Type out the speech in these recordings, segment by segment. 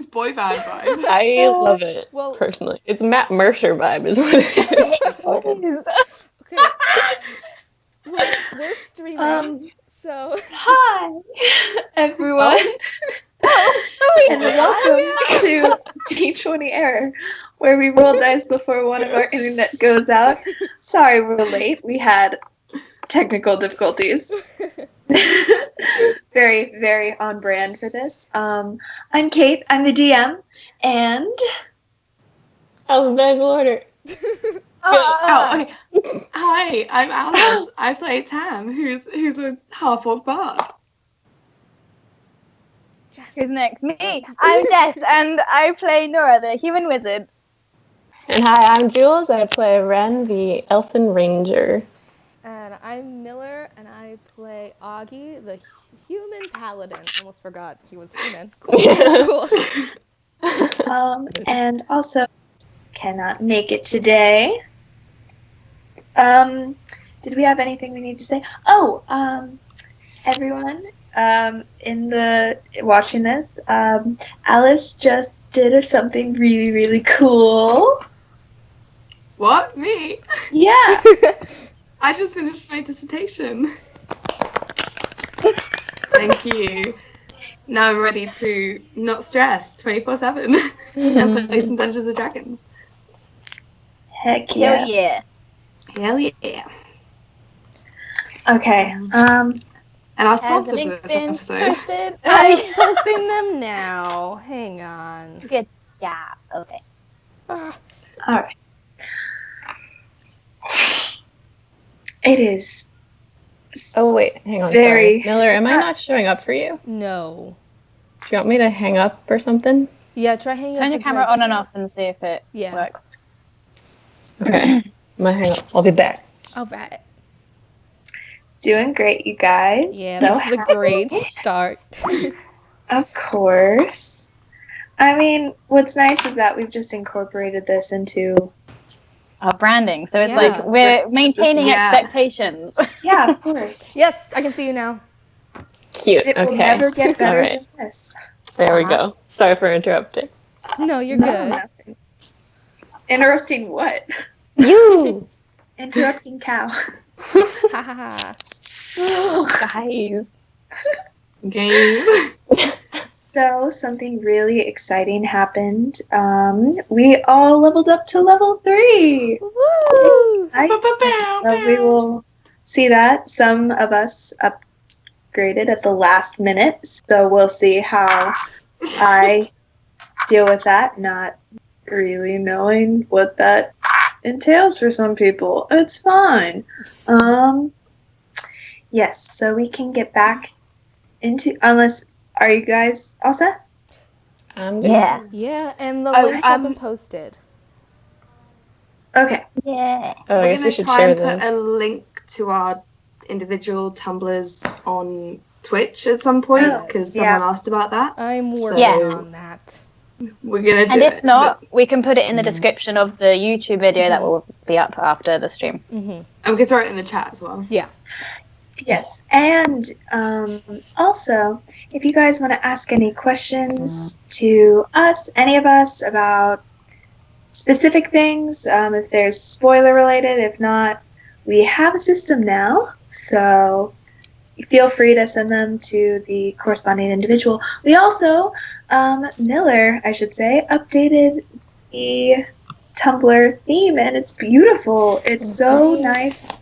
boy band vibe. I love it, Well- personally. It's Matt Mercer vibe is what it is. Okay. We're streaming, so... Hi, everyone, and welcome to D20 Error, where we roll dice before one of our internet goes out. Sorry we're late. We had technical difficulties. Very, very on brand for this. I'm Kate. I'm the DM, and... Alphabetical order. Okay. Hi, I'm Alice. I play Tam, who's a half-orc bard. Jess. Who's next? Me! I'm Jess, and I play Nora, the human wizard. And hi, I'm Jules. I play Ren, the elfin ranger. And I'm Miller, and I play Augie, the human paladin. Almost forgot he was human. Cool. And also cannot make it today. Did we have anything we need to say? Everyone, in the watching this, Alice just did something really, really cool. What? Me? Yeah. I just finished my dissertation. Thank you. Now I'm ready to not stress 24/7 and play some Dungeons and Dragons. Heck yeah. Hell yeah. Hell yeah. Okay. And our Has sponsor the for link this been episode. posted? I'm posting them now. Hang on. Good job. Okay. Ah, All right. It is Oh, wait, hang on. Very- Sorry. Miller, am I not showing up for you? no. Do you want me to hang up or something? Yeah, try hanging up. Turn your and camera try- on and off and see if it Yeah. works. Okay. I'm gonna hang up. I'll be back. All right. doing great, you guys. Yeah, So this is a happy. great start. Of course. I mean, what's nice is that we've just incorporated this into... Our branding. So it's Yeah. like we're maintaining Yeah. expectations. Yeah, of course. Yes, I can see you now. Cute. It Okay. will never get better All right. than this. There we go. Sorry for interrupting. No, you're No, good. nothing. Interrupting what? You Interrupting cow. Ha ha ha. guys. Game. So, something really exciting happened. We all leveled up to level 3. Woo! Right? So we will see that. Some of us upgraded at the last minute, so we'll see how I deal with that, not really knowing what that entails for some people. It's fine. Yes, so we can get back into, are you guys all set? Yeah. Yeah, and the Oh, links have been posted. Okay. Yeah. Oh, I We're guess we going to should try share and put this. a link to our individual Tumblrs on Twitch at some point, Oh, because yeah. someone asked about that. I'm working Yeah. on that. We're going to do And if it. not, we can put it in the description of the YouTube video that will be up after the stream. Mm-hmm. And we can throw it in the chat as well. Yeah. Yes, and also, if you guys want to ask any questions to us, any of us, about specific things, if there's spoiler related, if not, we have a system now, so feel free to send them to the corresponding individual. We also, Miller, I should say, updated the Tumblr theme, and it's beautiful. It's so nice.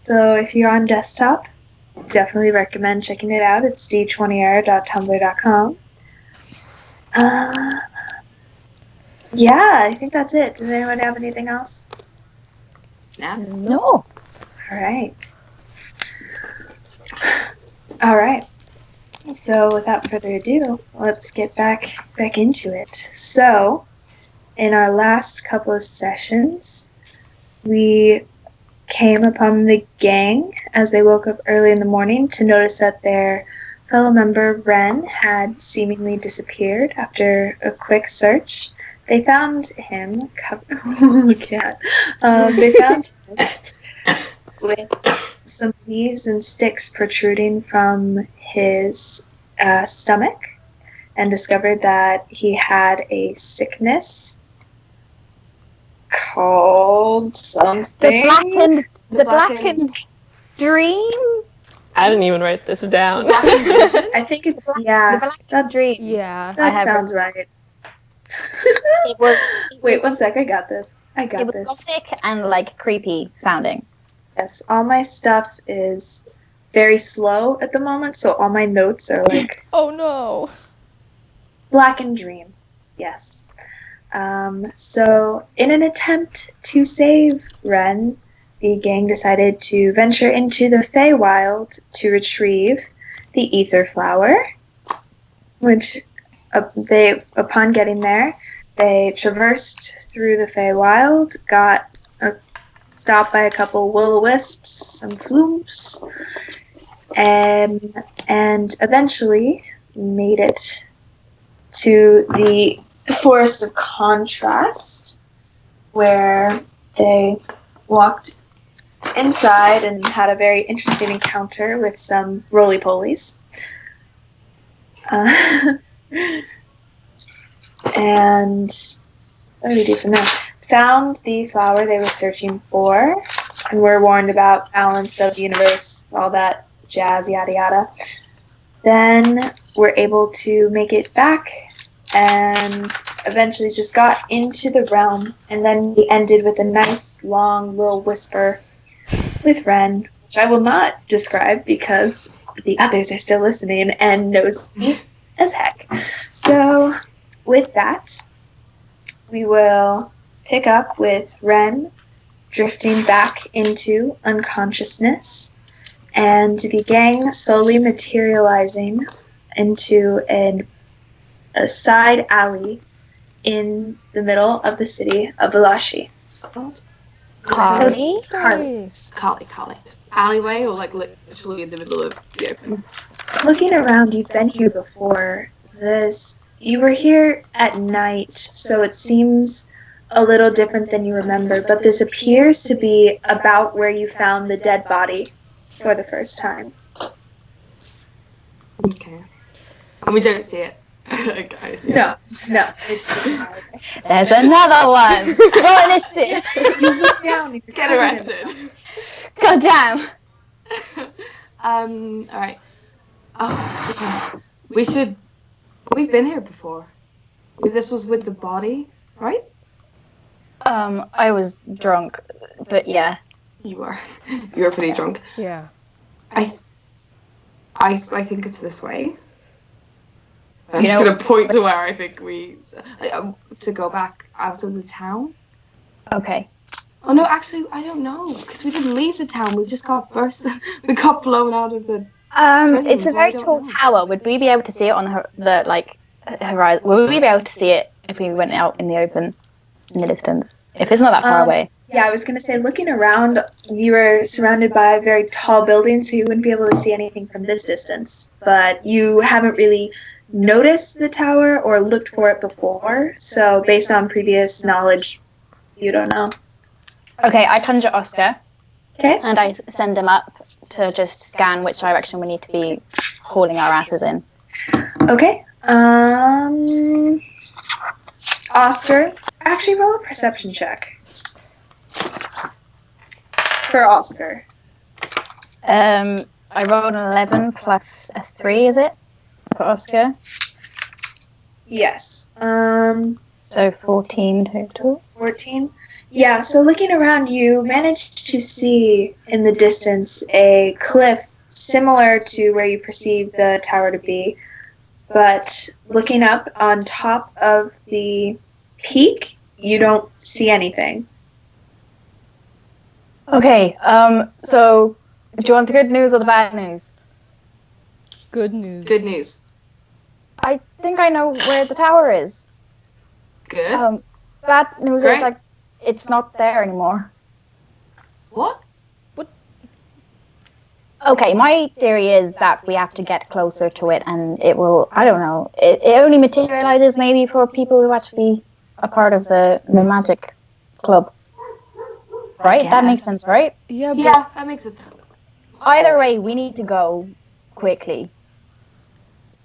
So if you're on desktop, definitely recommend checking it out. It's d20error.tumblr.com. Yeah, I think that's it. Does anyone have anything else? No. All right. All right. So without further ado, let's get back into it. So, in our last couple of sessions, we came upon the gang as they woke up early in the morning to notice that their fellow member Ren had seemingly disappeared after a quick search. They found him they found him with some leaves and sticks protruding from his stomach. and discovered that he had a sickness called something. The blackened dream. I didn't even write this down. I think it's The that blackened dream. Yeah. that sounds right. It was. Wait, one sec. I got this. It was gothic and like creepy sounding. Yes, all my stuff is very slow at the moment, so all my notes are like Oh no. Blackened Dream. Yes. So, in an attempt to save Ren, the gang decided to venture into the Feywild to retrieve the Ether Flower, which upon getting there, they traversed through the Feywild, got stopped by a couple will-o-wisps, some floops, and eventually made it to the Forest of Contrast, where they walked inside and had a very interesting encounter with some roly-polies. And what do we do from there? Found the flower they were searching for, and were warned about balance of the universe, all that jazz, yada yada. Then were able to make it back, and eventually just got into the realm, and then we ended with a nice long little whisper with Ren, which I will not describe because the others are still listening and knows me as heck. So with that, we will pick up with Ren drifting back into unconsciousness, and the gang slowly materializing into a side alley in the middle of the city of Valashi. Carly? Carly. Alleyway or like literally in the middle of the open? Looking around, you've been here before. You were here at night, so it seems a little different than you remember, but this appears to be about where you found the dead body for the first time. Okay. And we don't see it. I assume. No, it's just There's another one. Roll initiative. you look down and you're Get covered in arrested. God damn. Alright. Oh, okay. We've been here before. This was with the body, right? I was drunk, but yeah. You were pretty drunk. Yeah. I think it's this way. I'm You just know- going to point to where I think to go back out of the town. Okay. Oh no, actually, I don't know, because we didn't leave the town. We just got we got blown out of the. It's a so I very don't tall know. tower. Would we be able to see it on the horizon? Would we be able to see it if we went out in the open, in the distance? If it's not that far away. Yeah, I was going to say, looking around, you were surrounded by very tall buildings, so you wouldn't be able to see anything from this distance. But you haven't really noticed the tower or looked for it before, so based on previous knowledge, you don't know. Okay, I conjure Oscar, Okay? and I send him up to just scan which direction we need to be hauling our asses in. Okay. Oscar, actually roll a perception check. For Oscar. I rolled an 11 plus a 3, is it? For Oscar? Yes. So 14 total. 14. Yeah, so looking around, you managed to see in the distance a cliff similar to where you perceive the tower to be, but looking up on top of the peak, you don't see anything. Okay, so do you want the good news or the bad news? Good news. Good news. I think I know where the tower is. Good. Bad news Great. is like it's not there anymore. What? Okay, my theory is that we have to get closer to it, and it will. I don't know. It only materializes maybe for people who actually are part of the magic club. Right? That makes sense, right? Yeah, but Yeah, that makes sense. Either way, we need to go quickly.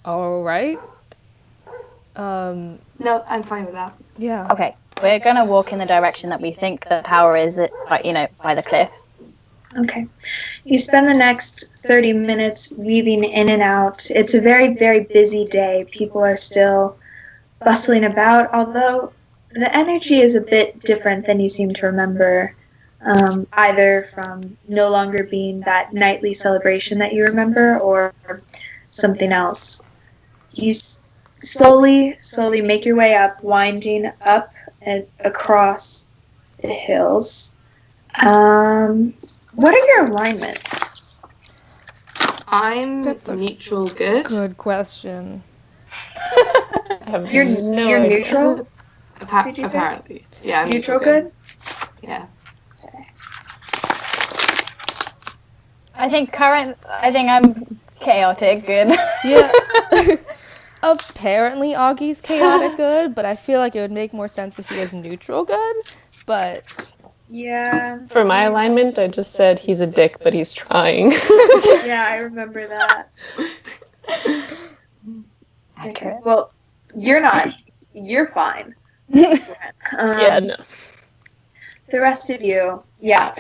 all right. No, I'm fine with that. Yeah. Okay, we're gonna walk in the direction that we think the tower is, by the cliff. Okay. You spend the next 30 minutes weaving in and out. It's a very, very busy day. People are still bustling about, although the energy is a bit different than you seem to remember, either from no longer being that nightly celebration that you remember or something else. You slowly make your way up, winding up and across the hills. What are your alignments? I'm That's a neutral good. Good question. I have You're no you're idea. neutral? Did you say? Apparently. Yeah, I'm Neutral good? Yeah. I think I'm chaotic good. Yeah. Apparently Augie's chaotic good, but I feel like it would make more sense if he was neutral good. But Yeah. For my alignment, I just said he's a dick, but he's trying. Yeah, I remember that. Accurate. Well, you're not. You're fine. Yeah, no. The rest of you, yeah.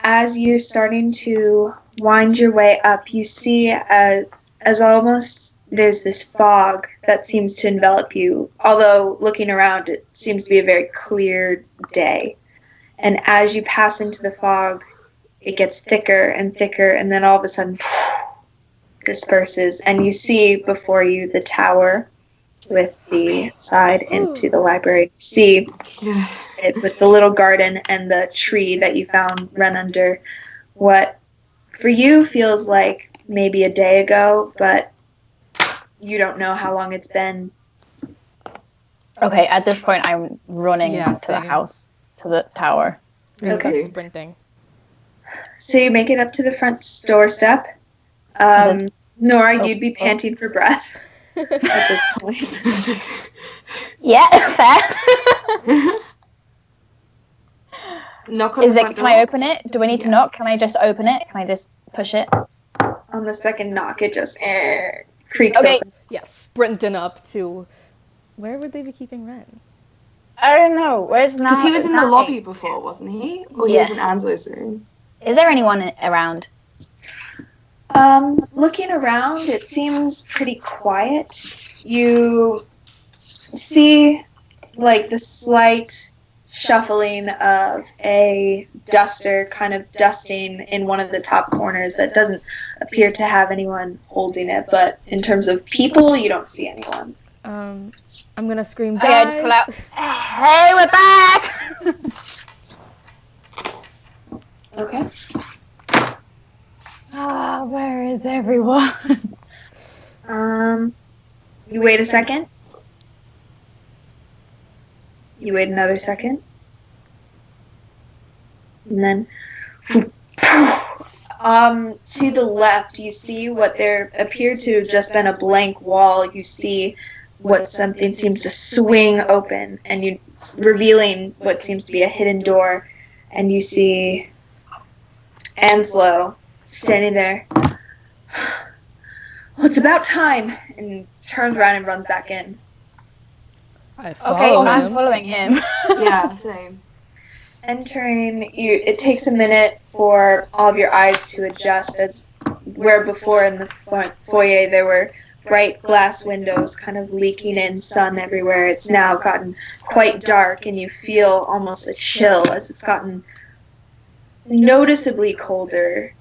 As you're starting to wind your way up, you see as almost there's this fog that seems to envelop you. Although looking around, it seems to be a very clear day. And as you pass into the fog, it gets thicker and thicker, and then all of a sudden disperses, and you see before you the tower with the side into the library. You see it with the little garden and the tree that you found run under what for you feels like maybe a day ago, but you don't know how long it's been. Okay, at this point, I'm running Yeah, to the same. house, to the tower. Okay. sprinting. So you make it up to the front doorstep. Nora, you'd be panting for breath at this point. Yeah, fair. Knock on the front Can door. I open it? Do I need to knock? Can I just open it? Can I just push it? On the second knock, it just creaks Okay. open. Yeah, sprinting up to... Where would they be keeping Ren? I don't know. Where's now? Because he was in the lobby before, wasn't he? Or he was in Ansla's room. Is there anyone around? Looking around, it seems pretty quiet. You see, like, the slight shuffling of a duster kind of dusting in one of the top corners that doesn't appear to have anyone holding it, but in terms of people, you don't see anyone. I'm gonna scream, Okay, guys! I just pull out. Hey, we're back! Okay. Where is everyone? You wait a second. You wait another second. And then to the left you see what there appeared to have just been a blank wall. You see what something seems to swing open, and you revealing what seems to be a hidden door, and you see Anslow standing there. Well, it's about time, and turns around and runs back in. I follow Okay, I'm him. following him. Yeah, same. Entering, it takes a minute for all of your eyes to adjust, as where before in the foyer there were bright glass windows kind of leaking in sun everywhere. It's now gotten quite dark, and you feel almost a chill as it's gotten noticeably colder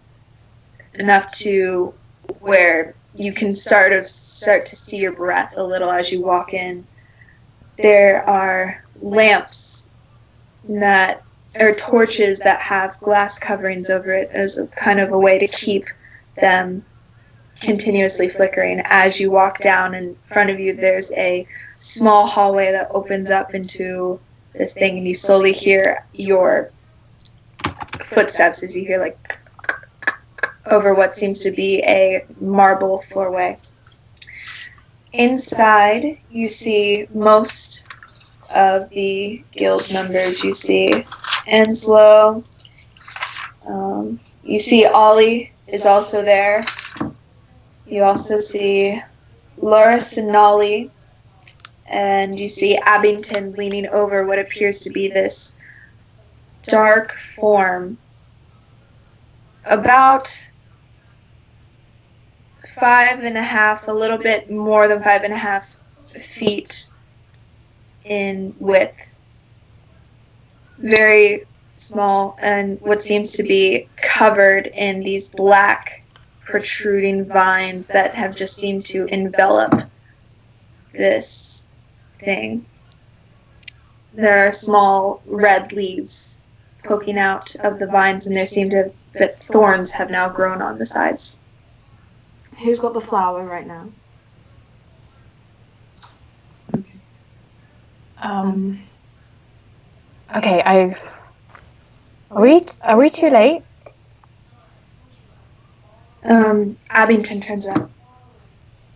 enough to where you can start to see your breath a little as you walk in. There are lamps that are torches that have glass coverings over it as a kind of a way to keep them continuously flickering. As you walk down, in front of you there's a small hallway that opens up into this thing, and you slowly hear your footsteps as you hear like over what seems to be a marble floorway. Inside, you see most of the guild members. You see Anslow. You see Ollie is also there. You also see Loris and Nolly and you see Abington leaning over what appears to be this dark form, about 5.5, a little bit more than 5.5 feet in width. Very small, and what seems to be covered in these black protruding vines that have just seemed to envelop this thing. There are small red leaves poking out of the vines, and there seem to but thorns have now grown on the sides. Who's got the flower right now? Okay. Okay, are we too late? Abington turns around.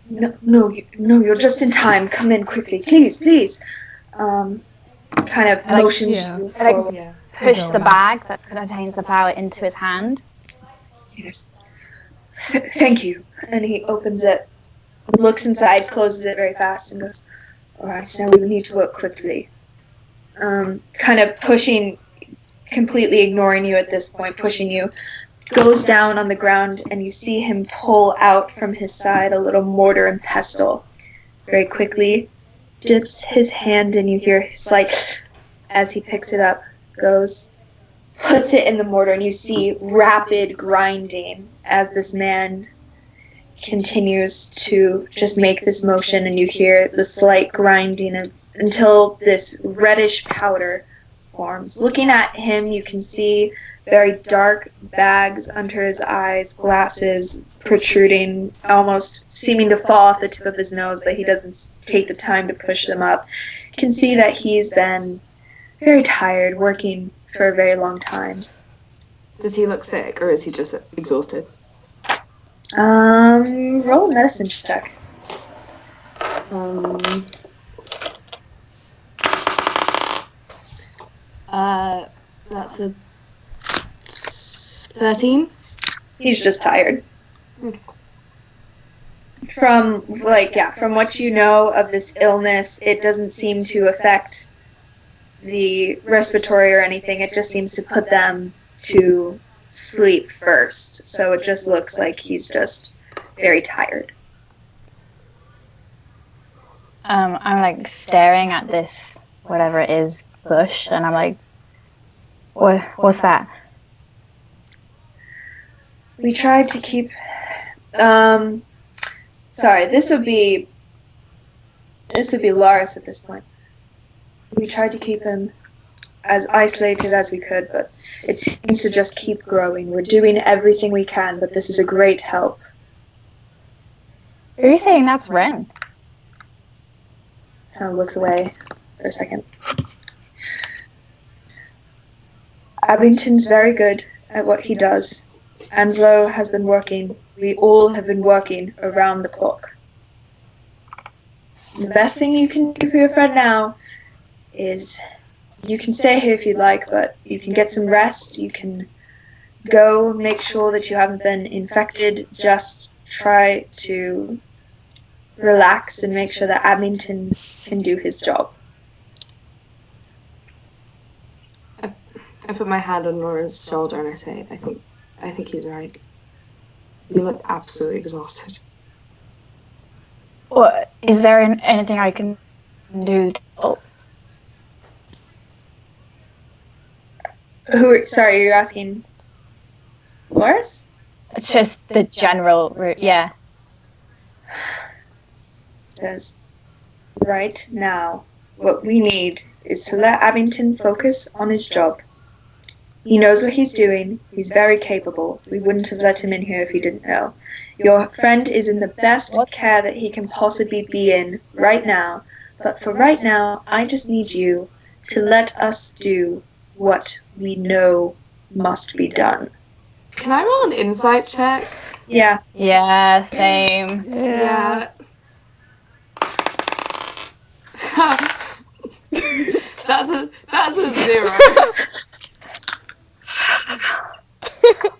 No, you're just in time. Come in quickly, please. Kind of motions you forward. Yeah. Push the bag that contains the flower into his hand. Yes. Thank you. And he opens it, looks inside, closes it very fast, and goes, all right, now we need to work quickly. Kind of pushing, completely ignoring you at this point, pushing you, goes down on the ground, and you see him pull out from his side a little mortar and pestle. Very quickly, dips his hand, and you hear his, like, as he picks it up, goes, puts it in the mortar, and you see rapid grinding as this man continues to just make this motion, and you hear the slight grinding until this reddish powder forms. Looking at him, you can see very dark bags under his eyes, glasses protruding, almost seeming to fall off the tip of his nose, but he doesn't take the time to push them up. You can see that he's been very tired, working for a very long time. Does he look sick, or is he just exhausted? Roll a medicine check. That's a 13. He's just tired. Okay. From what you know of this illness, it doesn't seem to affect the respiratory or anything. It just seems to put them to sleep first. So it just looks like he's just very tired. I'm like staring at this, whatever it is, bush, and I'm like, what's that? We tried to keep... sorry, this would be Lars at this point. We tried to keep him as isolated as we could, but it seems to just keep growing. We're doing everything we can, but this is a great help. Are you saying that's Ren? Kind of looks away for a second. Abington's very good at what he does. Anslo has been working. We all have been working around the clock. The best thing you can do for your friend now is you can stay here if you'd like, but you can get some rest. You can go make sure that you haven't been infected. Just try to relax and make sure that Abington can do his job. I put my hand on Laura's shoulder and I say, I think he's right. You look absolutely exhausted. What, is there anything I can do to help? Sorry, you're asking Loris? Just the general route, yeah. Says, right now, what we need is to let Abington focus on his job. He knows what he's doing. He's very capable. We wouldn't have let him in here if he didn't know. Your friend is in the best care that he can possibly be in right now. But for right now, I just need you to let us do what we know must be done. Can I roll an insight check? Yeah. Yeah, same. Yeah. that's a 0.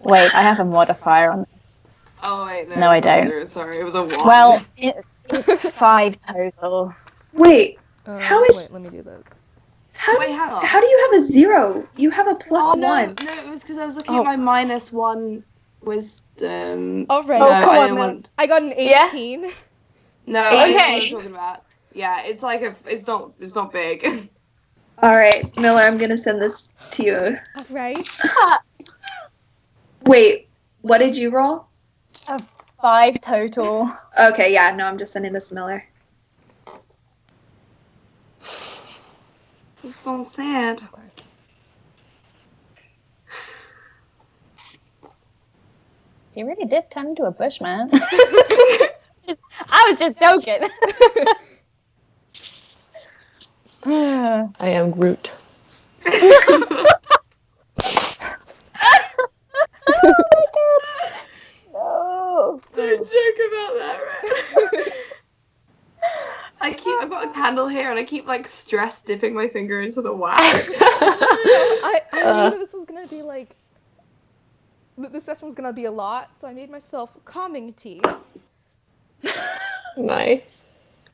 Wait, I have a modifier on this. Oh wait, No, I don't. 0, sorry, it was a 1. Well, it's 5 total. Wait, How is- Wait, let me do this. Wait, hang on. How do you have a 0? You have a plus no, 1. No, it was because I was looking at my -1 wisdom. All right. No, Oh, come I on, didn't Mel. want. I got an 18. No, I didn't know what Okay. I'm talking about. Yeah, it's like it's not big. All right, Miller, I'm gonna send this to you. All right. Wait, what did you roll? 5 total. Okay, yeah, no, I'm just sending this to Miller. It's so sad. You really did turn into a bush, man. I was just joking. I am Groot. No. Don't joke about that, right? I've got a candle here and I keep like stress dipping my finger into the wax. I knew that this was gonna be like. This session was gonna be a lot, so I made myself calming tea. Nice.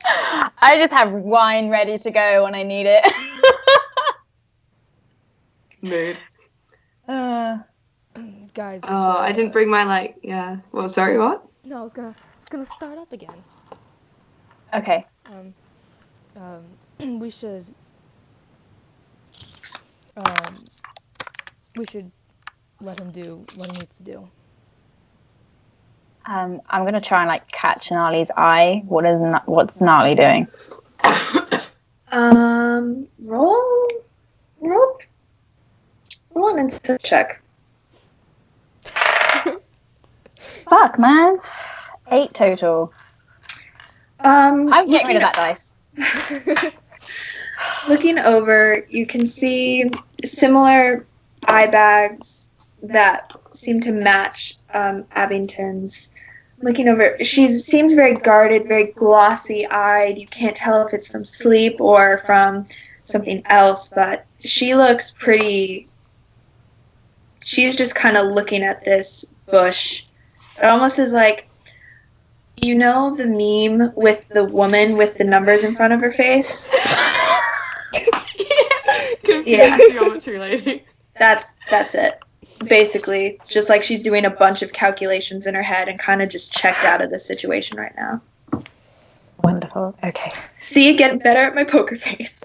I just have wine ready to go when I need it. Mood. Guys. we Oh, should, I didn't bring my yeah. Well, sorry, what? No, I was gonna start up again. Okay. We should. We should let him do what he needs to do. I'm gonna try and like catch Gnarly's eye. What's Gnarly doing? Roll an instant check. Fuck, man. 8 total. I'm getting rid of that dice. Looking over, you can see similar eye bags that seem to match Abington's. Looking over, she seems very guarded, very glossy-eyed. You can't tell if it's from sleep or from something else, but she looks pretty... She's just kind of looking at this bush. It almost is like, you know the meme with the woman with the numbers in front of her face? Yeah. Geometry lady. That's it. Basically, just like she's doing a bunch of calculations in her head and kind of just checked out of the situation right now. Wonderful. Okay. See, getting better at my poker face.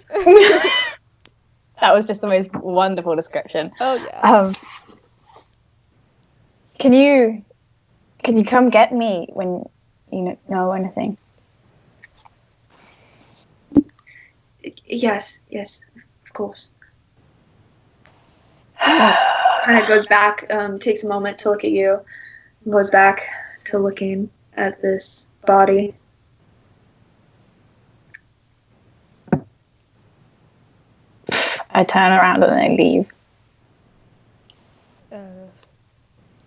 That was just the most wonderful description. Oh yeah. Can you come get me when you know anything? Yes, of course. Kind of goes back, takes a moment to look at you, and goes back to looking at this body. I turn around and I leave.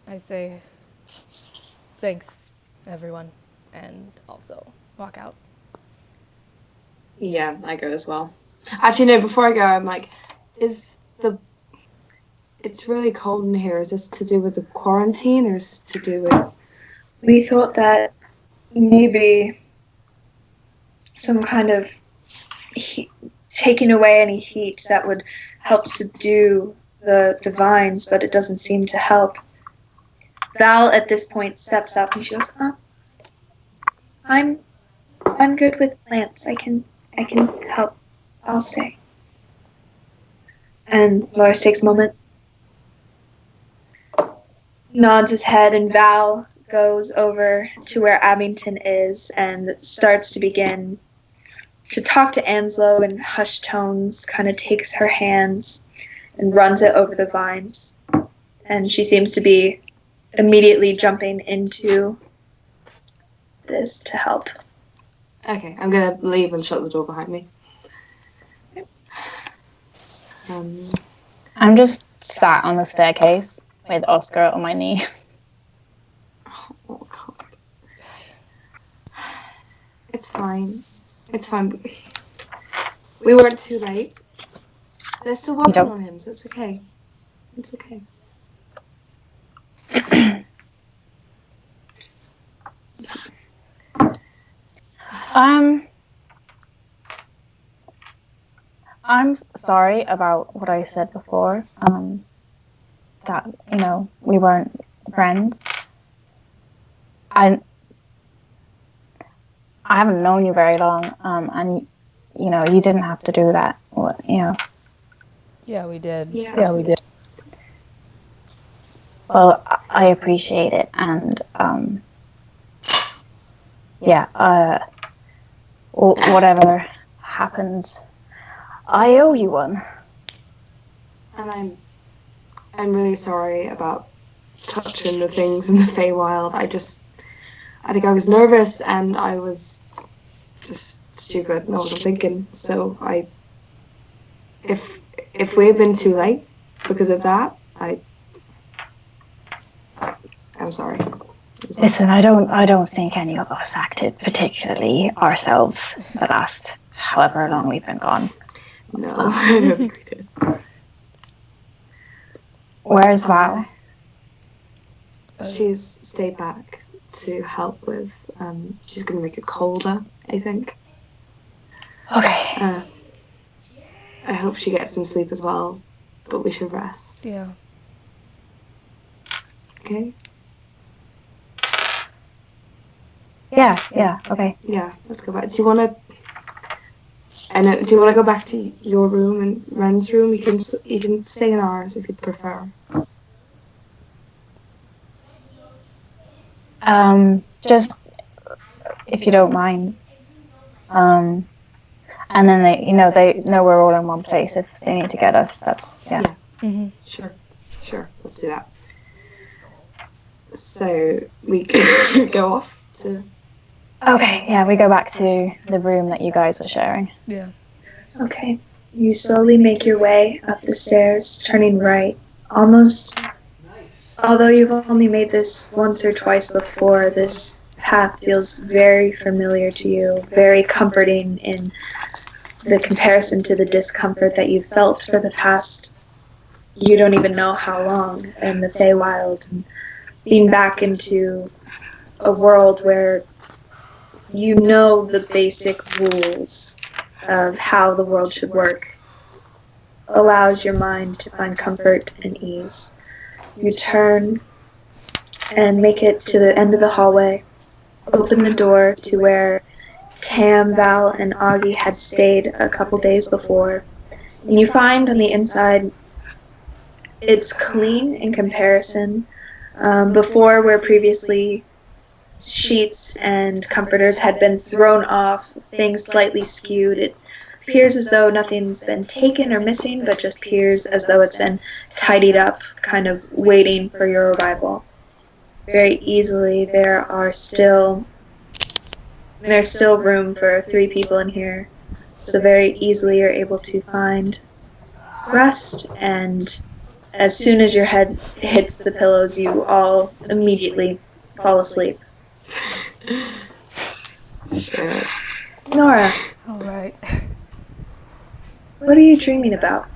I say thanks, everyone, and also walk out. Yeah, I go as well. Actually, no, before I go, I'm like, it's really cold in here. Is this to do with the quarantine or is this to do with... We thought that maybe some kind of taking away any heat that would help subdue the vines, but it doesn't seem to help. Val at this point steps up and she goes, I'm good with plants. I can help. I'll stay. And Loris takes a moment, nods his head, and Val goes over to where Abington is and starts to begin to talk to Anslow in hushed tones, kind of takes her hands and runs it over the vines. And she seems to be immediately jumping into this to help. Okay, I'm going to leave and shut the door behind me. I'm just sat on the staircase with Oscar on my knee. Oh, God. It's fine. It's fine. We weren't too late. They're still working on him, so it's okay. It's okay. I'm sorry about what I said before. That we weren't friends. I haven't known you very long. And you didn't have to do that. Yeah, we did. Yeah, we did. Well, I appreciate it, and whatever happens, I owe you one. and I'm really sorry about touching the things in the Feywild. I think I was nervous and I was just stupid and I wasn't thinking. So if we had been too late because of that, I'm sorry. Listen, I don't think any of us acted particularly ourselves the last however long we've been gone. No, I don't think we did. Where's Val? She's stayed back to help with. She's going to make it colder, I think. Okay. I hope she gets some sleep as well, but we should rest. Yeah. Okay? Yeah, okay. Yeah, let's go back. Do you want to go back to your room and Ren's room? You can stay in ours if you'd prefer. Just if you don't mind. And then they know we're all in one place. If they need to get us, that's yeah. Mm-hmm. Sure. Let's do that. So we can go off to. Okay, yeah, we go back to the room that you guys were sharing. Yeah. Okay. You slowly make your way up the stairs, turning right. Almost, although you've only made this once or twice before, this path feels very familiar to you, very comforting in the comparison to the discomfort that you've felt for the past, you don't even know how long, in the Feywild, and being back into a world where you know the basic rules of how the world should work allows your mind to find comfort and ease. You turn and make it to the end of the hallway, open the door to where Tam, Val, and Augie had stayed a couple days before. And you find on the inside it's clean in comparison. Before, where previously sheets and comforters had been thrown off, things slightly skewed, it appears as though nothing's been taken or missing, but just appears as though it's been tidied up, kind of waiting for your arrival. Very easily, there's still room for 3 people in here, so very easily you're able to find rest, and as soon as your head hits the pillows, you all immediately fall asleep. Sure. Nora, All right. what are you dreaming about?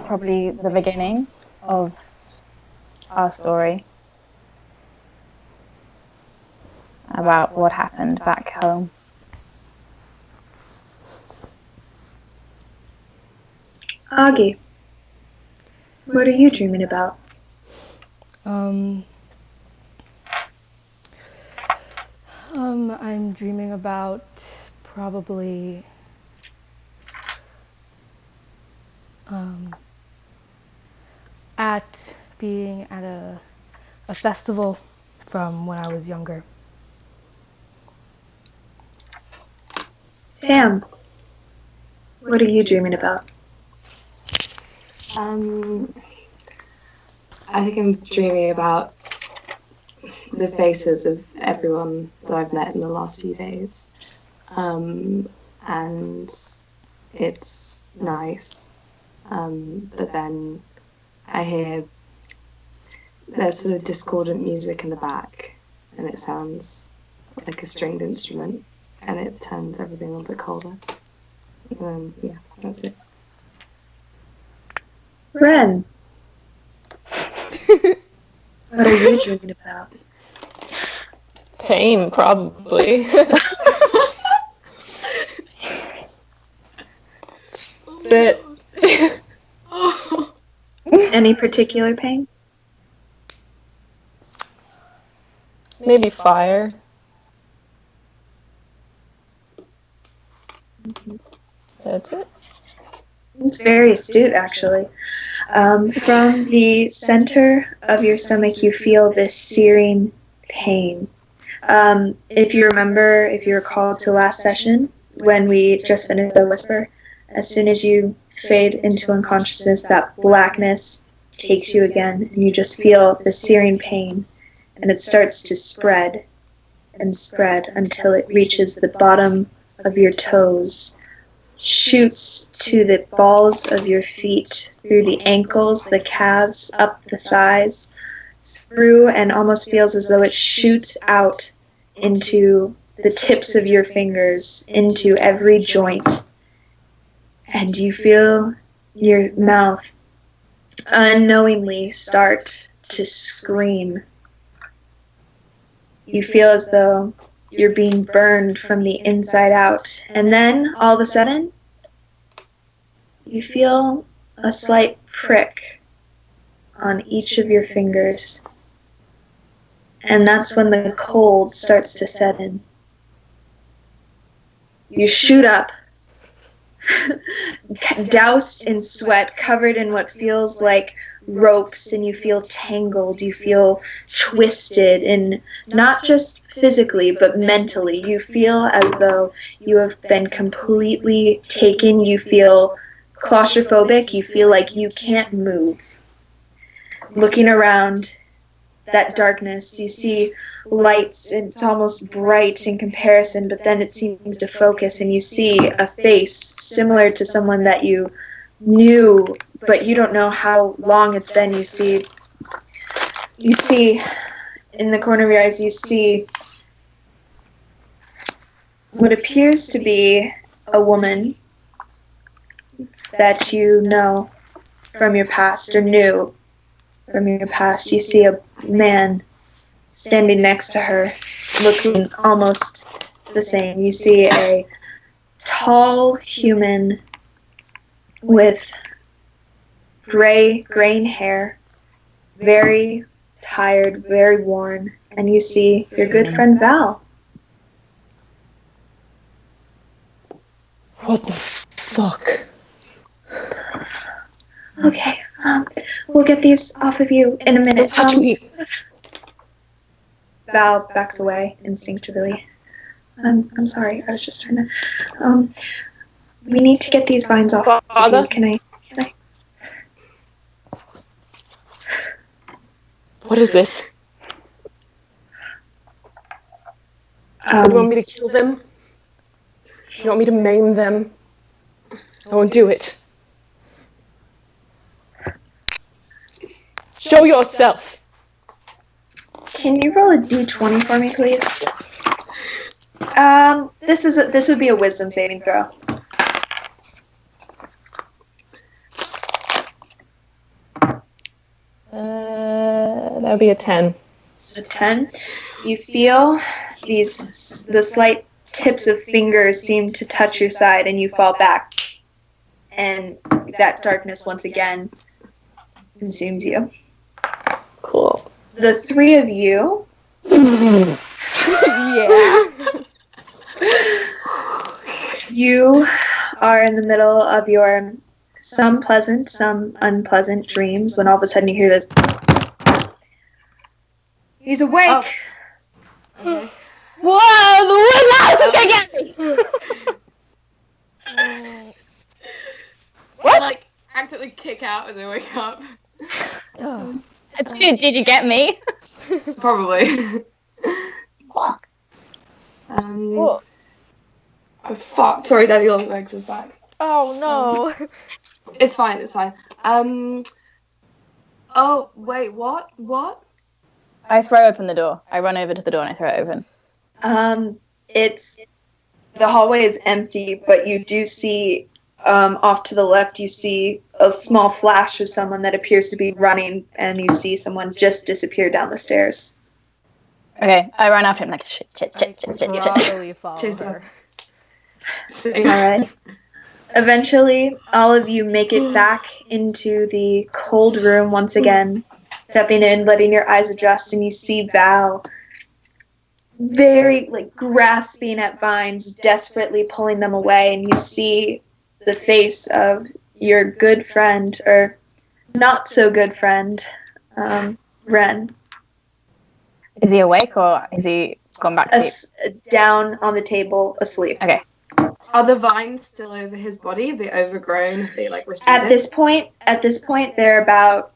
Probably the beginning of our story about what happened back home. Augie, what are you dreaming about? I'm dreaming about probably at being at a festival from when I was younger. Tam, what are you dreaming about? I think I'm dreaming about the faces of everyone that I've met in the last few days. And it's nice. But then I hear there's sort of discordant music in the back, and it sounds like a stringed instrument, and it turns everything a little bit colder. Yeah, that's it. Ren, What are you dreaming about? Pain, probably. That's it. Any particular pain? Maybe fire. That's it. It's very astute, actually. From the center of your stomach, you feel this searing pain. If you recall to last session, when we just finished the whisper, as soon as you fade into unconsciousness, that blackness takes you again, and you just feel the searing pain, and it starts to spread and spread until it reaches the bottom of your toes, shoots to the balls of your feet, through the ankles, the calves, up the thighs, through, and almost feels as though it shoots out into the tips of your fingers, into every joint. And you feel your mouth unknowingly start to scream. You feel as though you're being burned from the inside out. And then, all of a sudden, you feel a slight prick on each of your fingers. And that's when the cold starts to set in. You shoot up, doused in sweat, covered in what feels like ropes, and you feel tangled, you feel twisted, and not just physically, but mentally. You feel as though you have been completely taken. You feel claustrophobic. You feel like you can't move. Looking around that darkness, you see lights, and it's almost bright in comparison, but then it seems to focus, and you see a face similar to someone that you knew, but you don't know how long it's been. You see in the corner of your eyes, you see what appears to be a woman that you know from your past, or knew from your past. You see a man standing next to her, looking almost the same. You see a tall human with graying hair, very tired, very worn, and you see your good friend Val. What the fuck? Okay, we'll get these off of you in a minute. Don't touch me. Val backs away instinctively. I'm sorry, I was just trying to... we need to get these vines off of Father? you. Can I? What is this? Do you want me to kill them? Do you want me to maim them? I won't do it. Show yourself! Can you roll a D20 for me, please? This would be a wisdom saving throw. That would be a 10. A 10. You feel the slight tips of fingers seem to touch your side, and you fall back. And that darkness once again consumes you. Cool. The three of you... Yeah. You are in the middle of your some pleasant, some unpleasant dreams, when all of a sudden you hear this... He's awake! Okay. Whoa, the wood mouse is gonna get me! I like accidentally kick out as I wake up. Oh. Did you get me? Probably. Oh fuck! Sorry, Daddy Long Legs is back. Oh no. It's fine. Oh wait, what? I throw open the door. I run over to the door and I throw it open. The hallway is empty, but you do see off to the left. You see a small flash of someone that appears to be running, and you see someone just disappear down the stairs. Okay, I run after him like shit. Groggily follow Chase her. All right. Eventually, all of you make it back into the cold room once again, stepping in, letting your eyes adjust, and you see Val very grasping at vines, desperately pulling them away, and you see the face of your good friend, or not so good friend, Ren. Is he awake or is he gone back to sleep? Down on the table, asleep. Okay. Are the vines still over his body? Have they overgrown? Have they receded? At this point, they're about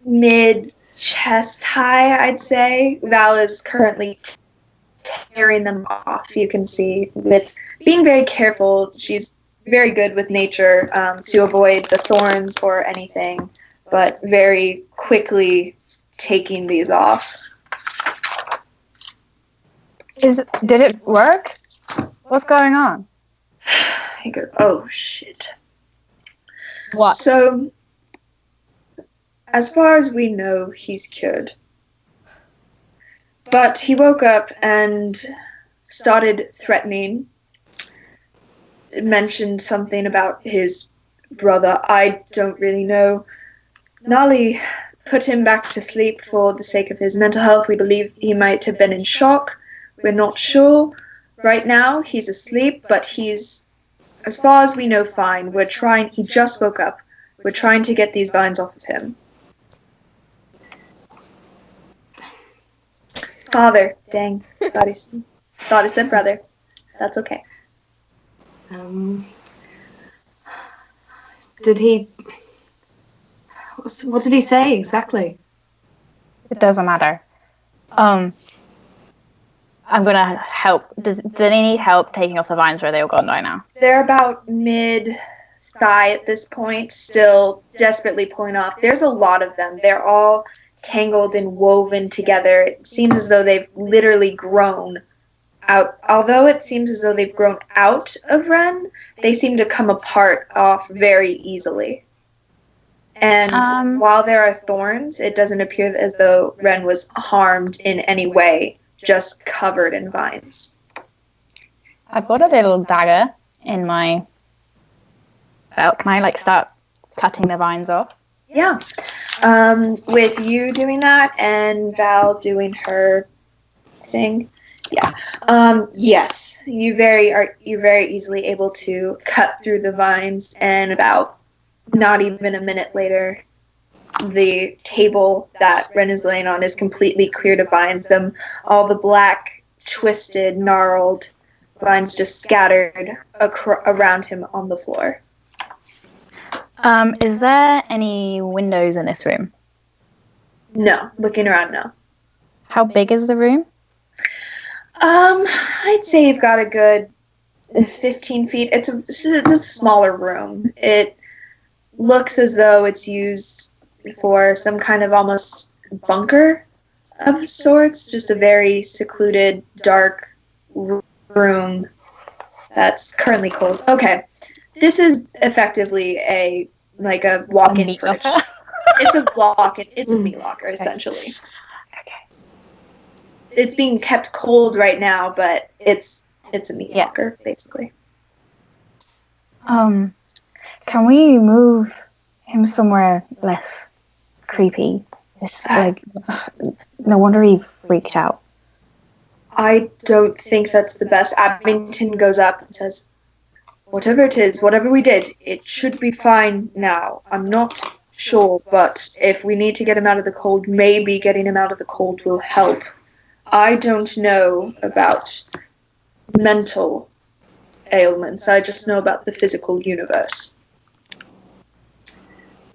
mid-chest high, I'd say. Val is currently tearing them off. You can see, with being very careful, she's very good with nature to avoid the thorns or anything, but very quickly taking these off. Did it work? What's going on? I go, oh shit. What? So, as far as we know, he's cured. But he woke up and started threatening. Mentioned something about his brother. I don't really know. Nali put him back to sleep for the sake of his mental health. We believe he might have been in shock. We're not sure. Right now, he's asleep, but he's, as far as we know, fine. He just woke up. We're trying to get these vines off of him. Father, dang. Thought he said brother. That's okay. Did he... What did he say exactly? It doesn't matter. I'm gonna help. Do they need help taking off the vines, where they all gone by now? They're about mid-thigh at this point, still desperately pulling off. There's a lot of them. They're all tangled and woven together. It seems as though they've literally grown out. Although it seems as though they've grown out of Ren, they seem to come apart off very easily. And while there are thorns, it doesn't appear as though Ren was harmed in any way, just covered in vines. I've got a little dagger in my belt. Can I start cutting the vines off? Yeah. With you doing that and Val doing her thing. Yeah. Yes. You're very easily able to cut through the vines, and about not even a minute later, the table that Ren is laying on is completely cleared of vines. All the black, twisted, gnarled vines just scattered around him on the floor. Is there any windows in this room? No. Looking around, no. How big is the room? I'd say you've got a good 15 feet. It's a smaller room. It looks as though it's used for some kind of almost bunker of sorts, just a very secluded, dark room that's currently cold. Okay, this is effectively a walk-in fridge. It's a meat locker, essentially. Okay. It's being kept cold right now, but it's a meat locker, basically. Can we move him somewhere less creepy? It's no wonder he freaked out. I don't think that's the best. Abington goes up and says, whatever it is, whatever we did, it should be fine now. I'm not sure, but if we need to get him out of the cold, maybe getting him out of the cold will help. I don't know about mental ailments. I just know about the physical universe.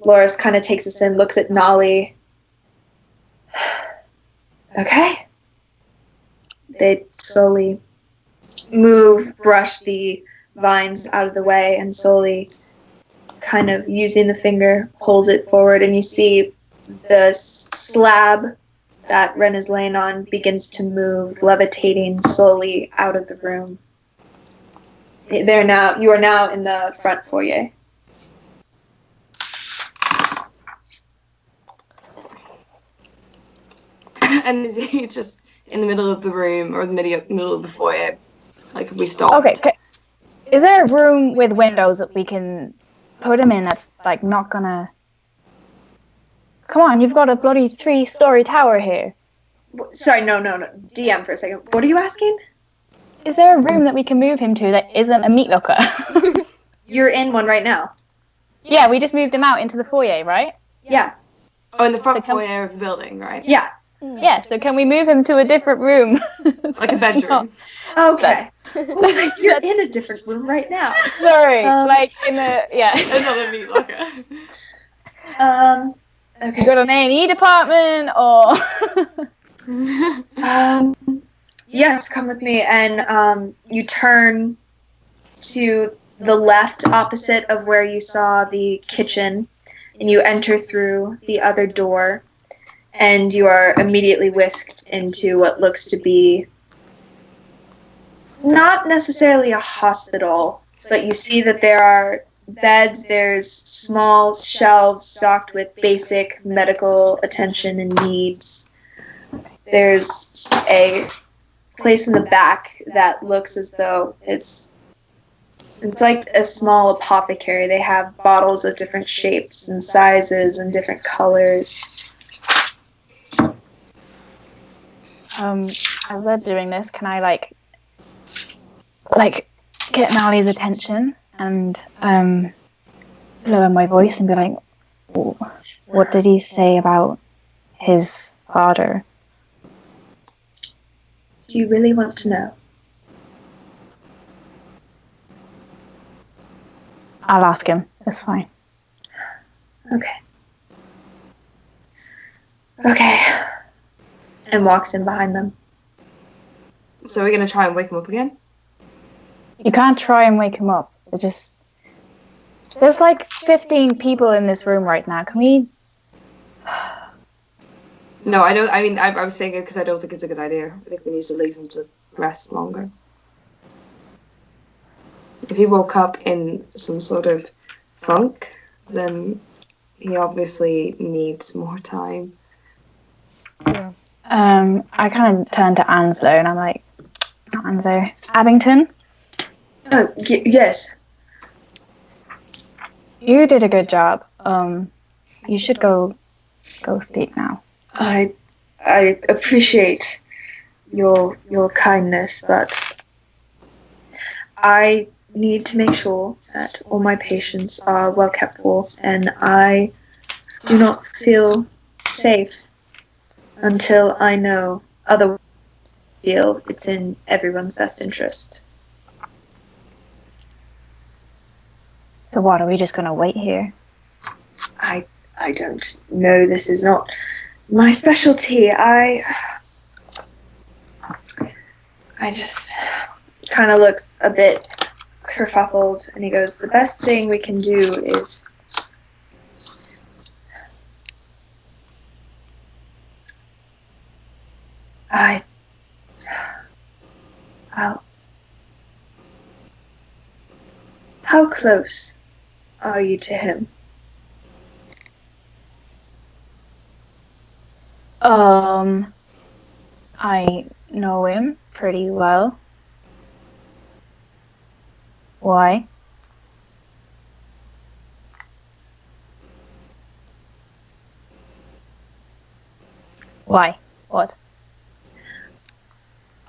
Loris kind of takes us in, looks at Nolly. Okay. They slowly brush the vines out of the way, and slowly, kind of using the finger, pulls it forward, and you see the slab that Ren is laying on begins to move, levitating slowly out of the room. You are now in the front foyer. And is he just in the middle of the room or the middle of the foyer? Like, we stopped. Okay. Is there a room with windows that we can put him in that's, like, not gonna... Come on, you've got a bloody 3-story tower here. Sorry, no. DM for a second. What are you asking? Is there a room that we can move him to that isn't a meat locker? You're in one right now. Yeah, we just moved him out into the foyer, right? Yeah. Oh, in the front foyer of the building, right? Yeah. Yeah, so can we move him to a different room? Like a bedroom. Okay. You're in a different room right now. Sorry, like in the... Yeah. Another meat locker. Okay. You got an A&E department, or... Yes, come with me, and you turn to the left opposite of where you saw the kitchen, and you enter through the other door, and you are immediately whisked into what looks to be not necessarily a hospital, but you see that there are beds, there's small shelves stocked with basic medical attention and needs. There's a place in the back that looks as though it's like a small apothecary. They have bottles of different shapes and sizes and different colors. As they're doing this, can I like get Nali's attention and lower my voice and be like, what did he say about his father? Do you really want to know? I'll ask him. That's fine. Okay. And walks in behind them. So we're going to try and wake him up again? You can't try and wake him up. There's like 15 people in this room right now. Can we... No, I don't. I mean, I was saying it because I don't think it's a good idea. I think we need to leave him to rest longer. If he woke up in some sort of funk, then he obviously needs more time. Yeah. I kind of turn to Anslo and I'm like, not Anslo, Abington? Oh, yes. You did a good job. You should go sleep now. I appreciate your kindness, but I need to make sure that all my patients are well kept for, and I do not feel safe until I know otherwise. I feel it's in everyone's best interest. So what, are we just going to wait here? I don't know. This is not my specialty. I just kind of looks a bit kerfuffled, and he goes, the best thing we can do is how close are you to him? I know him pretty well. Why? Why? What?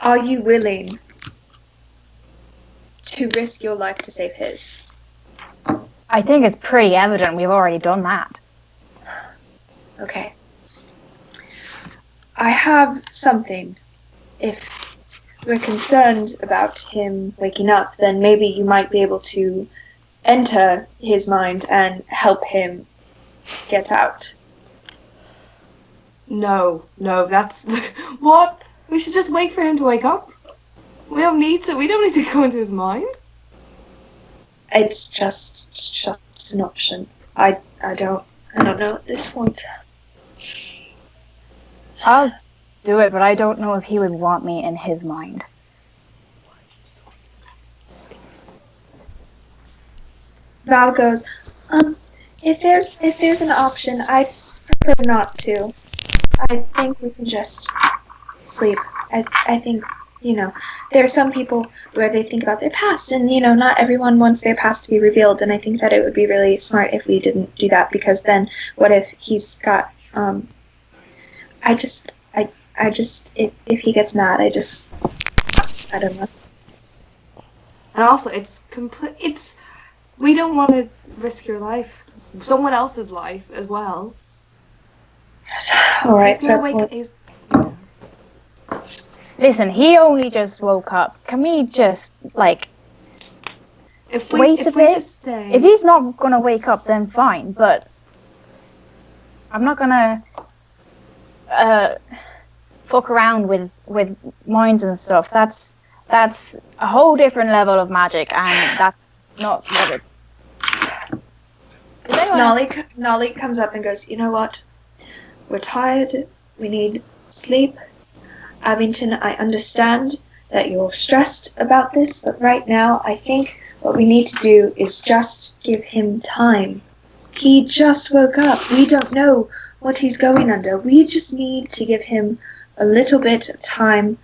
Are you willing to risk your life to save his? I think it's pretty evident we've already done that. Okay. I have something. If we're concerned about him waking up, then maybe you might be able to enter his mind and help him get out. No, that's... What? We should just wait for him to wake up? We don't need to go into his mind? It's just an option. I don't know at this point. I'll do it, but I don't know if he would want me in his mind. Val goes, if there's an option, I prefer not to. I think we can just sleep. I think, there are some people where they think about their past, and, not everyone wants their past to be revealed, and I think that it would be really smart if we didn't do that, because then what if he's got, if he gets mad, I don't know. And also, we don't want to risk your life. Someone else's life as well. Alright, Listen, he only just woke up. Can we just, wait a bit? Just stay... If he's not going to wake up, then fine, but I'm not going to fuck around with minds and stuff. That's a whole different level of magic, and that's not what it's... Nolly comes up and goes, you know what? We're tired. We need sleep. Abington, I understand that you're stressed about this, but right now I think what we need to do is just give him time. He just woke up. We don't know what he's going under. We just need to give him a little bit of time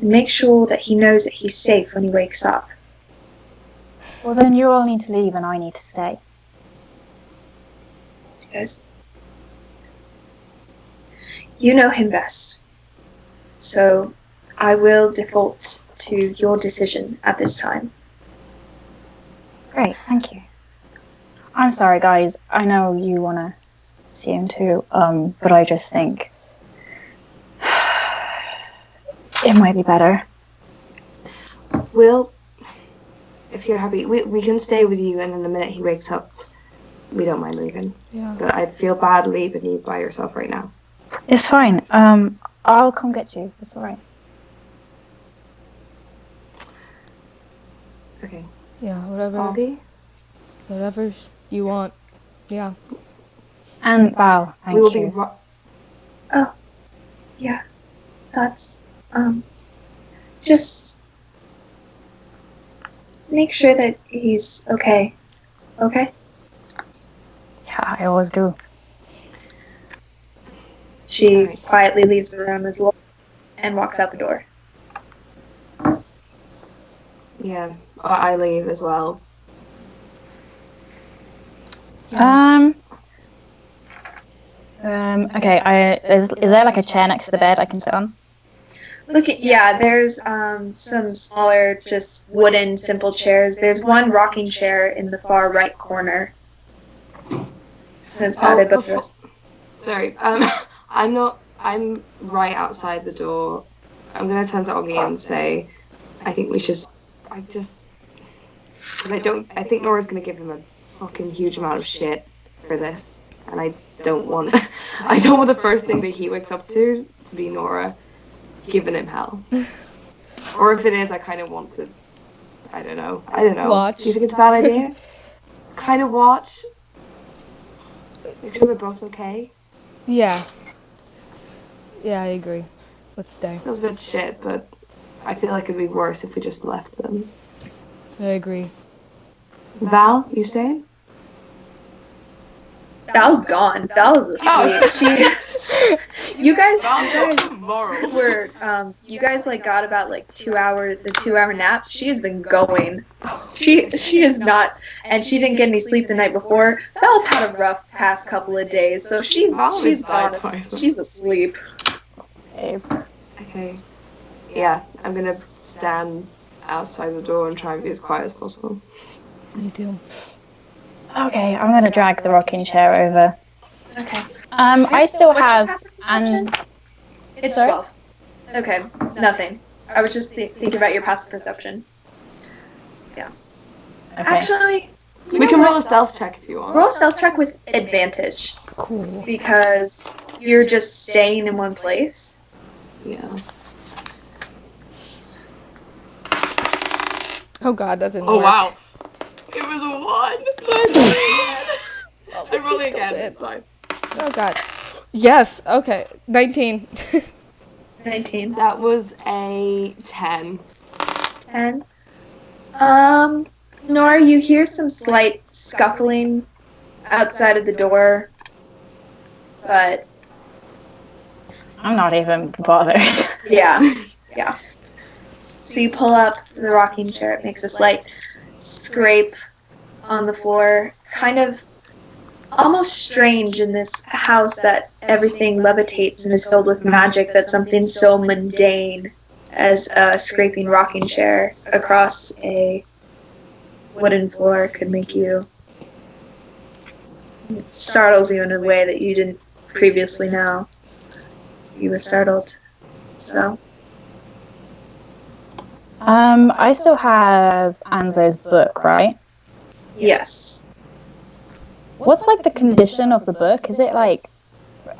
and make sure that he knows that he's safe when he wakes up. Well, then you all need to leave and I need to stay. Yes. You know him best. So I will default to your decision at this time. Great, thank you. I'm sorry, guys. I know you want to see him too, but I just think it might be better. Well, if you're happy, we can stay with you, and then the minute he wakes up, we don't mind leaving. Yeah. But I feel bad leaving you by yourself right now. It's fine. I'll come get you. It's alright. Okay. Yeah, whatever. Augie? Whatever you want. Yeah. And Val, thank We will you. be... Yeah. That's, just make sure that he's okay. Okay? Yeah, I always do. She Alright. quietly leaves the room as well and walks out the door. Yeah, I leave as well. Okay. Is there like a chair next to the bed I can sit on? There's some smaller, just wooden, simple chairs. There's one rocking chair in the far right corner. That's about it, but there's... Sorry, I'm right outside the door. I'm gonna turn to Augie and say, I think we should... I think Nora's gonna give him a fucking huge amount of shit for this. And I don't want the first thing that he wakes up to be Nora giving him hell. Or if it is, I kind of want to, I don't know. Watch. Do you think it's a bad idea? Kind of watch. Make sure they're both okay. Yeah. Yeah, I agree. Let's stay. Feels a bit shit, but I feel like it'd be worse if we just left them. I agree. Val, you staying? Val's gone. Val's asleep. You guys were, you guys got about 2 hours, a 2-hour nap. She has been going. She is not, and she didn't get any sleep the night before. Val's had a rough past couple of days, so she's gone. She's asleep. Okay. Yeah, I'm gonna stand outside the door and try and be as quiet as possible. Me too. Okay, I'm gonna drag the rocking chair over. Okay. I still What's your have passive perception? It's Sorry? 12. Okay, nothing. I was just thinking about your passive perception. Okay. Actually, We can roll a stealth check if you want. roll a stealth check with advantage Cool. because you're just staying in one place. Yeah. Oh god, that didn't Oh work. wow. It was a 1. Oh, I roll it still again. did. It's fine. Oh god. Yes, okay. 19. 19. That was a 10. 10. Nora, you hear some slight scuffling outside of the door, but I'm not even bothered. Yeah. Yeah. So you pull up the rocking chair. It makes a slight scrape on the floor. Kind of almost strange in this house that everything levitates and is filled with magic, that something so mundane as a scraping rocking chair across a wooden floor could make you, startles you in a way that you didn't previously know. You were startled. So I still have Anzo's book, right? yes. What's like the condition of the book? Is it like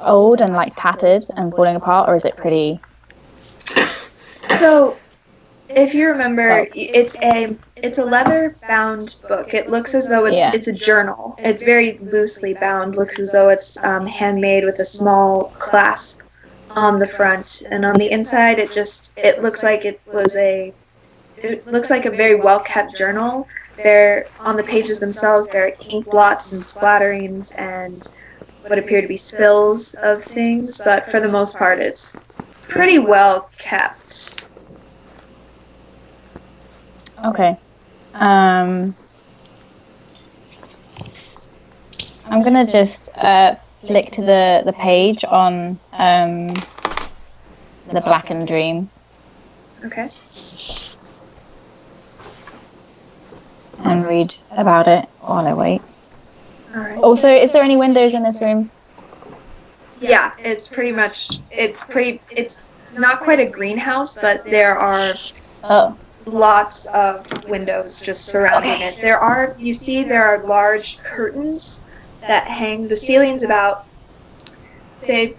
old and like tattered and falling apart, or is it pretty? So if you remember, it's a leather bound book. It looks as though it's a journal. It's very loosely bound. Looks as though it's handmade with a small clasp on the front, and on the inside it looks like it looks like a very well kept journal. There on the pages themselves there are ink blots and splatterings and what appear to be spills of things, but for the most part it's pretty well kept. Okay. I'm gonna just flick to the page on the Blackened Dream. Okay. And read about it while I wait. All right. Also, is there any windows in this room? Yeah, it's not quite a greenhouse, but there are lots of windows just surrounding it. There are large curtains that hang. The ceiling's about, say,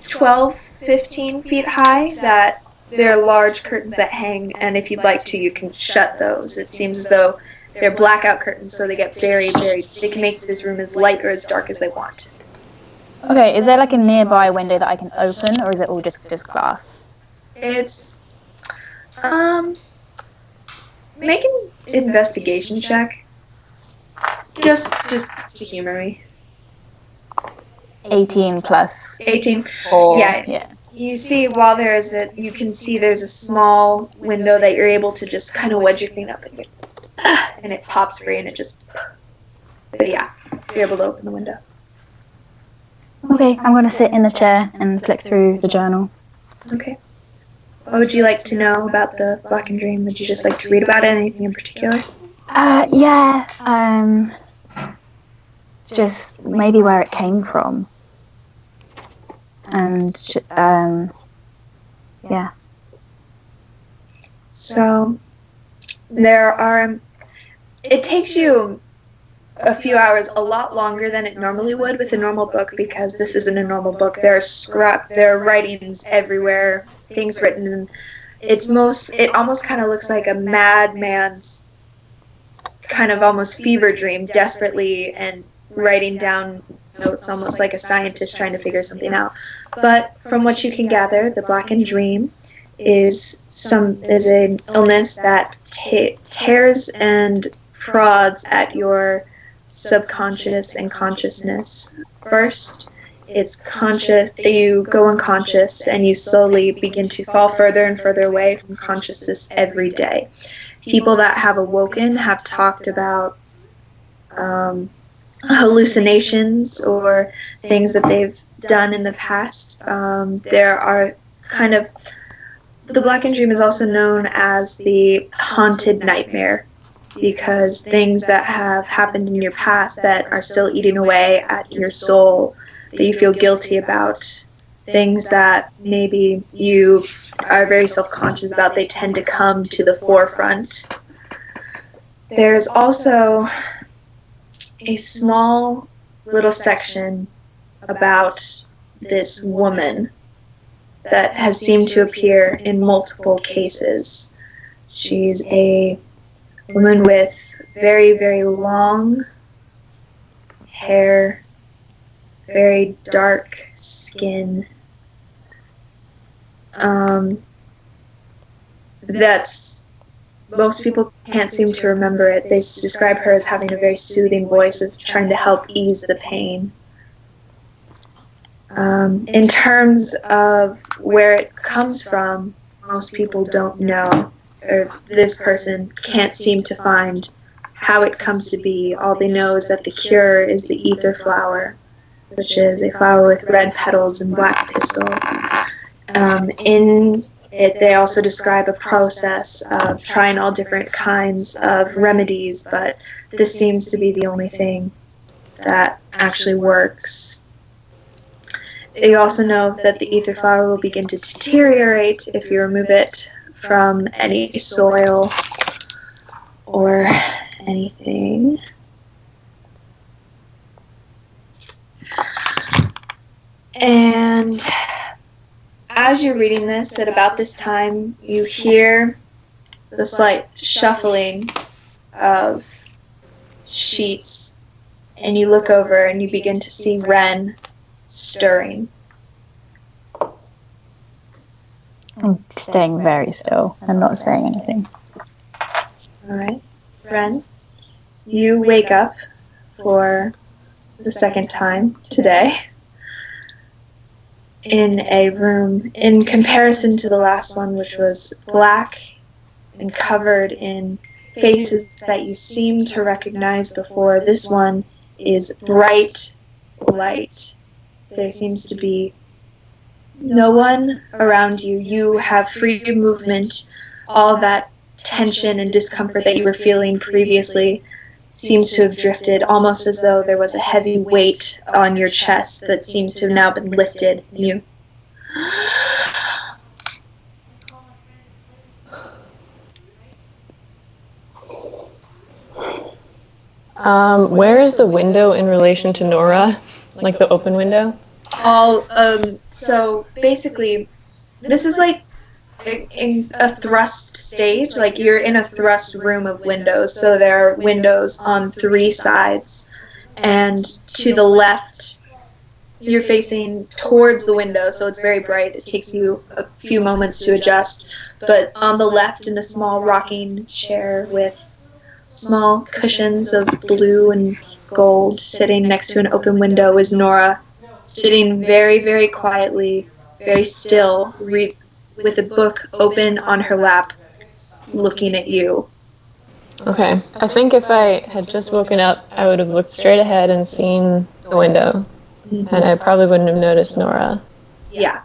12, 15 feet high. That there are large curtains that hang, and if you'd like to, you can shut those. It seems as though they're blackout curtains, so they get they can make this room as light or as dark as they want. Okay, is there like a nearby window that I can open, or is it all just glass? It's make an investigation check. Just to humor me. 18 plus 18. 4. Yeah. You see, you can see there's a small window that you're able to just kind of wedge your thing up and it pops free and it just. But yeah, you're able to open the window. Okay, I'm going to sit in the chair and flick through the journal. Okay. What would you like to know about the Blackened Dream? Would you just like to read about it? Anything in particular? Yeah. Just maybe where it came from. And, yeah. So, it takes you a few hours, a lot longer than it normally would with a normal book, because this isn't a normal book. There are writings everywhere, things written, and it almost kind of looks like a madman's kind of almost fever dream, desperately and writing down notes, almost like a scientist trying to figure something out. But from what you can gather, the Blackened Dream is an illness that tears and prods at your subconscious and consciousness. First, it's conscious. You go unconscious, and you slowly begin to fall further and further away from consciousness every day. People that have awoken have talked about hallucinations or things that they've done in the past. There are the Blackened Dream is also known as the haunted nightmare, because things that have happened in your past that are still eating away at your soul, that you feel guilty about, things that maybe you are very self-conscious about, they tend to come to the forefront. There's also a small little section about this woman that has seemed to appear in multiple cases. She's a woman with very, very long hair, very dark skin. Most people can't seem to remember it. They describe her as having a very soothing voice of trying to help ease the pain. In terms of where it comes from, most people don't know, or this person can't seem to find how it comes to be. All they know is that the cure is the ether flower, which is a flower with red petals and black pistil. In it, they also describe a process of trying all different kinds of remedies, but this seems to be the only thing that actually works. You also know that the ether flower will begin to deteriorate if you remove it from any soil or anything. And as you're reading this, at about this time, you hear the slight shuffling of sheets, and you look over and you begin to see Ren stirring. I'm staying very still and not saying anything. All right, Ren, you wake up for the second time today in a room, in comparison to the last one, which was black and covered in faces that you seem to recognize before. This one is bright light. There seems to be no one around you. You have free movement. All that tension and discomfort that you were feeling previously seems to have drifted, almost as though there was a heavy weight on your chest that seems to have now been lifted. You Where is the window in relation to Nora? Like the open window? So basically, this is like in a thrust stage. Like you're in a thrust room of windows. So there are windows on three sides, and to the left, you're facing towards the window. So it's very bright. It takes you a few moments to adjust. But on the left, in a small rocking chair with small cushions of blue and gold, sitting next to an open window, is Nora, sitting very, very quietly, very still, with a book open on her lap, looking at you. Okay. I think if I had just woken up, I would have looked straight ahead and seen the window. Mm-hmm. And I probably wouldn't have noticed Nora. Yeah.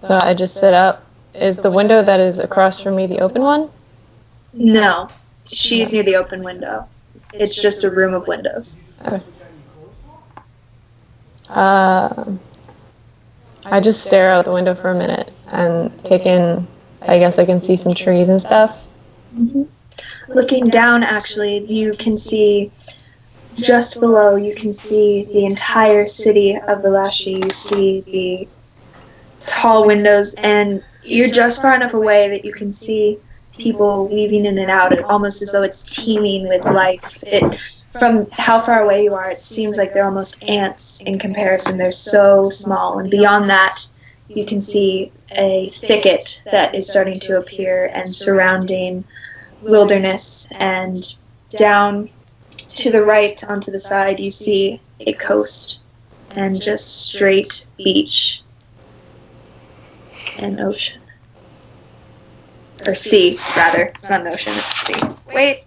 So I just sit up. Is the window that is across from me the open one? No. She's near the open window. It's just a room of windows. Okay. I just stare out the window for a minute and take in, I guess I can see some trees and stuff. Mm-hmm. Looking down, actually, you can see, just below, you can see the entire city of Vilashi. You see the tall windows, and you're just far enough away that you can see people weaving in and out, almost as though it's teeming with life. From how far away you are, it seems like they're almost ants in comparison. They're so small. And beyond that, you can see a thicket that is starting to appear and surrounding wilderness. And down to the right, onto the side, you see a coast and just straight beach and ocean. Or sea, rather. It's not an ocean, it's a sea. Wait.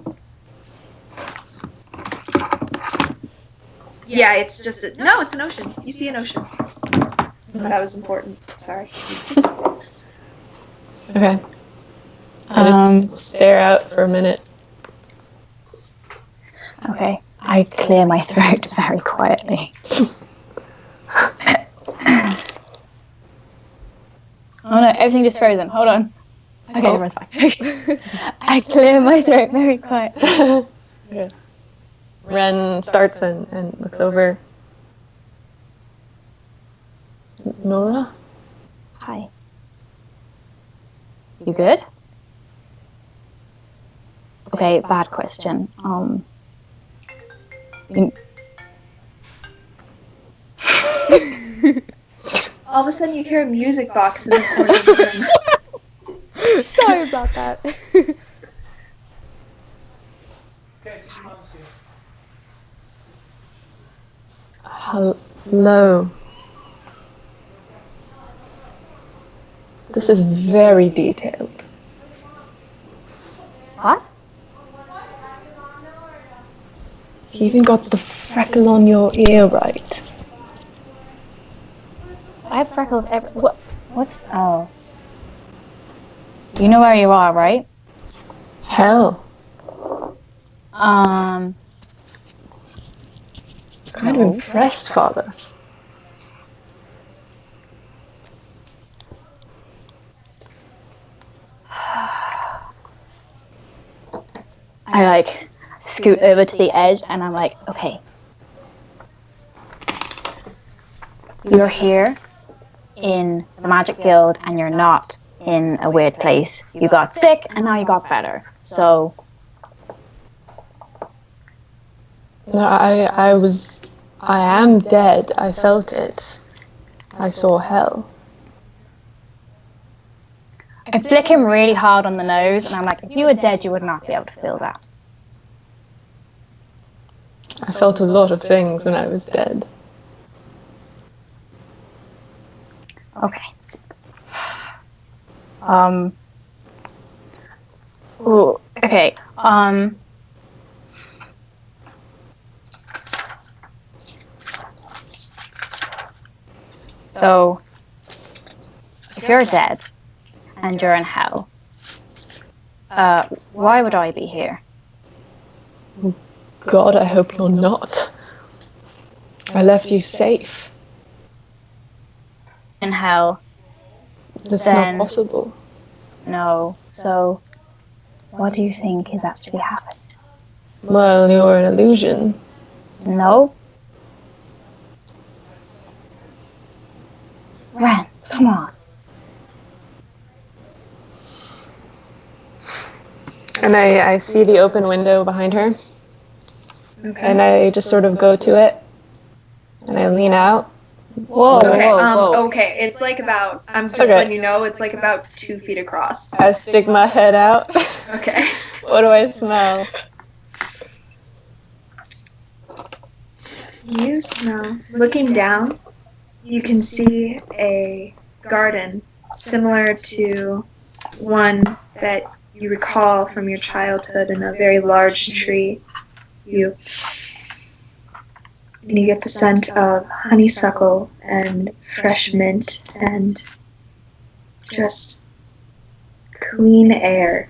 Yeah, it's just no, it's an ocean. You see an ocean. That was important. Sorry. Okay. I just stare out for a minute. Okay. I clear my throat very quietly. Oh no, everything just frozen. Hold on. Okay, everyone's fine. I clear my throat very quietly. Okay. Ren starts and looks over. Nora? Hi. You good? Okay, bad question. All of a sudden you hear a music box in the corner of the room. Sorry about that. low. This is very detailed. What? You even got the freckle on your ear right. I have freckles what? What's... Oh. You know where you are, right? Hell. Um... Kind of impressed, Father. I like scoot over to the edge and I'm like, okay. You're here in the Magic Guild and you're not in a weird place. You got sick and now you got better. So... No, I am dead. I felt it. I saw hell. I flick him really hard on the nose and I'm like, if you were dead, you would not be able to feel that. I felt a lot of things when I was dead. Okay. Ooh, okay. So, if you're dead and you're in hell, why would I be here? God, I hope you're not. I left you safe. In hell? That's Then- not possible. No. So, what do you think is actually happening? Well, you're an illusion. No? Ren, come on. And I see the open window behind her. Okay. And I just sort of go to it. And I lean out. Whoa, Okay, whoa. okay, it's like about, I'm just Okay. letting you know, it's like about 2 feet across. I stick my head out. Okay. What do I smell? You smell, looking down, you can see a garden similar to one that you recall from your childhood in a very large tree. You get the scent of honeysuckle and fresh mint and just clean air.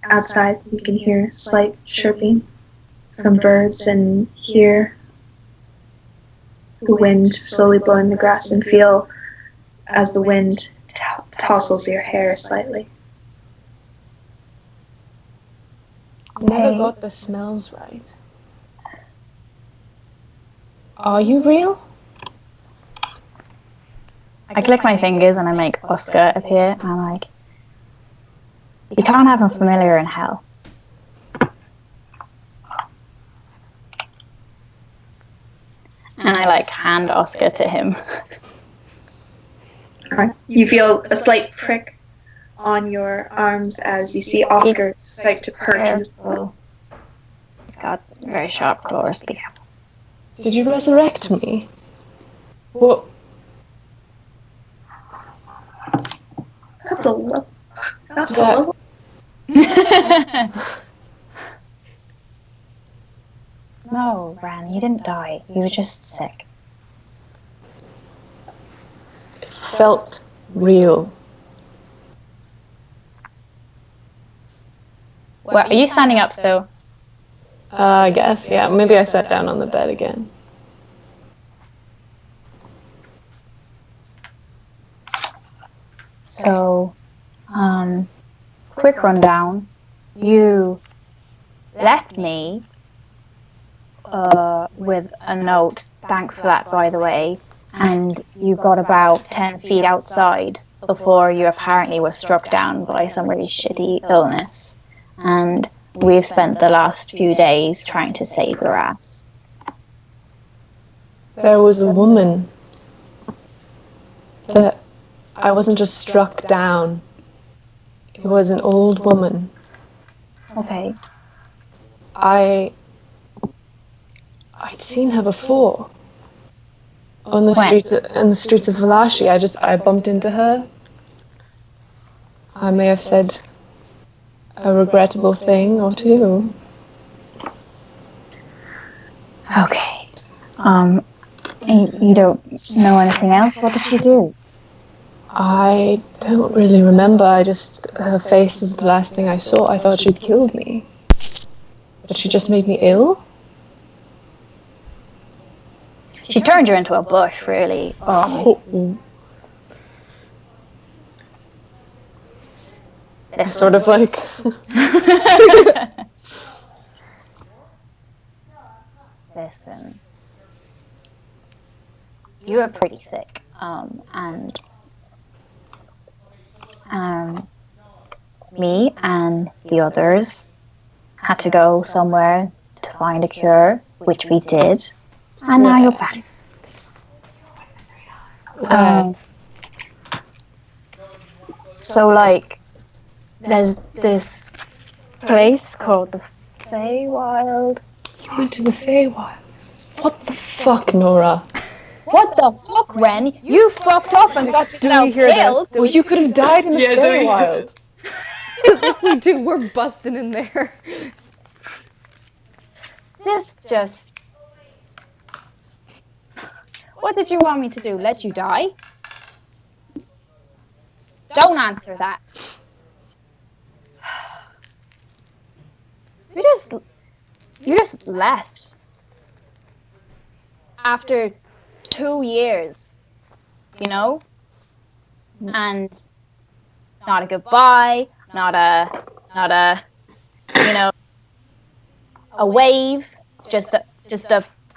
Outside, you can hear slight chirping from birds and hear the wind slowly blowing the grass and feel as the wind tousles your hair slightly. Never got the smells right. Are you real? I click my fingers and I make Oscar appear, and I'm like, you can't have a familiar in hell. And I like hand Oscar to him. Alright. You feel a slight prick on your arms as you see Oscar start to perch. And just, He's got very sharp claws. Be careful. Did you resurrect me? What? that's a level. That's a level. No, Ran, you didn't die. You were just sick. It felt real. Well, are you standing up still? I guess, yeah. Maybe I sat down on the bed again. So, quick rundown. You left me with a note. Thanks for that, by the way. And you got about 10 feet outside before you apparently were struck down by some really shitty illness. And we've spent the last few days trying to save your ass. There was a woman that I wasn't just struck down. It was an old woman. Okay. I'd seen her before. On the When? streets of Valashi. I bumped into her. I may have said a regrettable thing or two. Okay. You don't know anything else? What did she do? I don't really remember. Her face was the last thing I saw. I thought she'd killed me. But she just made me ill? She turned you into a bush, really. Sort of like... Listen. You were pretty sick. And me and the others had to go somewhere to find a cure, which we did. And now you're back. So, like, there's this place called the Feywild. You went to the Feywild? What the fuck, Nora? What the fuck, Ren? You fucked off and got yourself killed. Well, you could have died in the Feywild. If we do, we're busting in there. Just... What did you want me to do? Let you die? Don't answer that. You just left. After 2 years, you know? And not a goodbye, not a, you know, a wave, just a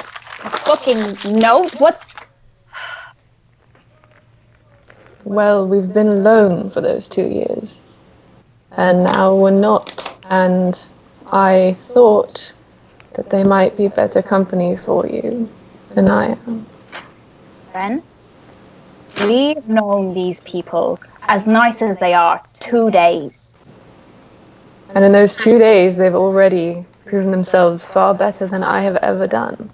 fucking note. What's... Well, we've been alone for those 2 years. And now we're not. And I thought that they might be better company for you than I am. Ren, we've known these people, as nice as they are, 2 days. And in those 2 days, they've already proven themselves far better than I have ever done.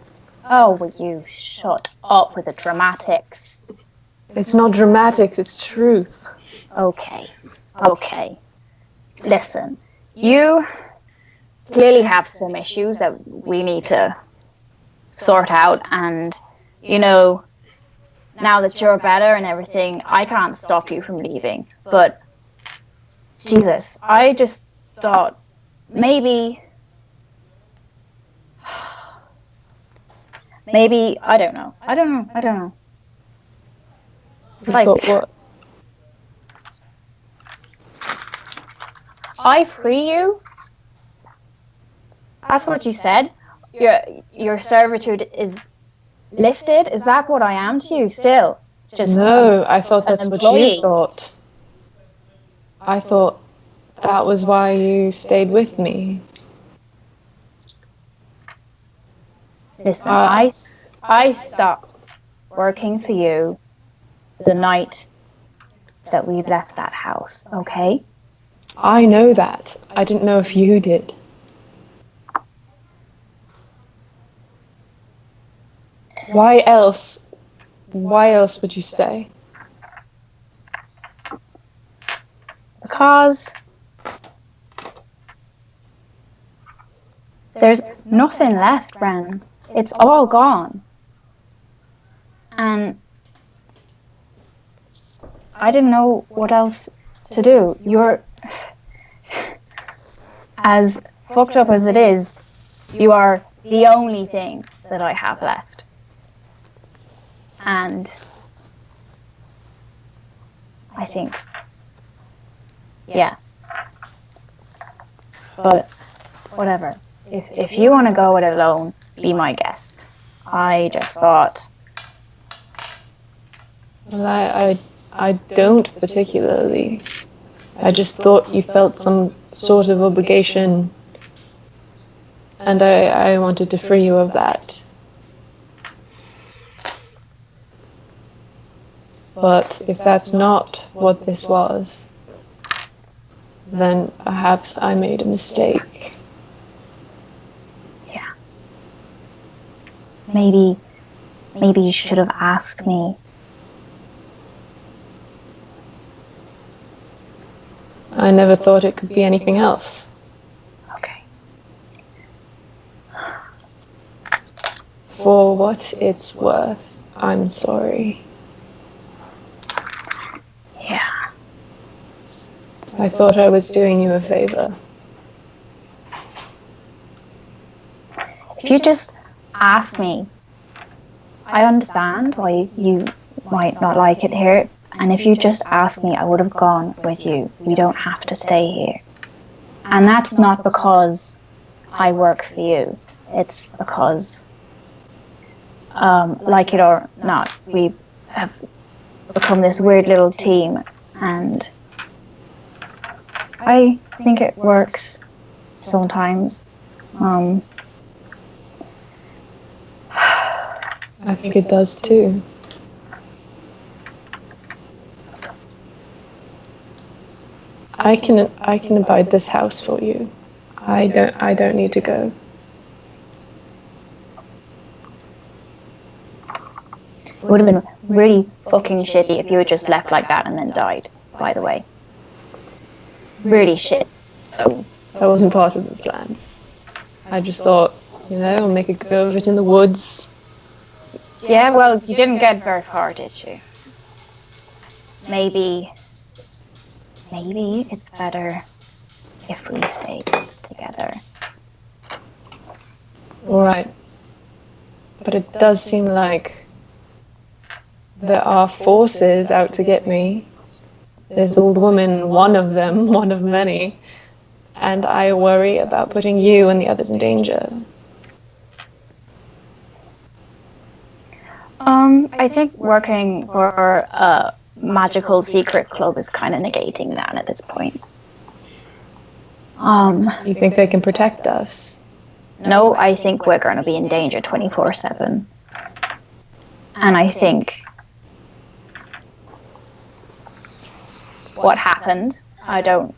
Oh, will you shut up with the dramatics? It's not dramatics, it's truth. Okay. Listen, you clearly have some issues that we need to sort out, and, you know, now that you're better and everything, I can't stop you from leaving. But, Jesus, I just thought maybe, I don't know. I thought what? I free you? That's what you said? Your servitude is lifted? Is that what I am to you still? Just no, I thought that's what employee. you thought. I thought that was why you stayed with me. Listen, I stopped working for you the night that we left that house, okay? I know that. I didn't know if you did. Why else would you stay? Because there's nothing left, Ren. It's all gone. And I didn't know what else to do. You're... As fucked up as it is, you are the only thing that I have left. And I think, yeah. But whatever. If you want to go it alone, be my guest. I just thought... Well, I don't particularly. I just thought you felt some sort of obligation, and I wanted to free you of that. But if that's not what this was, then perhaps I made a mistake. maybe you should have asked me. I never thought it could be anything else. Okay. For what it's worth, I'm sorry. Yeah. I thought I was doing you a favor. If you just ask me, I understand why you might not like it here. And if you just asked me, I would have gone with you. You don't have to stay here. And that's not because I work for you. It's because, like it or not, we have become this weird little team. And I think it works sometimes. I think it does too. I can abide this house for you. I don't need to go. It would have been really fucking shitty if you had just left like that and then died, by the way. Really shit. So That wasn't part of the plan. I just thought, I'll make a go of it in the woods. yeah, well, you didn't get very far, did you? Maybe it's better if we stay together. All right. But it does seem like there are forces out to get me. There's old woman, one of them, one of many. And I worry about putting you and the others in danger. I think working for a magical secret club is kind of negating that at this point. You think they can protect us? No, I think we're going to be in danger 24/7. And I think what happened, I don't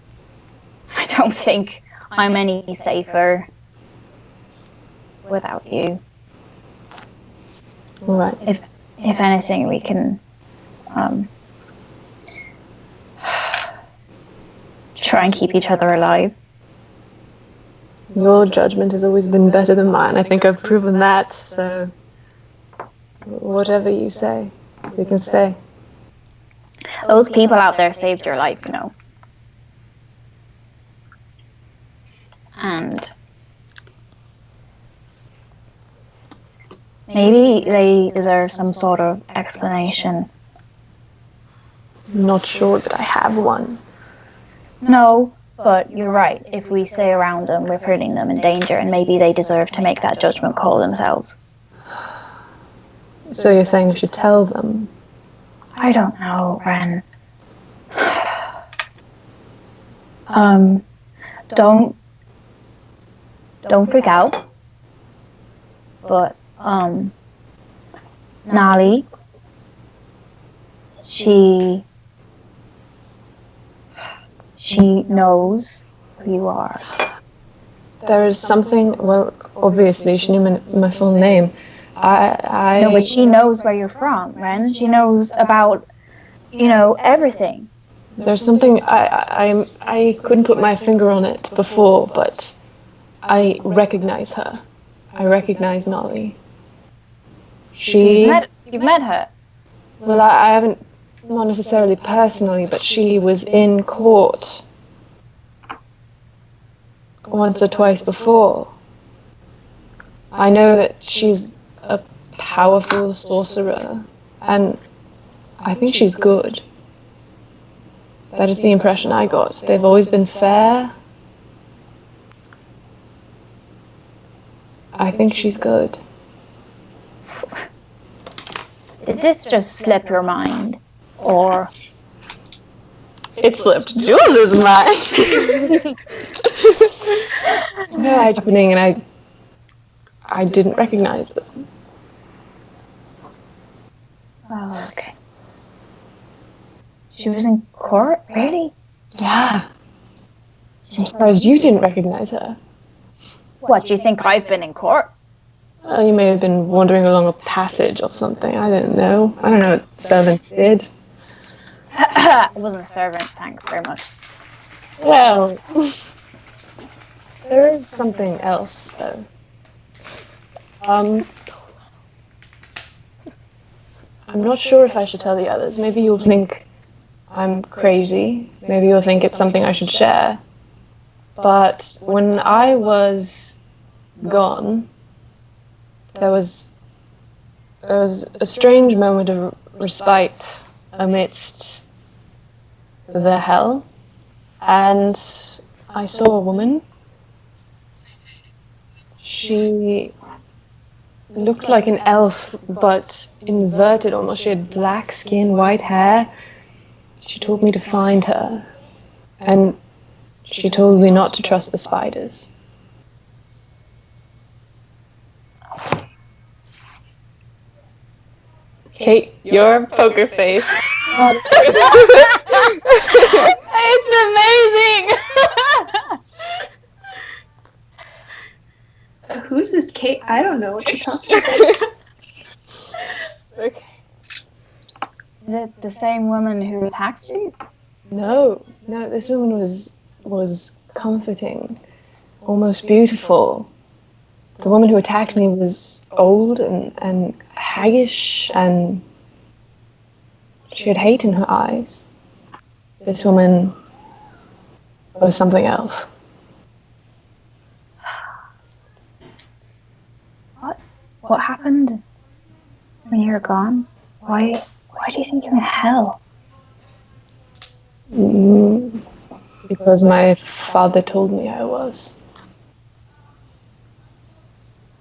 think I'm any safer without you. All right. If anything, we can try and keep each other alive. Your judgment has always been better than mine. I think I've proven that, so whatever you say, we can stay. Those people out there saved your life, And maybe they deserve some sort of explanation. I'm not sure that I have one. No, but you're right. If we stay around them, we're putting them in danger, and maybe they deserve to make that judgment call themselves. So you're saying we should tell them? I don't know, Ren. Don't freak out. But Nali, she knows who you are. There is something, well, obviously she knew my full name. No, but she knows where you're from, Ren. She knows about, everything. There's something, I couldn't put my finger on it before, but I recognize her. I recognize Nolly. You've met her? Well, I haven't, not necessarily personally, but she was in court once or twice before. I know that she's a powerful sorcerer, and I think she's good. That is the impression I got. They've always been fair. I think she's good. Did this just slip your mind? Or... It slipped Jules' mind. No, happening, and I didn't recognize them. Oh, okay. She was in court? Really? Yeah. I'm surprised you didn't recognize her. What, do you think I've been in court? Well, you may have been wandering along a passage or something. I don't know. I don't know what servants did. It wasn't a servant, thanks very much. Well, there is something else, though. I'm not sure if I should tell the others. Maybe you'll think I'm crazy. Maybe you'll think it's something I should share. But when I was gone, there was a strange moment of respite amidst the hell, and I saw a woman. She looked like an elf, but inverted almost. She had black skin, white hair. She told me to find her, and she told me not to trust the spiders. Kate, your poker face. It's amazing! Who's this Kate? I don't know what you're talking about. Okay. Is it the same woman who attacked you? No, this woman was comforting, almost beautiful. The woman who attacked me was old and haggish, and she had hate in her eyes. This woman was something else. What happened when you were gone? Why do you think you're in hell? Because my father told me I was.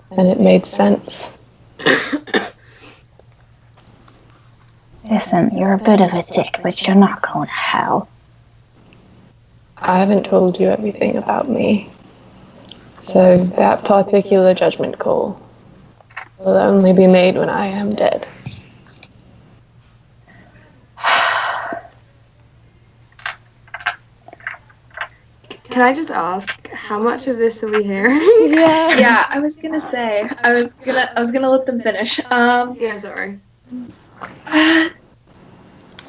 And it made sense. Listen, you're a bit of a dick, but you're not going to hell. I haven't told you everything about me. So that particular judgment call will only be made when I am dead. Can I just ask, how much of this are we hearing? Yeah, I was gonna say. I was gonna let them finish. Yeah, sorry.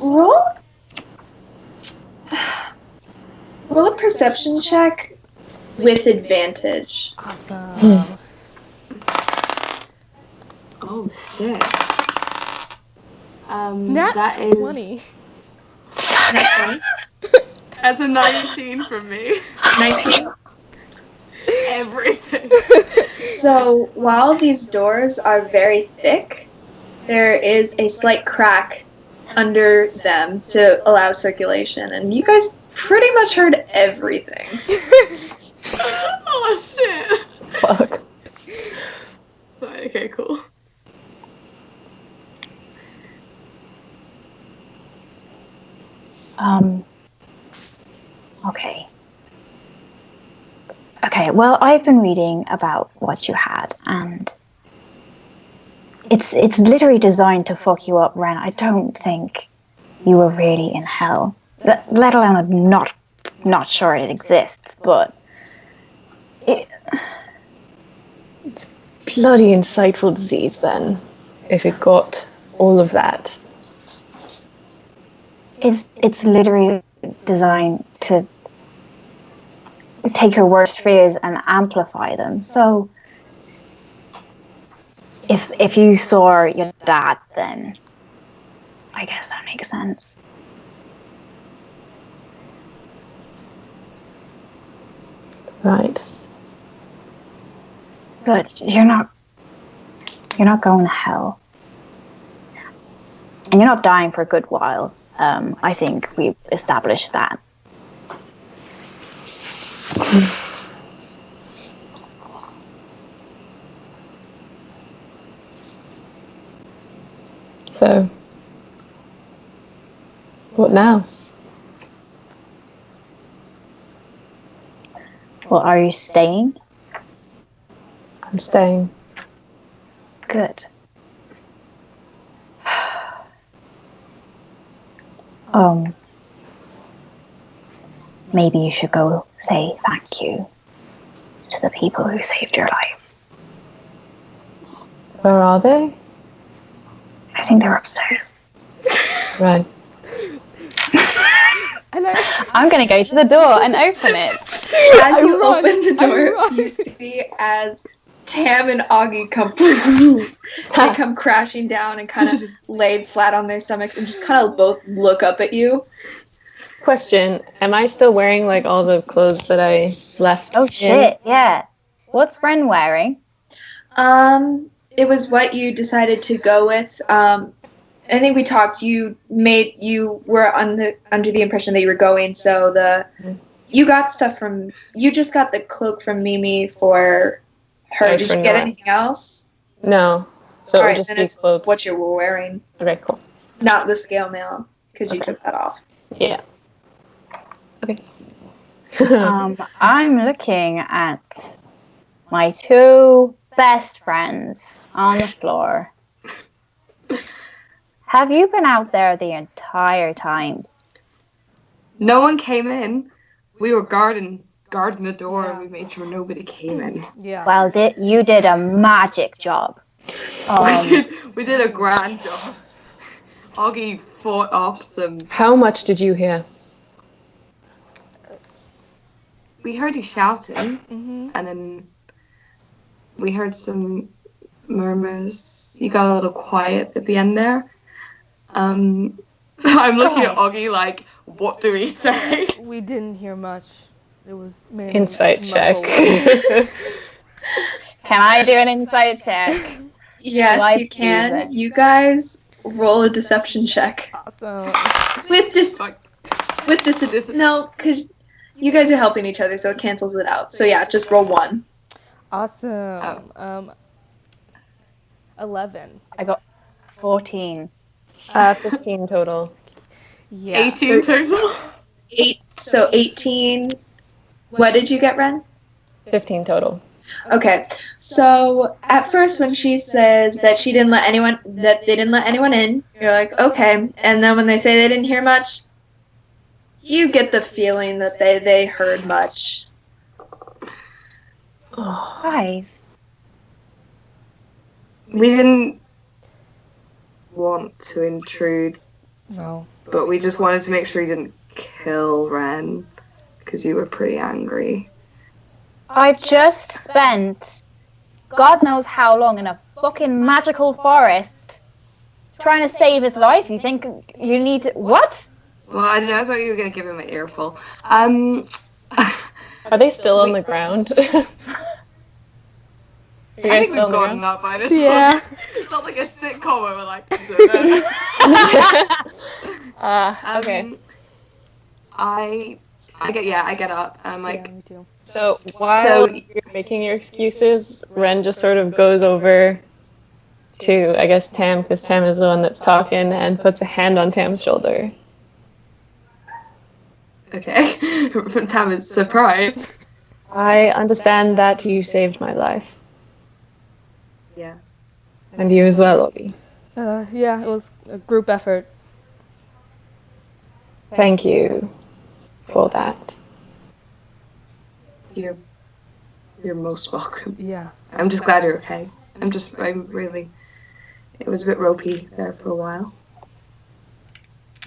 Roll a perception check with advantage. Awesome. Oh, sick. Nat that is 20. That's a 19 from me. 19. Everything. So while these doors are very thick, there is a slight crack under them to allow circulation, and you guys pretty much heard everything. Oh shit. Fuck. Sorry, okay, cool. Okay, well, I've been reading about what you had, and it's literally designed to fuck you up, Ren. I don't think you were really in hell. Let alone I'm not sure it exists, but It's bloody insightful disease then, if it got all of that. it's literally designed to take your worst fears and amplify them. So if you saw your dad, then I guess that makes sense. Right. But you're not going to hell. And you're not dying for a good while. I think we've established that. So, what now? Well, are you staying? I'm staying. Good. Maybe you should go say thank you to the people who saved your life. Where are they? I think they're upstairs. Right. And I'm going to go to the door and open it. As you run, open the I door, run. you see as Tam and Augie they come crashing down and kind of laid flat on their stomachs and just kind of both look up at you. Question, am I still wearing like all the clothes that I left? Oh shit, yeah. What's Ren wearing? It was what you decided to go with. I think we talked. You were under the impression that you were going. So you got stuff from. You just got the cloak from Mimi for her. Did you get anything else? No. So All it right, would just then be it's clothes. what you were wearing, Okay, cool. not the scale mail, because you took that off. Yeah. Okay. I'm looking at my two best friends on the floor. Have you been out there the entire time? No one came in. We were guarding the door, Yeah. and we made sure nobody came in. Yeah. Well, you did a magic job. We did a grand job. Augie fought off some. How much did you hear? We heard you shouting, Mm-hmm. and then we heard some murmurs. You got a little quiet at the end there. I'm looking at Augie like, what do we say? We didn't hear much. It was mainly Insight check. muffled. Can I do an insight check? Yes, Life you can. music. You guys roll a deception check Awesome. with this. Like, No, because you guys are helping each other, so it cancels it out. So yeah, just roll 1. Awesome. 11. I got 14. 15 total. Yeah. 18 total. 8. So 18. What did you get, Ren? 15 total. Okay, so at first when she says that they didn't let anyone in, you're like, okay. And then when they say they didn't hear much, you get the feeling that they heard much. Guys. We didn't want to intrude, No. but we just wanted to make sure you didn't kill Ren, because you were pretty angry. I've just spent God knows how long in a fucking magical forest trying to save his life. You think you need to... What? Well, I don't know. I thought you were going to give him an earful. Are they still on the ground? You I guys think still we've on the gotten ground? up by this Yeah. point. It's not like a sitcom where we're like, Okay. I get up. I'm like, Yeah, me too. So while So- you're making your excuses, Ren just sort of goes over to, I guess, Tam, because Tam is the one that's talking, and puts a hand on Tam's shoulder. okay. Tam is surprised. I understand that you saved my life. Yeah. And you as well, Obi. Yeah, it was a group effort. Thank you for that. You're most welcome. Yeah. I'm just glad you're okay. It was a bit ropey there for a while.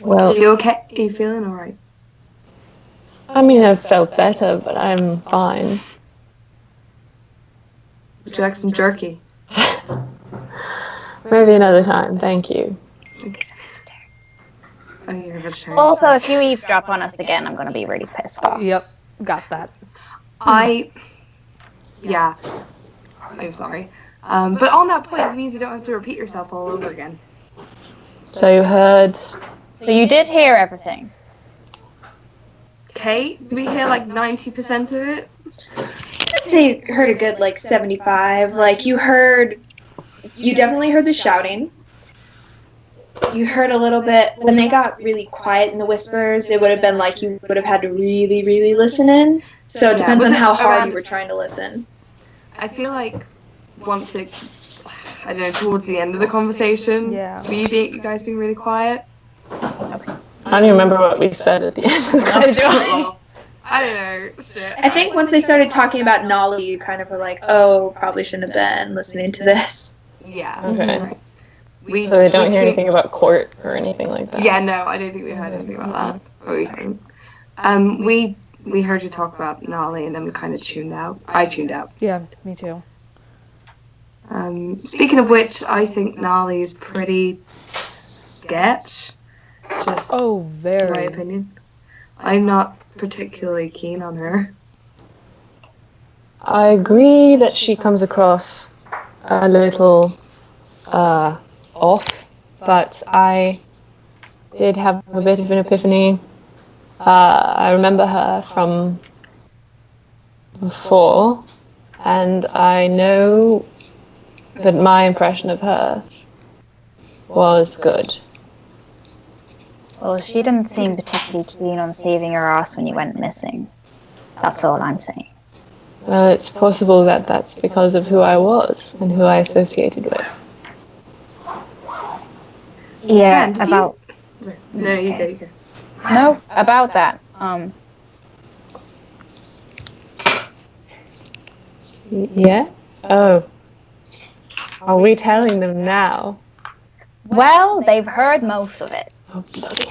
Are Well, you okay? Are you feeling alright? I mean, I've felt better, but I'm fine. Would you like some jerky? Maybe another time, thank you. Okay. Oh, you're a vegetarian. Also, if you eavesdrop on us again, I'm going to be really pissed off. Yep. Got that. Yeah. I'm sorry. But on that point, it means you don't have to repeat yourself all over again. So you heard... So you did hear everything. Okay, we hear like 90% of it. I'd say you heard a good like 75. Like you definitely heard the shouting. You heard a little bit when they got really quiet in the whispers. It would have been like you would have had to really, really listen in. So it depends on how hard you were trying to listen. I feel like once I don't know, towards the end of the conversation, Yeah. you guys being really quiet. I don't even remember what we said at the end. Well, I don't know. Shit. I think once they started talking about Nolly, you kind of were like, oh, probably shouldn't have been listening to this. Yeah. Okay. Right. We, So they don't we hear treat- anything about court or anything like that? Yeah, no, I don't think we heard anything about that. Or we don't. We heard you talk about Nolly, and then we kind of tuned out. I tuned out. Yeah, me too. Speaking of which, I think Nolly is pretty sketch. Just Oh, in my very. opinion. I'm not particularly keen on her. I agree that she comes across a little off, but I did have a bit of an epiphany. I remember her from before, and I know that my impression of her was good. Well, she didn't seem particularly keen on saving your ass when you went missing. That's all I'm saying. Well, it's possible that that's because of who I was and who I associated with. Yeah, Ben, did about Sorry. No, you go, you go. no, about that. Yeah? Oh. Are we telling them now? Well, they've heard most of it. Oh, bloody.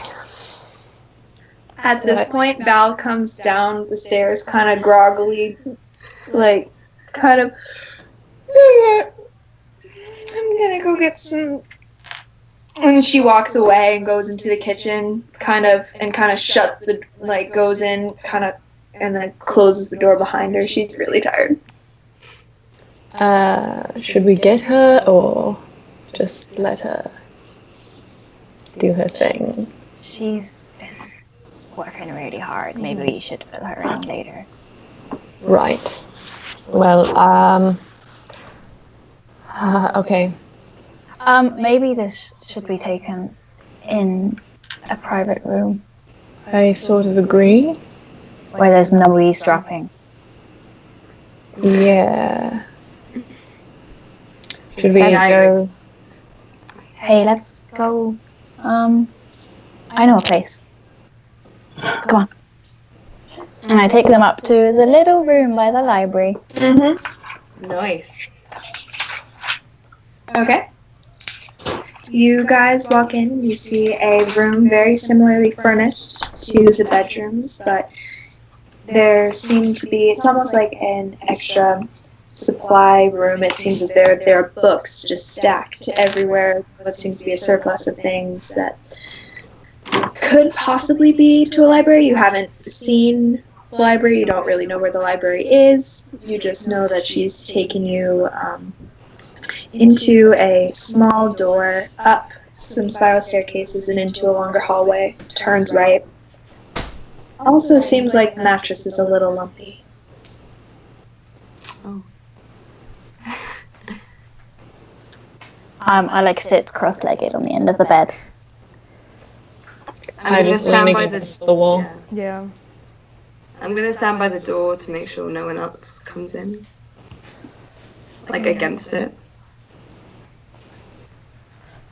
At this point, Val comes down the stairs kind of groggily, like, kind of, I'm gonna go get some. And she walks away and goes into the kitchen, kind of shuts the, like, goes in, kind of, and then closes the door behind her. She's really tired. Should we get her or just let her do her thing? She's been working really hard. Maybe we should fill her in later. Right. Well, okay. Maybe this should be taken in a private room I sort of agree. where there's no eavesdropping. Yeah. Should we That's- go? Hey, let's go. I know a place. Come on. And I take them up to the little room by the library. Mm-hmm. Nice. Okay. You guys walk in, you see a room very similarly furnished to the bedrooms, but there seem to be, it's almost like an extra supply room. It seems as though there are books just stacked everywhere, what seems to be a surplus of things that could possibly be to a library. You haven't seen the library, you don't really know where the library is, you just know that she's taken you into a small door, up some spiral staircases and into a longer hallway, turns right. Also seems like the mattress is a little lumpy. Oh. I like sit cross-legged on the end of the bed. I'm I gonna just stand leaning by against the wall. Yeah. Yeah. I'm gonna stand by the door to make sure no one else comes in. Like against it.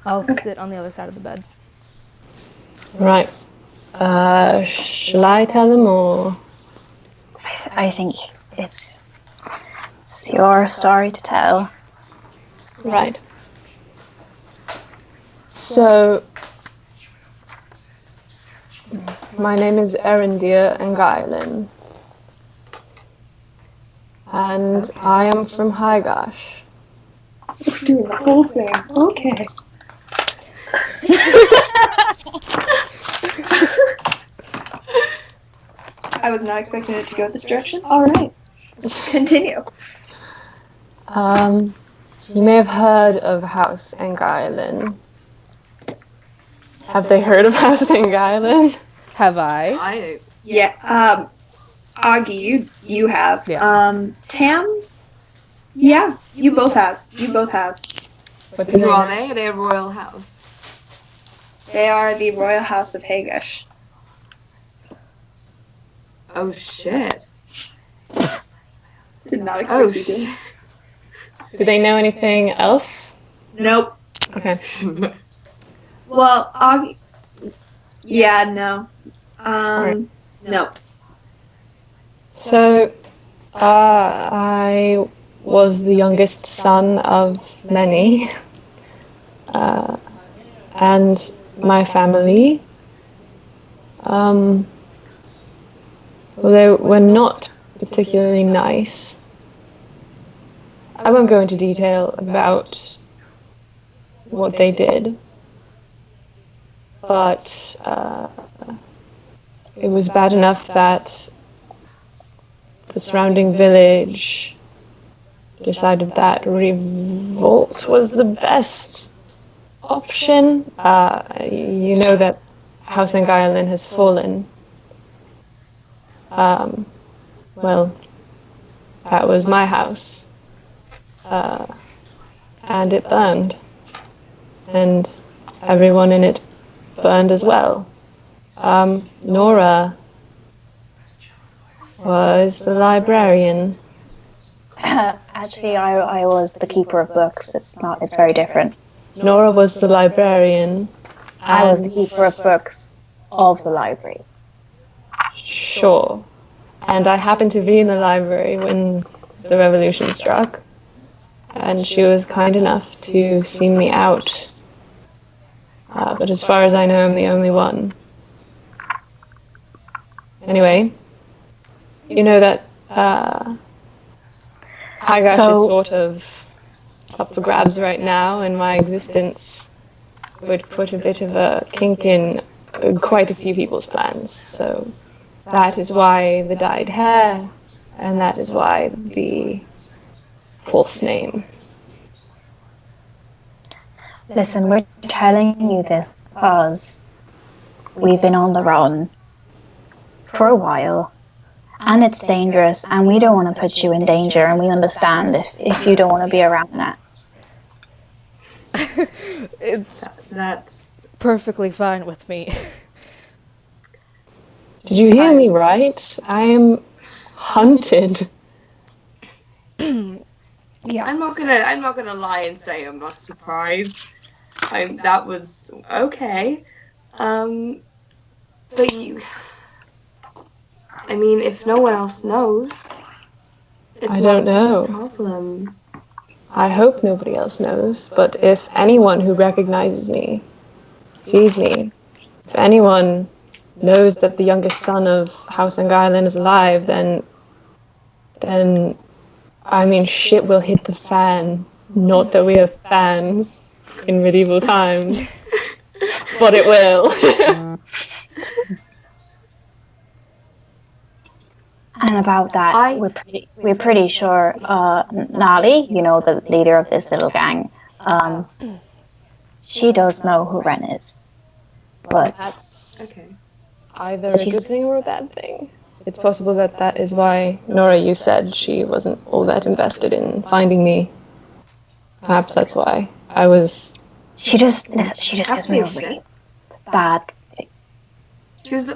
I'll sit on the other side of the bed. Right. Shall I tell them or? I think it's your story to tell. Right. So, my name is Erindia Engailen, and I am from Highgash. Doing the whole thing. Okay. I was not expecting it to go this direction. All right. Continue. You may have heard of House Engailen. Have they heard of House Engailen? Have I? I Yeah. Augie, you have. Yeah. Tam. Yeah, you both have. You both have. What do Who they are know? they? Are they a royal house? They are the Royal House of Hagish. Oh shit. Did not expect Oh you to. shit. Do they know anything else? Nope. Okay. Well, Augie. Yeah, no. No. So, I was the youngest son of many, and my family, well, they were not particularly nice. I won't go into detail about what they did, but it was bad enough that the surrounding village decided that revolt was the best option. You know that House and Ireland has fallen. Well, that was my house. And it burned. And everyone in it burned as well. Nora was the librarian. Actually, I was the keeper of books. It's very different. Nora was the librarian. I was the keeper of books of the library. Sure. And I happened to be in the library when the revolution struck. And she was kind enough to see me out. But as far as I know, I'm the only one. Anyway, you know that Hagash is sort of up for grabs right now, and my existence would put a bit of a kink in quite a few people's plans. So that is why the dyed hair, and that is why the false name. Listen, we're telling you this because we've been on the run for a while, and it's dangerous, and we don't want to put you in danger, and we understand if you don't want to be around that. That's perfectly fine with me. Did you hear me right? I am hunted. Yeah. I'm not gonna lie and say I'm not surprised. That was okay. But you, I mean, if no one else knows, it's I don't know. a problem. I hope nobody else knows, but if anyone who recognizes me, sees me, if anyone knows that the youngest son of House and Ireland is alive, then I mean, shit will hit the fan. Not that we have fans in medieval times, but it will. And about that, we're pretty sure Nali, you know, the leader of this little gang, she does know who Ren is. But that's Okay. either a good thing or a bad thing. It's possible that is why, Nora, you said she wasn't all that invested in finding me. Perhaps that's why. She just gives me a really bad. She's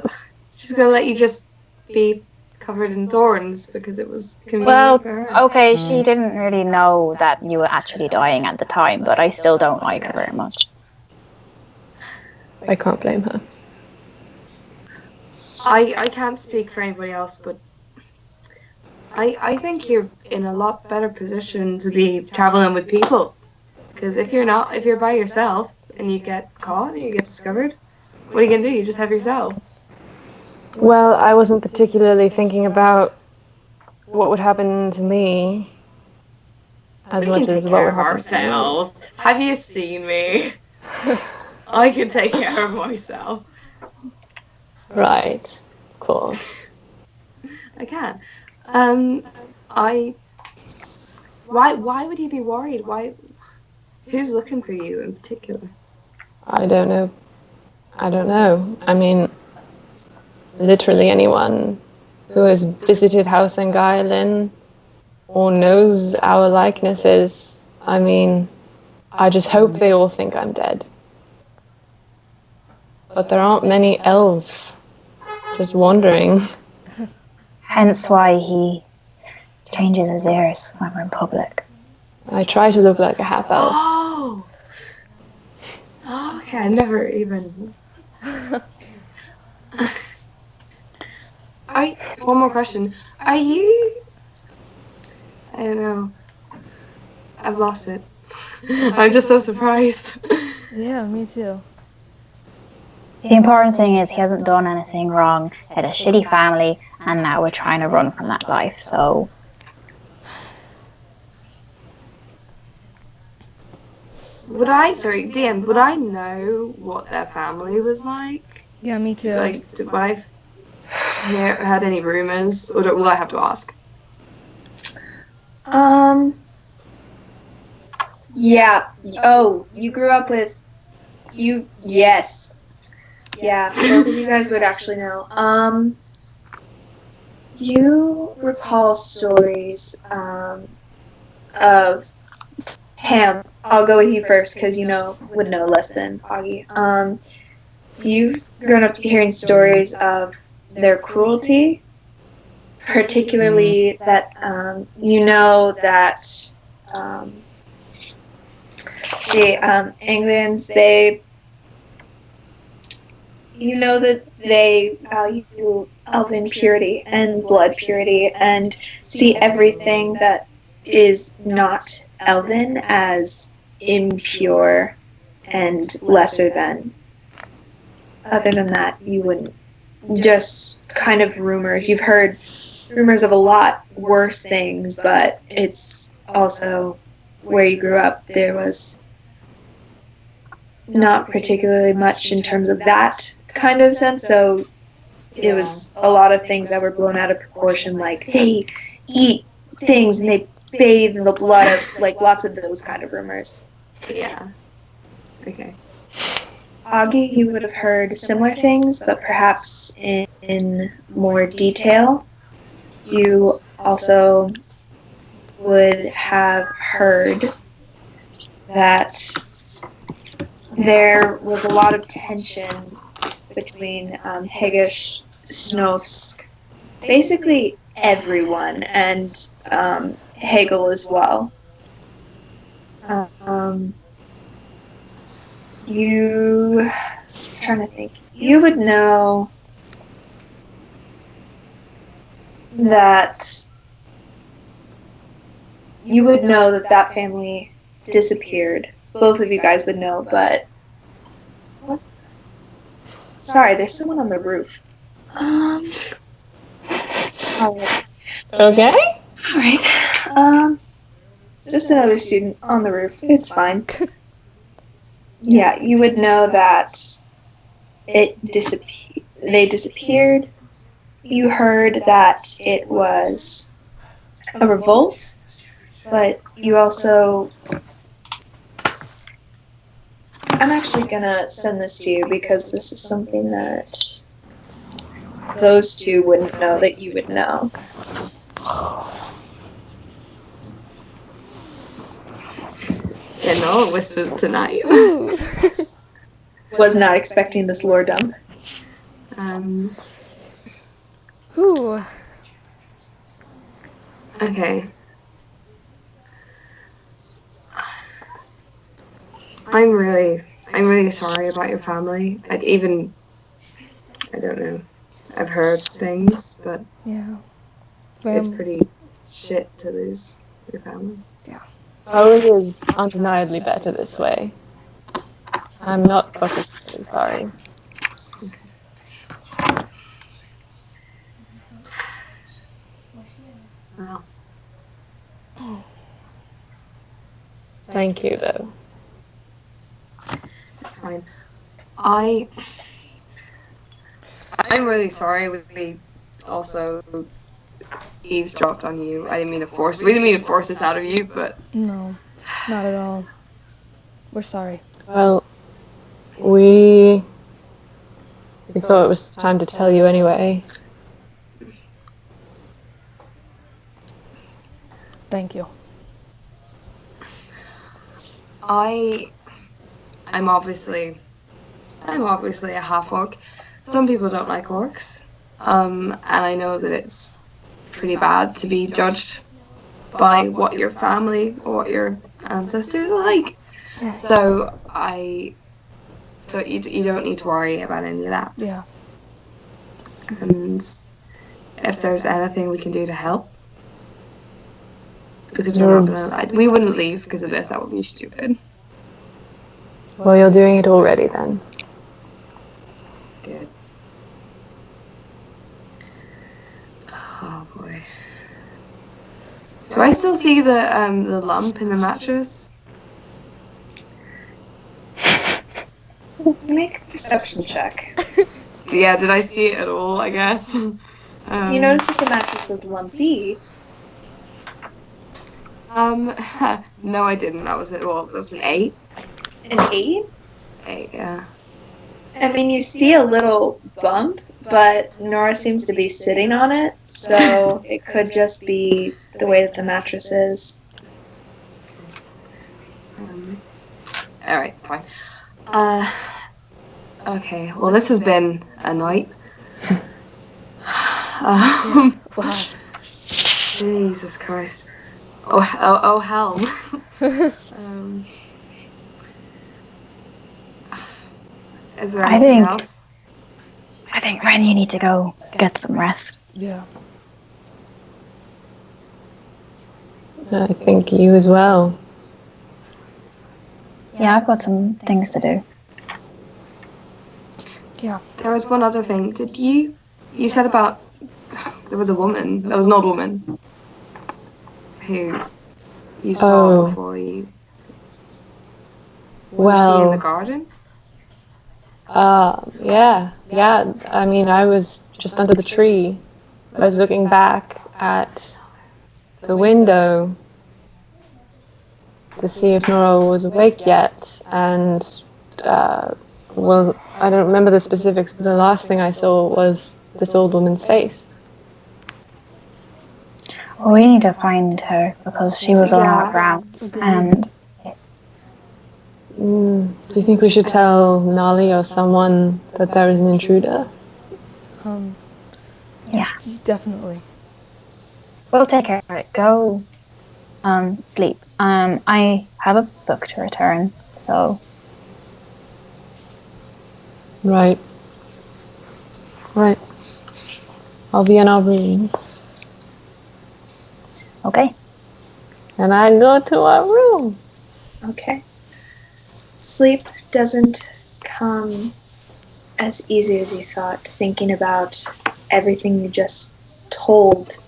gonna let you just be covered in thorns because it was convenient Well, for her. okay, she didn't really know that you were actually dying at the time, but I still don't like her very much. I can't blame her. I can't speak for anybody else, but I think you're in a lot better position to be traveling with people. Because if you're by yourself and you get caught and you get discovered, what are you gonna do? You just have yourself. Well, I wasn't particularly thinking about what would happen to me as We much can take as what care would of happen to you. ourselves. Have you seen me? I can take care of myself. Right, of course. I can. Why would you be worried? Who's looking for you in particular? I don't know. I mean, literally anyone who has visited House and Ireland or knows our likenesses. I mean, I just hope they all think I'm dead. But there aren't many elves. Just wandering. Hence why he changes his ears when we're in public. I try to look like a half elf. Oh! Okay, I never even... One more question. Are you... I don't know. I've lost it. I'm just so surprised. Yeah, me too. The important thing is he hasn't done anything wrong, had a shitty family, and now we're trying to run from that life, so... Sorry, DM, would I know what their family was like? Yeah, me too. Like, would I heard any rumors, or will I have to ask? Yeah. Oh, you grew up with... Yes. Yeah, both of you guys would actually know. You recall stories, of... Tam, I'll go with you first, because you would know less than Augie. You've grown up hearing stories of their cruelty, particularly that, that the Anglians, they value elven purity and blood purity and see everything that is not elven as impure and lesser than. Other than that, you wouldn't. Just kind of rumors. You've heard rumors of a lot worse things, but it's also where you grew up. There was not particularly much in terms of that kind of sense, so it was a lot of things that were blown out of proportion, like they eat things and they bathe in the blood of, like, lots of those kind of rumors. Yeah. Okay. Augie, you would have heard similar things, but perhaps in more detail. You also would have heard that there was a lot of tension between Hegesh, Snovsk, basically everyone, and Hegel as well. You... I'm trying to think. You would know that... You would know that that family disappeared. Both of you guys would know, but... Sorry, there's someone on the roof. Alright. Okay. Alright. Just another student on the roof. It's fine. Yeah, you would know that they disappeared. You heard that it was a revolt, but you also... I'm actually gonna send this to you because this is something that those two wouldn't know that you would know. Yeah, no whispers tonight. Was not expecting this lore dump. Whew. Okay. I'm really sorry about your family. I don't know. I've heard things, but Yeah. it's pretty shit to lose your family. Yeah. Oh, it is undeniably better this way. I'm not particularly sorry. Well, Thank you, though. it's fine. I'm really sorry we also eavesdropped on you. We didn't mean to force this out of you, but No, not at all. We're sorry. Well, we thought it was time to tell you anyway. Thank you. I'm obviously a half-orc. Some people don't like orcs, and I know that it's pretty bad to be judged by what your family or what your ancestors are like. So you don't need to worry about any of that. Yeah. And if there's anything we can do to help, because we're not gonna. We wouldn't leave because of this. That would be stupid. Well, you're doing it already then. Good. Oh boy. Do I still see the lump in the mattress? Make a perception check. Yeah, did I see it at all, I guess? You noticed that the mattress was lumpy. No, I didn't. That was it. Well, that's an 8. An 8? 8, yeah. I mean, you see a little bump, but Nora seems to be sitting on it, so it could just be the way that the mattress is. Alright, fine. Okay, well, this has been a night. Wow. Jesus Christ. Oh hell. Is there anything else? I think, Ren, you need to go get some rest. Yeah. I think you as well. Yeah, I've got some things to do. Yeah. There was one other thing. Did you said about there was a woman. There was an old woman who you saw before you. Was she in the garden? Yeah. I mean, I was just under the tree. I was looking back at the window to see if Nora was awake yet, and well, I don't remember the specifics, but the last thing I saw was this old woman's face. Well, we need to find her because she was on our grounds, and do you think we should tell Nali or someone that there is an intruder? Yeah, Definitely. we'll take care of it. Go sleep. I have a book to return, so Right. I'll be in our room. okay. And I go to our room. Okay. Sleep doesn't come as easy as you thought, thinking about everything you just told,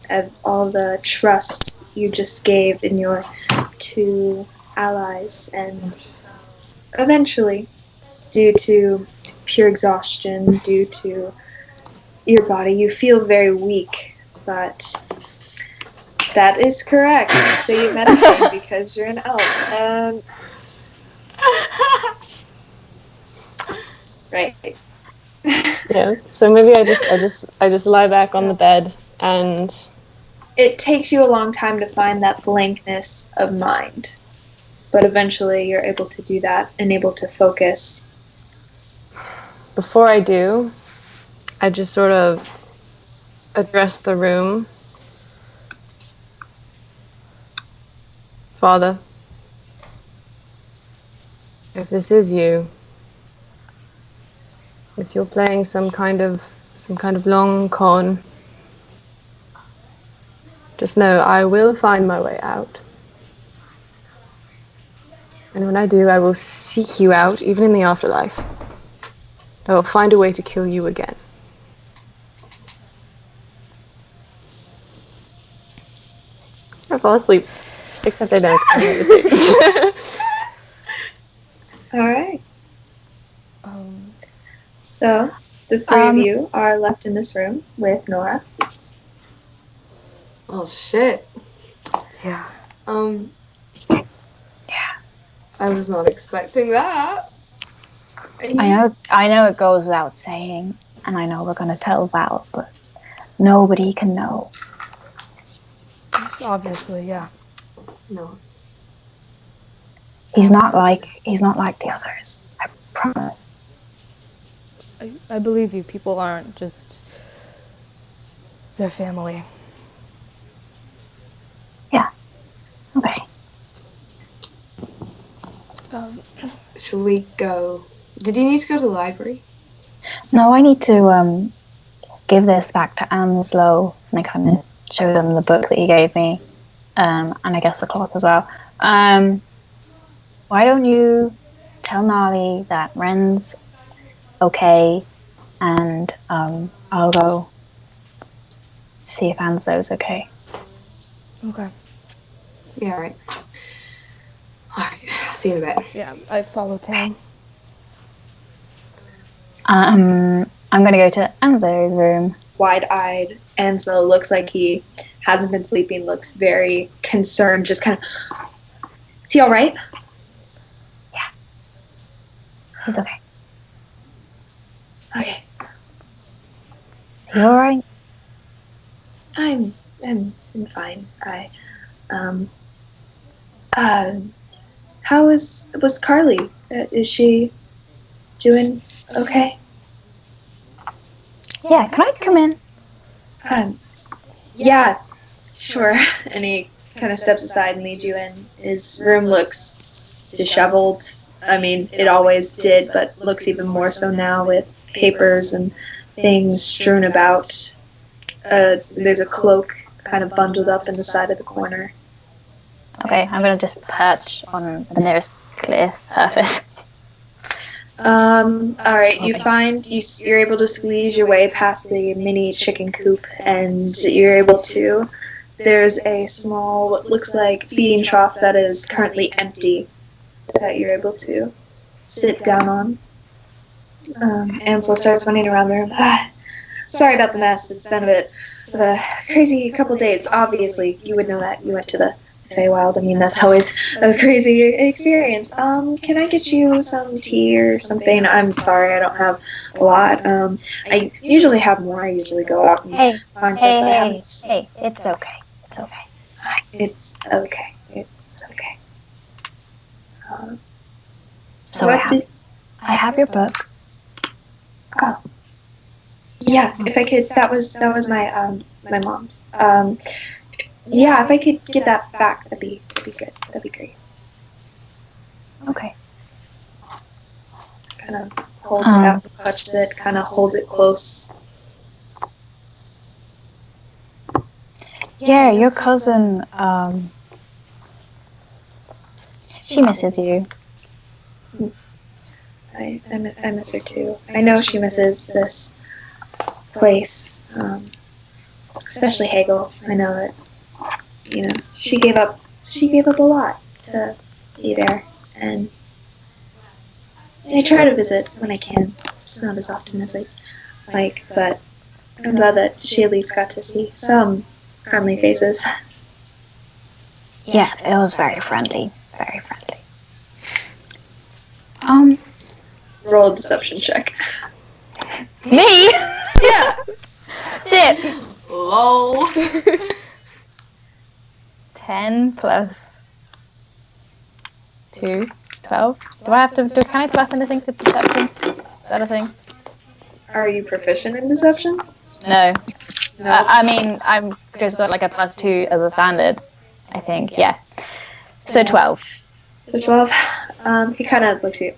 of all the trust you just gave in your two allies, and eventually, due to pure exhaustion, due to your body, you feel very weak, but that is correct. So you meditate because you're an elf. Right. Yeah. So maybe I just lie back on the bed and It takes you a long time to find that blankness of mind, but eventually you're able to do that and able to focus. before I do, I just sort of address the room. Father, if this is you, if you're playing some kind of long con, just know I will find my way out. And when I do, I will seek you out, even in the afterlife. I will find a way to kill you again. I fall asleep. Except I don't. Alright. So, the three of you are left in this room with Nora. Oh shit. Yeah. Yeah. I was not expecting that. I know it goes without saying, and I know we're going to tell Val, but nobody can know. Obviously, yeah. No. He's not like the others. I promise. I believe you. People aren't just their family. Yeah. Okay. Shall we go? Did you need to go to the library? No, I need to give this back to Anslow, and I kind of show them the book that he gave me, and I guess the clock as well. Why don't you tell Nolly that Ren's okay, and I'll go see if Anzo's okay. Okay. Yeah, all right. All right, I'll see you in a bit. Yeah, I follow Tam. I'm gonna go to Anzo's room. Wide-eyed. Anzo looks like he hasn't been sleeping, looks very concerned, just kind of, is he all right? He's okay. Okay. You all right? I'm fine. How was Carly? Is she doing okay? Yeah, can I come in? Yeah, sure. And he kind of steps aside and leads you in. His room looks disheveled. I mean, it always did, but looks even more so now with papers and things strewn about. There's a cloak kind of bundled up in the side of the corner. Okay, I'm gonna just perch on the nearest clear surface. Alright, you're able to squeeze your way past the mini chicken coop, and you're able to, there's a small, what looks like feeding trough that is currently empty, that you're able to sit down on. Ansel starts running around the room. Sorry about the mess, it's been a bit of a crazy couple days. Obviously, you would know that, you went to the Feywild. I mean, that's always a crazy experience. Can I get you some tea or something? I'm sorry, I don't have a lot. I usually have more. I usually go out and find stuff, but I haven't. Hey, it's okay. It's okay. It's okay. It's okay. So I have your book. Oh. Yeah, if I could, that was my my mom's. Yeah, if I could get that back, that'd be good. That'd be great. Okay. Kind of holds it out, clutches it, kind of holds it close. Yeah, your cousin, she misses you. I miss her too. I know she misses this place, especially Hegel. I know that, she gave up a lot to be there, and I try to visit when I can, just not as often as I like, but I'm glad that she at least got to see some friendly faces. Yeah, it was very friendly. Very friendly. Roll a deception check. Me? Yeah. Shit. Lol. 10 plus 2, 12. Can I plus anything to deception? Is that a thing? Are you proficient in deception? No. No. I mean, I've just got like a plus 2 as a standard, I think, yeah. So 12. So 12. He kind of looks at you.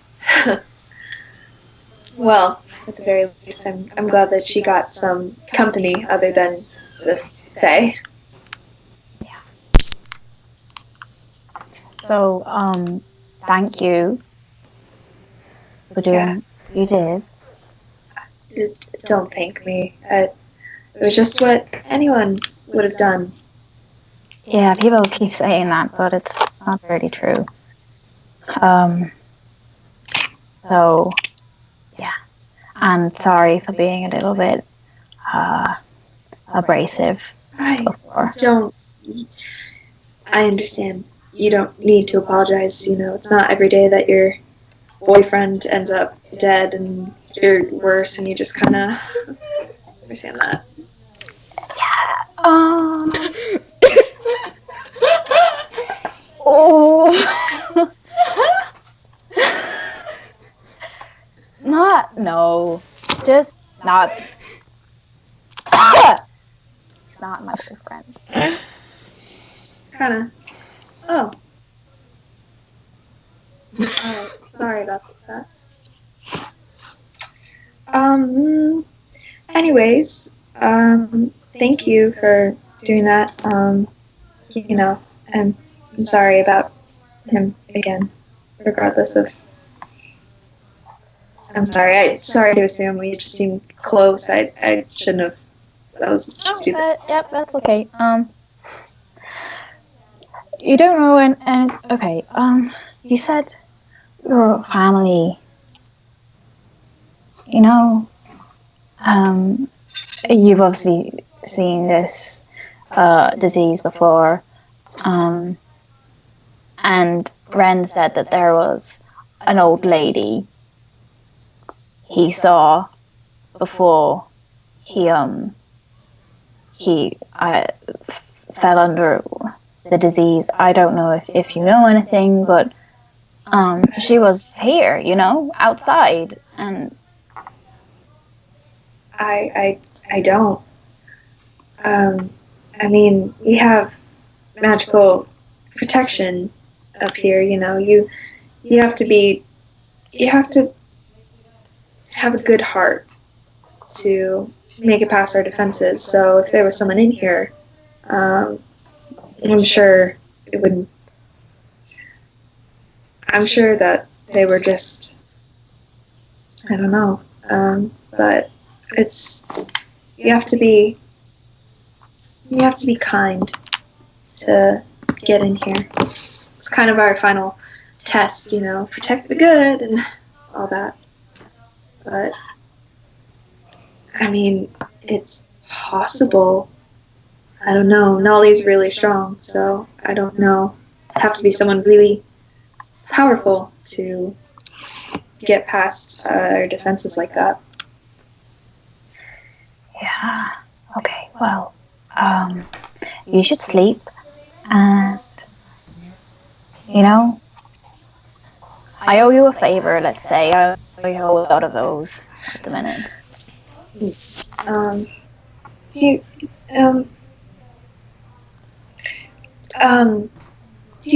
Well, at the very least, I'm glad that she got some company other than the Fae. Yeah. So, thank you for doing what you did. Don't thank me. It was just what anyone would have done. Yeah, people keep saying that, but it's not really true. So, yeah. And sorry for being a little bit abrasive before. I understand. You don't need to apologize. It's not every day that your boyfriend ends up dead and you're worse, and you just kind of understand that. Oh. No. Just not. He's not my boyfriend. Kind of. Oh. Sorry about that. Anyways, thank you for doing that. I'm sorry about him again, regardless of. I'm sorry. Sorry to assume we just seemed close. I shouldn't have. That was stupid. Yep, that's okay. You don't know, and okay. You said your family. You know, you've obviously seen this disease before, and Ren said that there was an old lady he saw before he fell under the disease. I don't know if you know anything, but she was here, you know, outside, and I don't. I mean, we have magical protection up here. You know, you have to have a good heart to make it past our defenses. So if there was someone in here, I'm sure it would. I'm sure that they were just. I don't know, but it's you have to be kind to get in here. It's kind of our final test, you know, protect the good and all that. But I mean, it's possible. I don't know. Nolly's really strong, so I don't know. It'd have to be someone really powerful to get past our defenses like that. yeah, okay, well, you should sleep, and you know, I owe you a favor. Let's say I owe you a lot of those at the minute. Do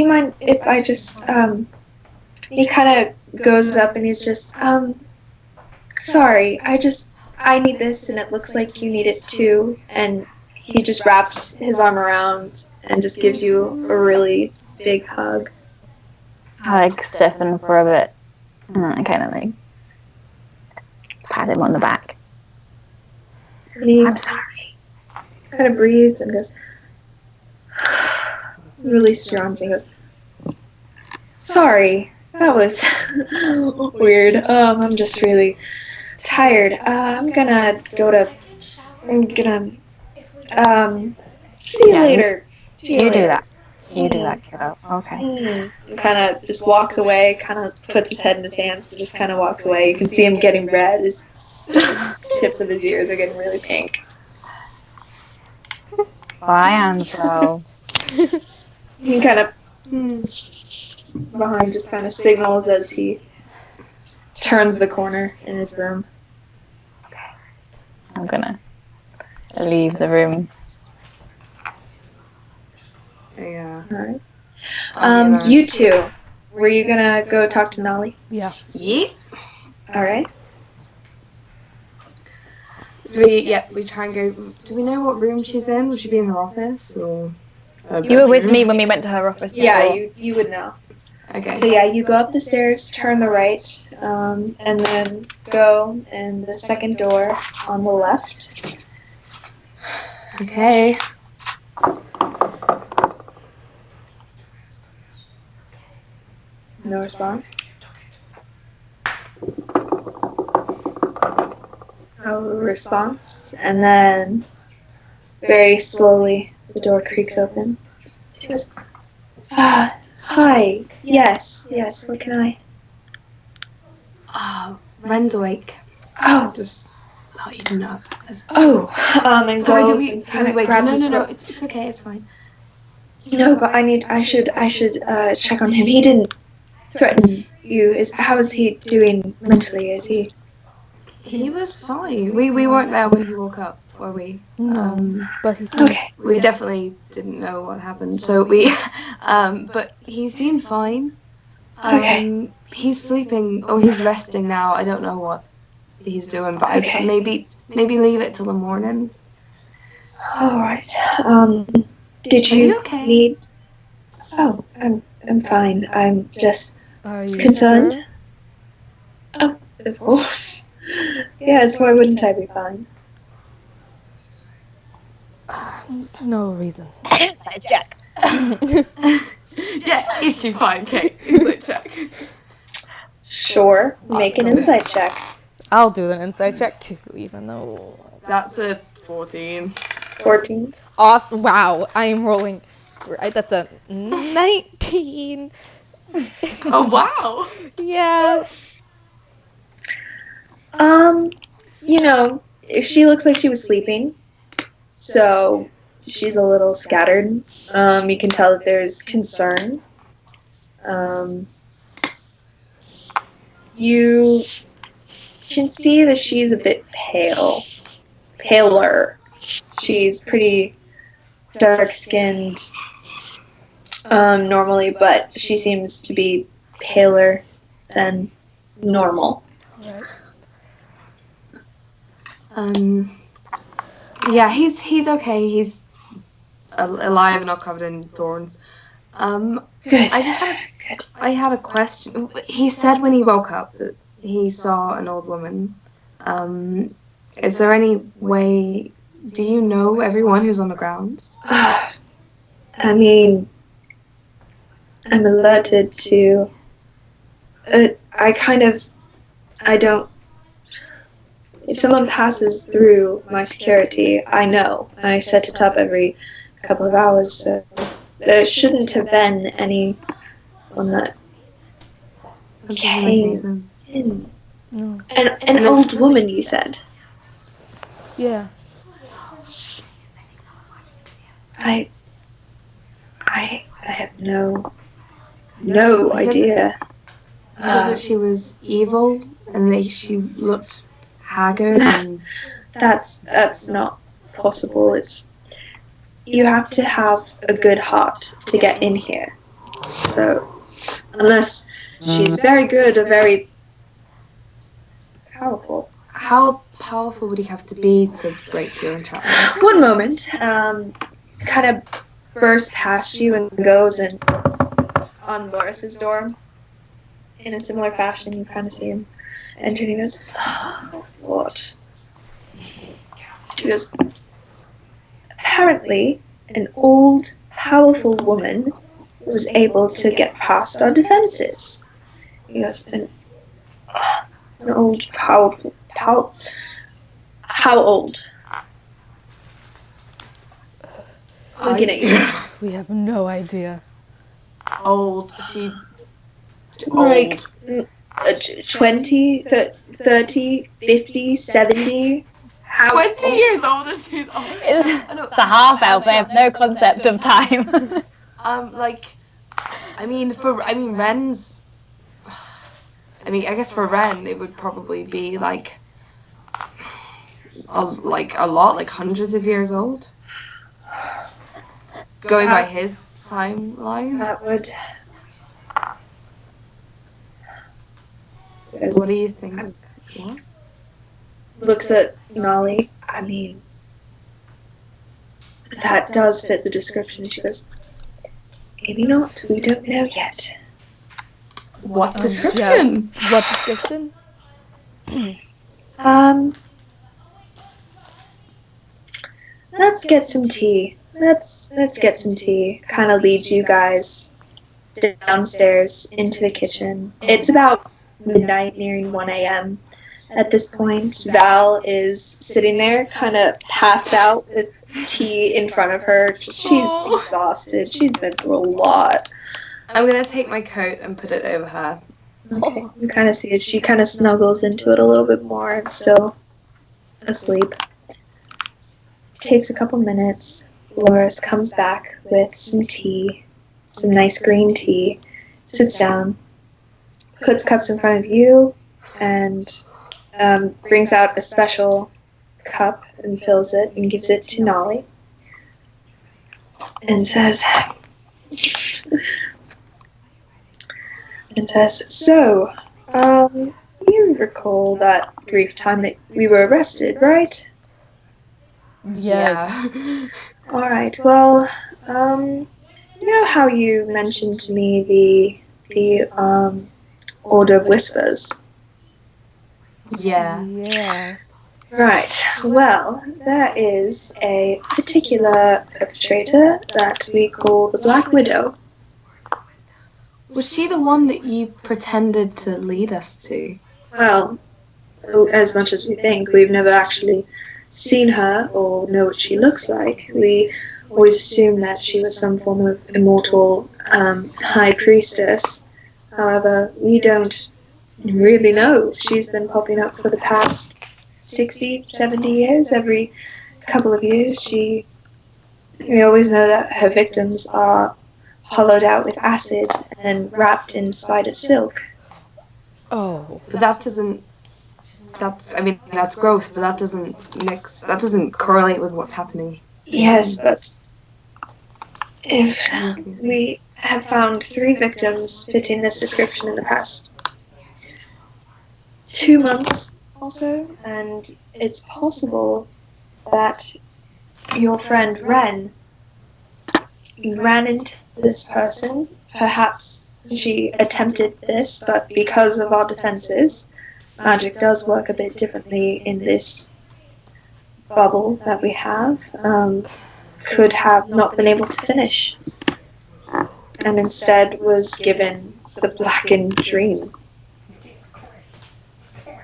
you mind if I just, he kind of goes up and he's just, sorry, I need this and it looks like you need it too. And he just wraps his arm around and just gives you a really big hug. I like stiffen for a bit, and I kind of like pat him on the back. And he I'm sorry. kind of breathes and goes, releases your arms and goes, sorry, that was weird. I'm just really tired. I'm gonna see you later. You do that. You do that, kiddo. Okay. He kind of just walks away, kind of puts his head in his hands and just kind of walks away. You can see him getting red. His tips of his ears are getting really pink. Bye, Angelo. He kind of behind just kind of signals as he turns the corner in his room. I'm gonna leave the room. Yeah. All right. You two, were you gonna go talk to Nolly? Yeah. Yeah. All right. Do we try and go? Do we know what room she's in? Will she be in her office or? You were with me when we went to her office before. Yeah, you would know. Okay. So yeah, you go up the stairs, turn the right, and then go in the second door on the left. Okay. No response. No response. And then very slowly the door creaks open. She goes, hi. Yes, what can I? Oh, Ren's awake. Oh. Just thought you'd know. And Sorry, goes did and we kind of wait? grabs his No. robe. It's okay. It's fine. No, but I should check on him. He didn't threaten you. How is he doing mentally? Is he? He was fine. We weren't there when he woke up, were we? No, but he seems... Okay. We definitely didn't know what happened, so we. But he seemed fine. Okay. He's sleeping. Oh, he's resting now. I don't know what he's doing, but Okay. maybe leave it till the morning. All right. Did Are you you okay? need? Oh, I'm fine. I'm just Are you concerned. sure? Oh, of course. Yes, why wouldn't I be fine? No reason. Inside check. Yeah, is she fine, Kate? Insight check. Sure, make an Awesome. insight check. I'll do an insight check too, even though. That's a 14. 14. Awesome! Wow, I am rolling. That's a 19. Oh, wow. Yeah. You know, she looks like she was sleeping, so she's a little scattered. You can tell that there's concern. You can see that she's a bit paler. She's pretty dark-skinned normally, but she seems to be paler than normal. Right. Yeah, he's okay. He's alive and not covered in thorns. Good. I had a question. He said when he woke up that he saw an old woman. Is there any way? Do you know everyone who's on the grounds? I mean, I'm alerted to. I don't. If someone passes through my security, I know. I set it up every couple of hours, so there shouldn't have been anyone that came in. No. An old woman, you said? Yeah. I have no idea. You said that she was evil and that she looked haggard. And That's not possible. You have to have a good heart to get in here. So unless she's very good or very powerful. how powerful would he have to be to break your entrapment? One moment, kind of bursts past you and goes and on Boris's door. In a similar fashion, you kind of see him enter and he goes, oh, what? He goes, apparently, an old, powerful woman was able to get past our defenses. He goes, an old, powerful, how old? Looking at you. We have no idea. Old. She. Like 20, 30, 50, 70. How 20 old? years old and she's old. It's a half elf. They have no concept of time. Ren's. I guess for Ren it would probably be like a lot, like hundreds of years old. Going by his timeline. That would. What do you think? What? Looks at Nolly. I mean, that does fit the description. She goes, maybe not. We don't know yet. What description? Yeah. What description? Let's get some tea. Let's get some tea. Kind of leads you guys downstairs into the kitchen. It's about midnight, nearing 1 a.m. At this point, Val is sitting there, kind of passed out with tea in front of her. She's exhausted. She's been through a lot. I'm gonna take my coat and put it over her. Okay, you kind of see it. She kind of snuggles into it a little bit more and still asleep. Takes a couple minutes. Loris comes back with some tea, some nice green tea, sits down, puts cups in front of you, and brings out a special cup and fills it and gives it to Nolly. And says, so, you recall that brief time that we were arrested, right? Yes. Yeah. Alright, well, you know how you mentioned to me the Order of Whispers? Yeah. Yeah. Right. Well, there is a particular perpetrator that we call the Black Widow. Was she the one that you pretended to lead us to? Well, as much as we think, we've never actually seen her or know what she looks like. We always assume that she was some form of immortal high priestess. However, we don't really know. She's been popping up for the past 60, 70 years. Every couple of years, we always know that her victims are hollowed out with acid and wrapped in spider silk. Oh. But that doesn't. I mean, that's gross, but that doesn't correlate with what's happening. Yes, but if we have found 3 victims fitting this description in the past 2 months also, and it's possible that your friend Ren ran into this person. Perhaps she attempted this, but because of our defenses, magic does work a bit differently in this bubble that we have. Could have not been able to finish, and instead was given the blackened dream.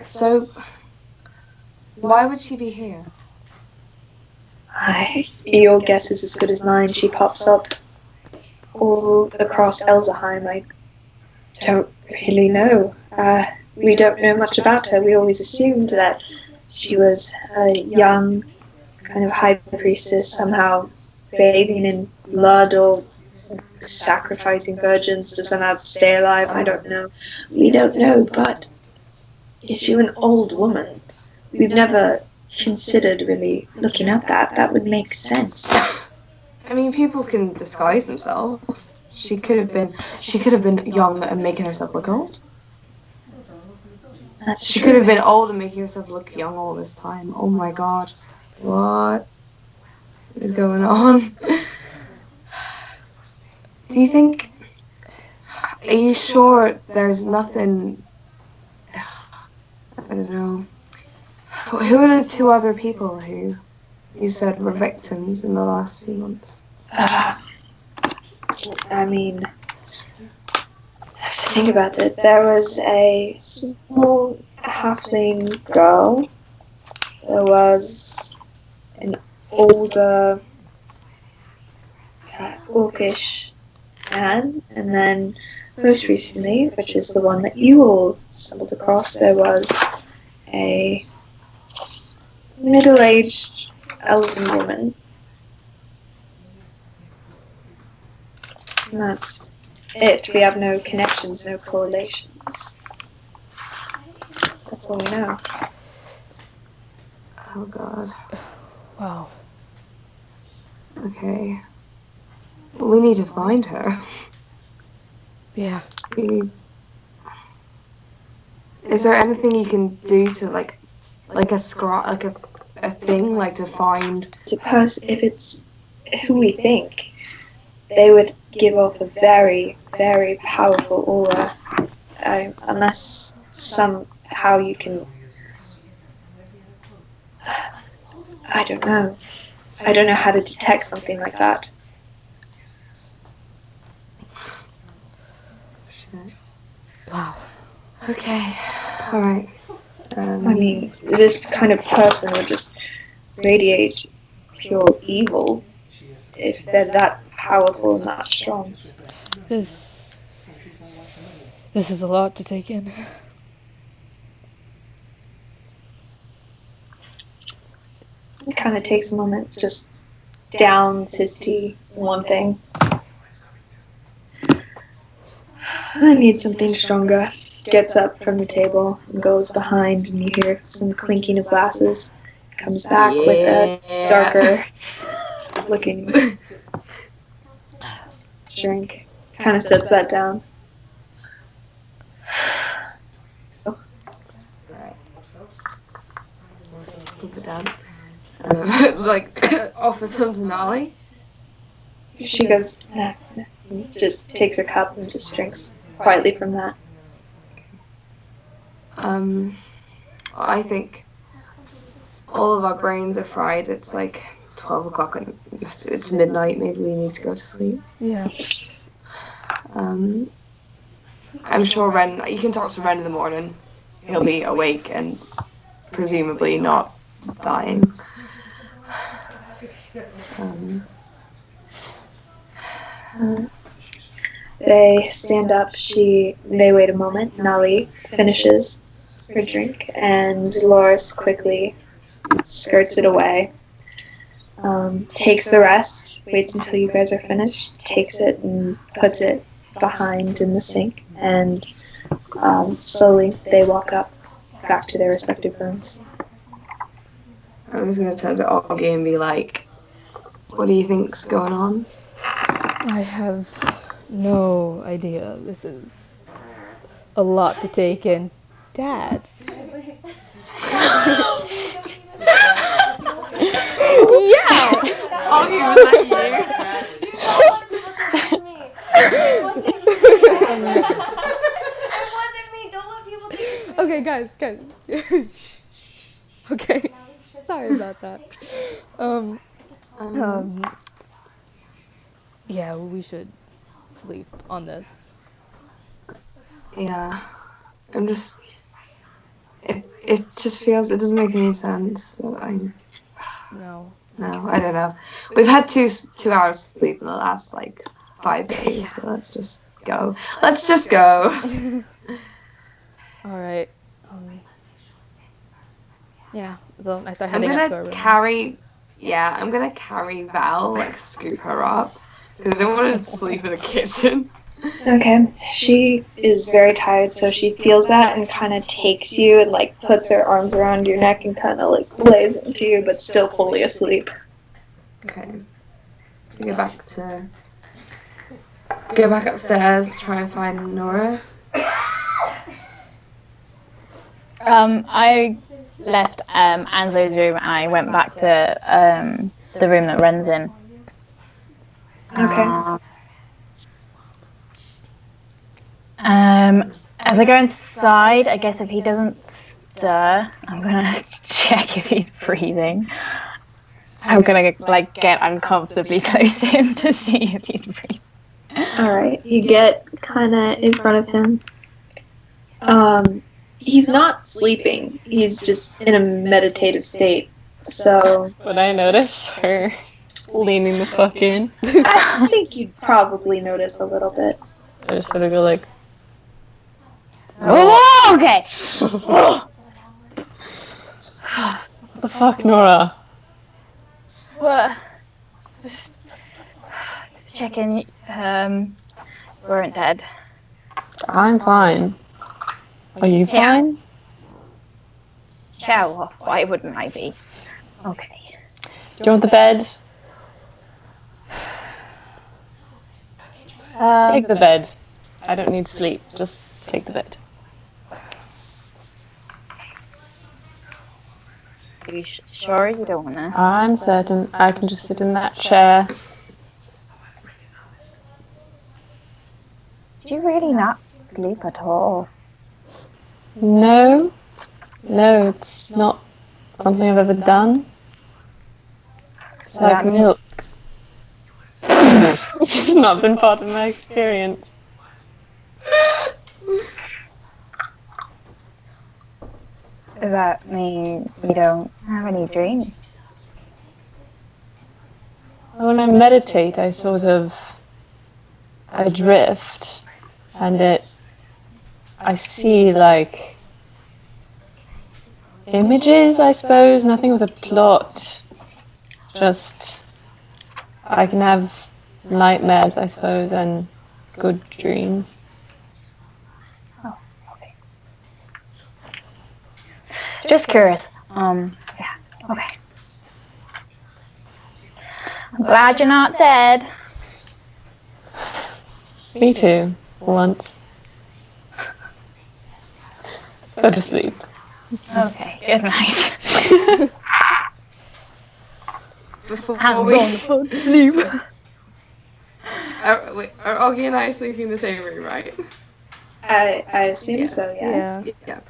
So, why would she be here? Your guess is as good as mine. She pops up all across Elzerheim. I don't really know. We don't know much about her. We always assumed that she was a young kind of high priestess, somehow bathing in blood or sacrificing virgins to somehow stay alive. I don't know. We don't know, but is she an old woman? We've never considered really looking at that. That would make sense. I mean, people can disguise themselves. She could have been young and making herself look old. That's She true. could have been old and making herself look young all this time. Oh my god. What is going on? Do you think... Are you sure there's nothing... I don't know. Who are the 2 other people who you said were victims in the last few months? I mean, I have to think about that. There was a small halfling girl. There was an older orcish man, and then most recently, which is the one that you all stumbled across, there was a middle-aged elven woman. And that's it. We have no connections, no correlations. That's all we know. Oh god. Wow. Okay. Well, we need to find her. Yeah. Is there anything you can do to like a thing, like to find... Suppose if it's who we think, they would give off a very, very powerful aura. Unless somehow you can... I don't know. I don't know how to detect something like that. Shit. Wow. Okay. Alright. I mean, this kind of person would just radiate pure evil if they're that powerful and that strong. This is a lot to take in. It kind of takes a moment, just downs his tea in one thing. I need something stronger. Gets up from the table and goes behind, and you hear some clinking of glasses. Comes back with a darker looking drink. Kind of sets that down. Alright. Keep it down. Like, offers him to Nolly. she goes, nah, nah, and just takes a cup and just drinks quietly from that. I think all of our brains are fried. It's like 12 o'clock and it's midnight. Maybe we need to go to sleep. Yeah. I'm sure Ren, you can talk to Ren in the morning. He'll be awake and presumably not dying. They stand up. They wait a moment. Nali finishes her drink, and Dolores quickly skirts it away. Takes the rest. Waits until you guys are finished. Takes it and puts it behind in the sink, and slowly they walk up back to their respective rooms. I'm just going to turn to Augie and be like, what do you think's going on? I have no idea. This is a lot to take in. Dad. Yeah! Augie, was that you? Okay, guys. Okay. Sorry about that. Yeah, we should sleep on this. Yeah. I'm just... It just feels... It doesn't make any sense, but No. No, I don't know. We've had 2 hours sleep in the last, 5 days, so let's just go. Let's just go! Alright. Yeah, so I start I'm heading up to our gonna room. I'm gonna carry Val, scoop her up, because I don't want her to sleep in the kitchen. Okay. She is very tired, so she feels that and kind of takes you and puts her arms around your neck and kind of lays into you, but still fully asleep. Okay. So go back upstairs, try and find Nora. I left Anzo's room and I went back to the room that Ren's in. Okay. As I go inside, I guess if he doesn't stir, I'm gonna check if he's breathing. I'm gonna get uncomfortably close to him to see if he's breathing. Alright. You get kind of in front of him. He's not sleeping. He's just in a meditative state. So Would I notice her leaning the fuck in? I think you'd probably notice a little bit. I just sort of go like, Oh, okay. what the fuck, Nora? Well, just checking. Weren't dead. I'm fine. Are you fine? Yeah, well, why wouldn't I be? Okay. Do you want the bed? Take the bed. I don't need sleep. Just take the bed. Are you sure you don't wanna? I'm certain I can just sit in that chair. Do you really not sleep at all? No, it's not something I've ever done. It's like milk. It's not been part of my experience. Does that mean you don't have any dreams? When I meditate, I drift, and I see images, I suppose, nothing with a plot. Just, I can have nightmares, I suppose, and good dreams. Oh, okay. Just curious. Yeah, okay. I'm glad you're not dead. Me too, once. Go to sleep. Okay, good night. Before I'm we going to sleep. Are Augie and I sleeping in the same room, right? I assume Yeah. so, yes. Yeah.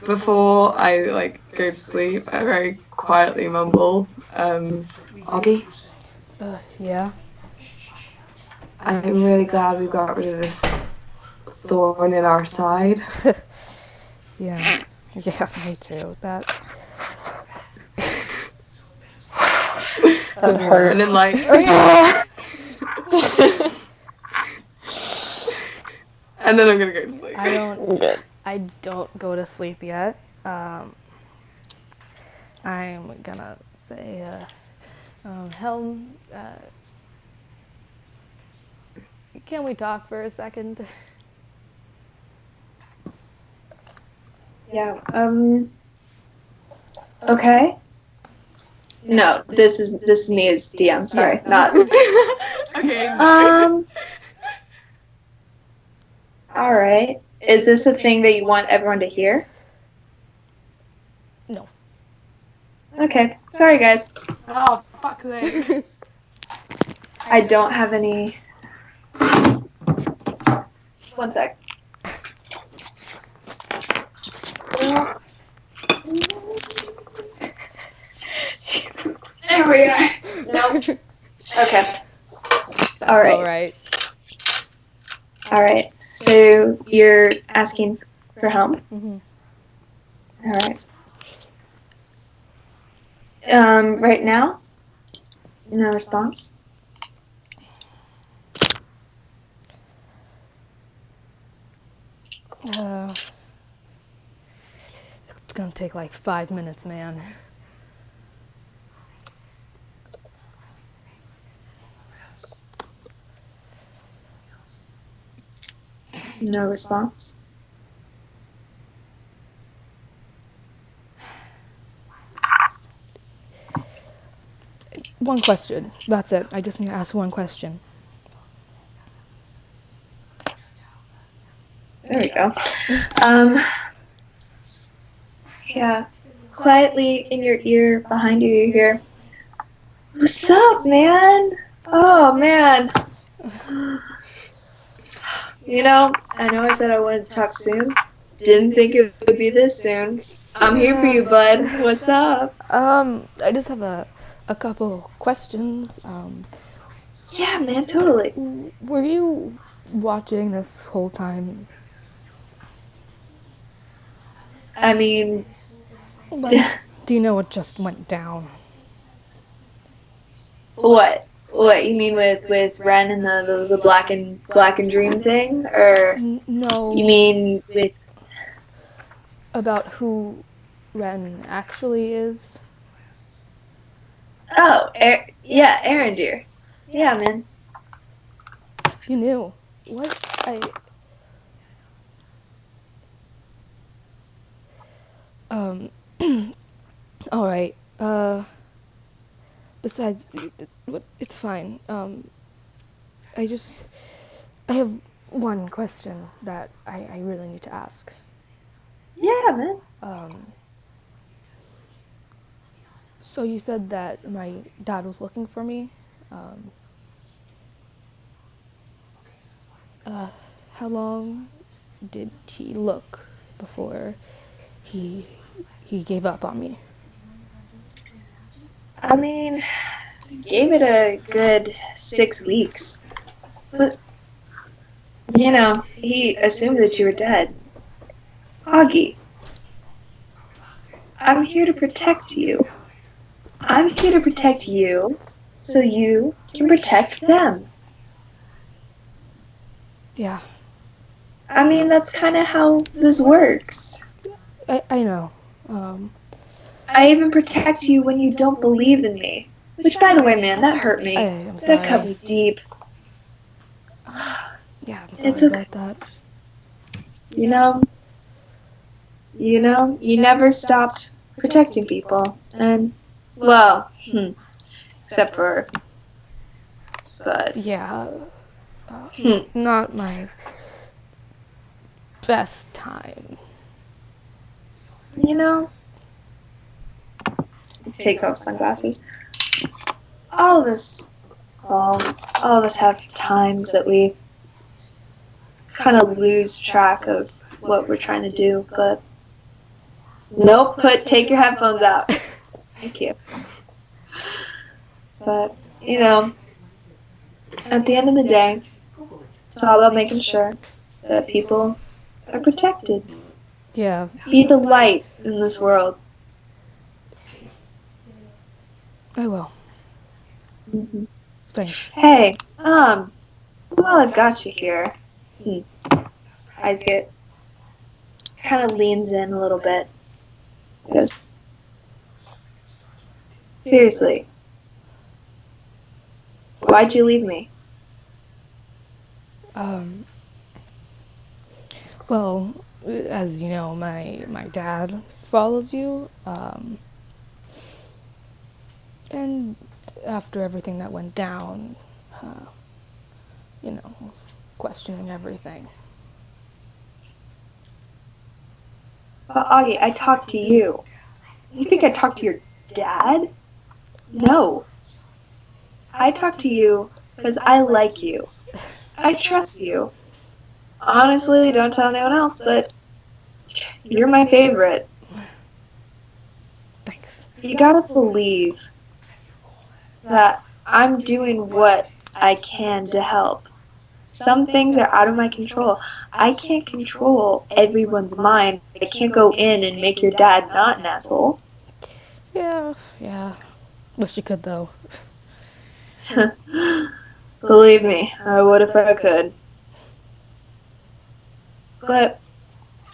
Before I go to sleep, I very quietly mumble, Augie, Yeah. I'm really glad we got rid of this thorn in our side. Yeah. Yeah, me too. That That hurt. And then and then I'm gonna go to sleep. Good. I don't go to sleep yet. I'm gonna say, Helm, can we talk for a second? Yeah. Okay. No, this is me as DM. Sorry, not. Okay. All right. Is this a thing that you want everyone to hear? No. Okay. Sorry, guys. Oh, fuck sake. I don't have any. One sec. There we are. Nope. Okay. That's All right. All right. So you're asking for help? Mm-hmm. All right. Right now? No response? It's gonna take like 5 minutes, man. No response? One question. That's it. I just need to ask one question. There we go. Yeah. Quietly in your ear, behind you, you hear, "What's up, man? Oh, man. You know I said I wanted to talk soon. Didn't think it would be this soon. I'm here for you, bud. What's up?" I just have a couple questions. Yeah, man, totally. Were you watching this whole time? I mean, Do you know what just went down? what? What you mean with Ren and the black and dream thing, or No. you mean with? About who Ren actually is? Oh, yeah, Aaron, dear. Yeah, man. You knew. What? All right. Besides, it's fine. I have one question that I really need to ask. Yeah, man. So you said that my dad was looking for me. How long did he look before he gave up on me? I mean, gave it a good 6 weeks. But, he assumed that you were dead. Augie, I'm here to protect you. I'm here to protect you so you can protect them. Yeah, I mean, that's kind of how this works. I know. I even protect you when you don't believe in me. Which, by the way, man, that hurt me. I'm sorry. That cut me deep. Yeah, I'm sorry It's okay. about that. You never stopped protecting people. And, well, except for, but, Yeah, not my best time. Takes off sunglasses. All all of us have times that we kind of lose track of what we're trying to do, but nope, take your headphones out. Thank you. But, at the end of the day, it's all about making sure that people are protected. Yeah. Be the light in this world. I will. Mm-hmm. Thanks. Hey, while I've got you here, Isaac kind of leans in a little bit. He goes, seriously, why'd you leave me? Well, as you know, my dad follows you, and after everything that went down, was questioning everything. Augie, I talked to you. You think I talked to your dad? No. I talked to you because I like you. I trust you. Honestly, don't tell anyone else, but you're my favorite. Thanks. You gotta believe that I'm doing what I can to help. Some things are out of my control. I can't control everyone's mind. I can't go in and make your dad not an asshole. Yeah. Wish you could, though. Believe me, I would if I could. But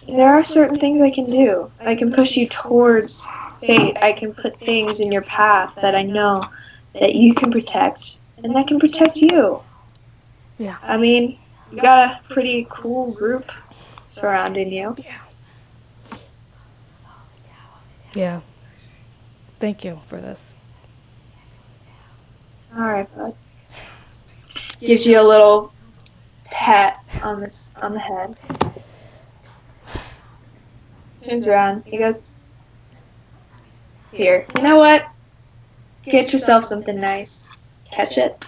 there are certain things I can do. I can push you towards fate. I can put things in your path that I know that you can protect, and that can protect you. Yeah. I mean, you got a pretty cool group surrounding you. Yeah. Thank you for this. Alright, bud. Gives you a little pat on the head. Turns around. He goes, here, you know what? Get yourself something nice. Catch it.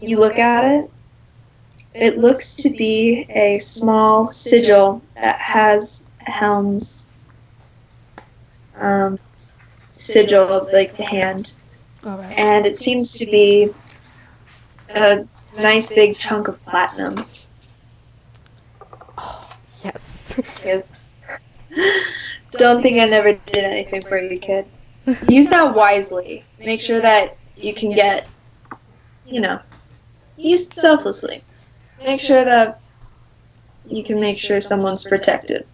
You look at it. It looks to be a small sigil that has Helm's sigil of like the hand. All right. And it seems to be a nice big chunk of platinum. Yes. Because don't think I never did anything for you, kid. Use that wisely. Make sure that you can get, use it selflessly. Make sure that you can make sure someone's protected.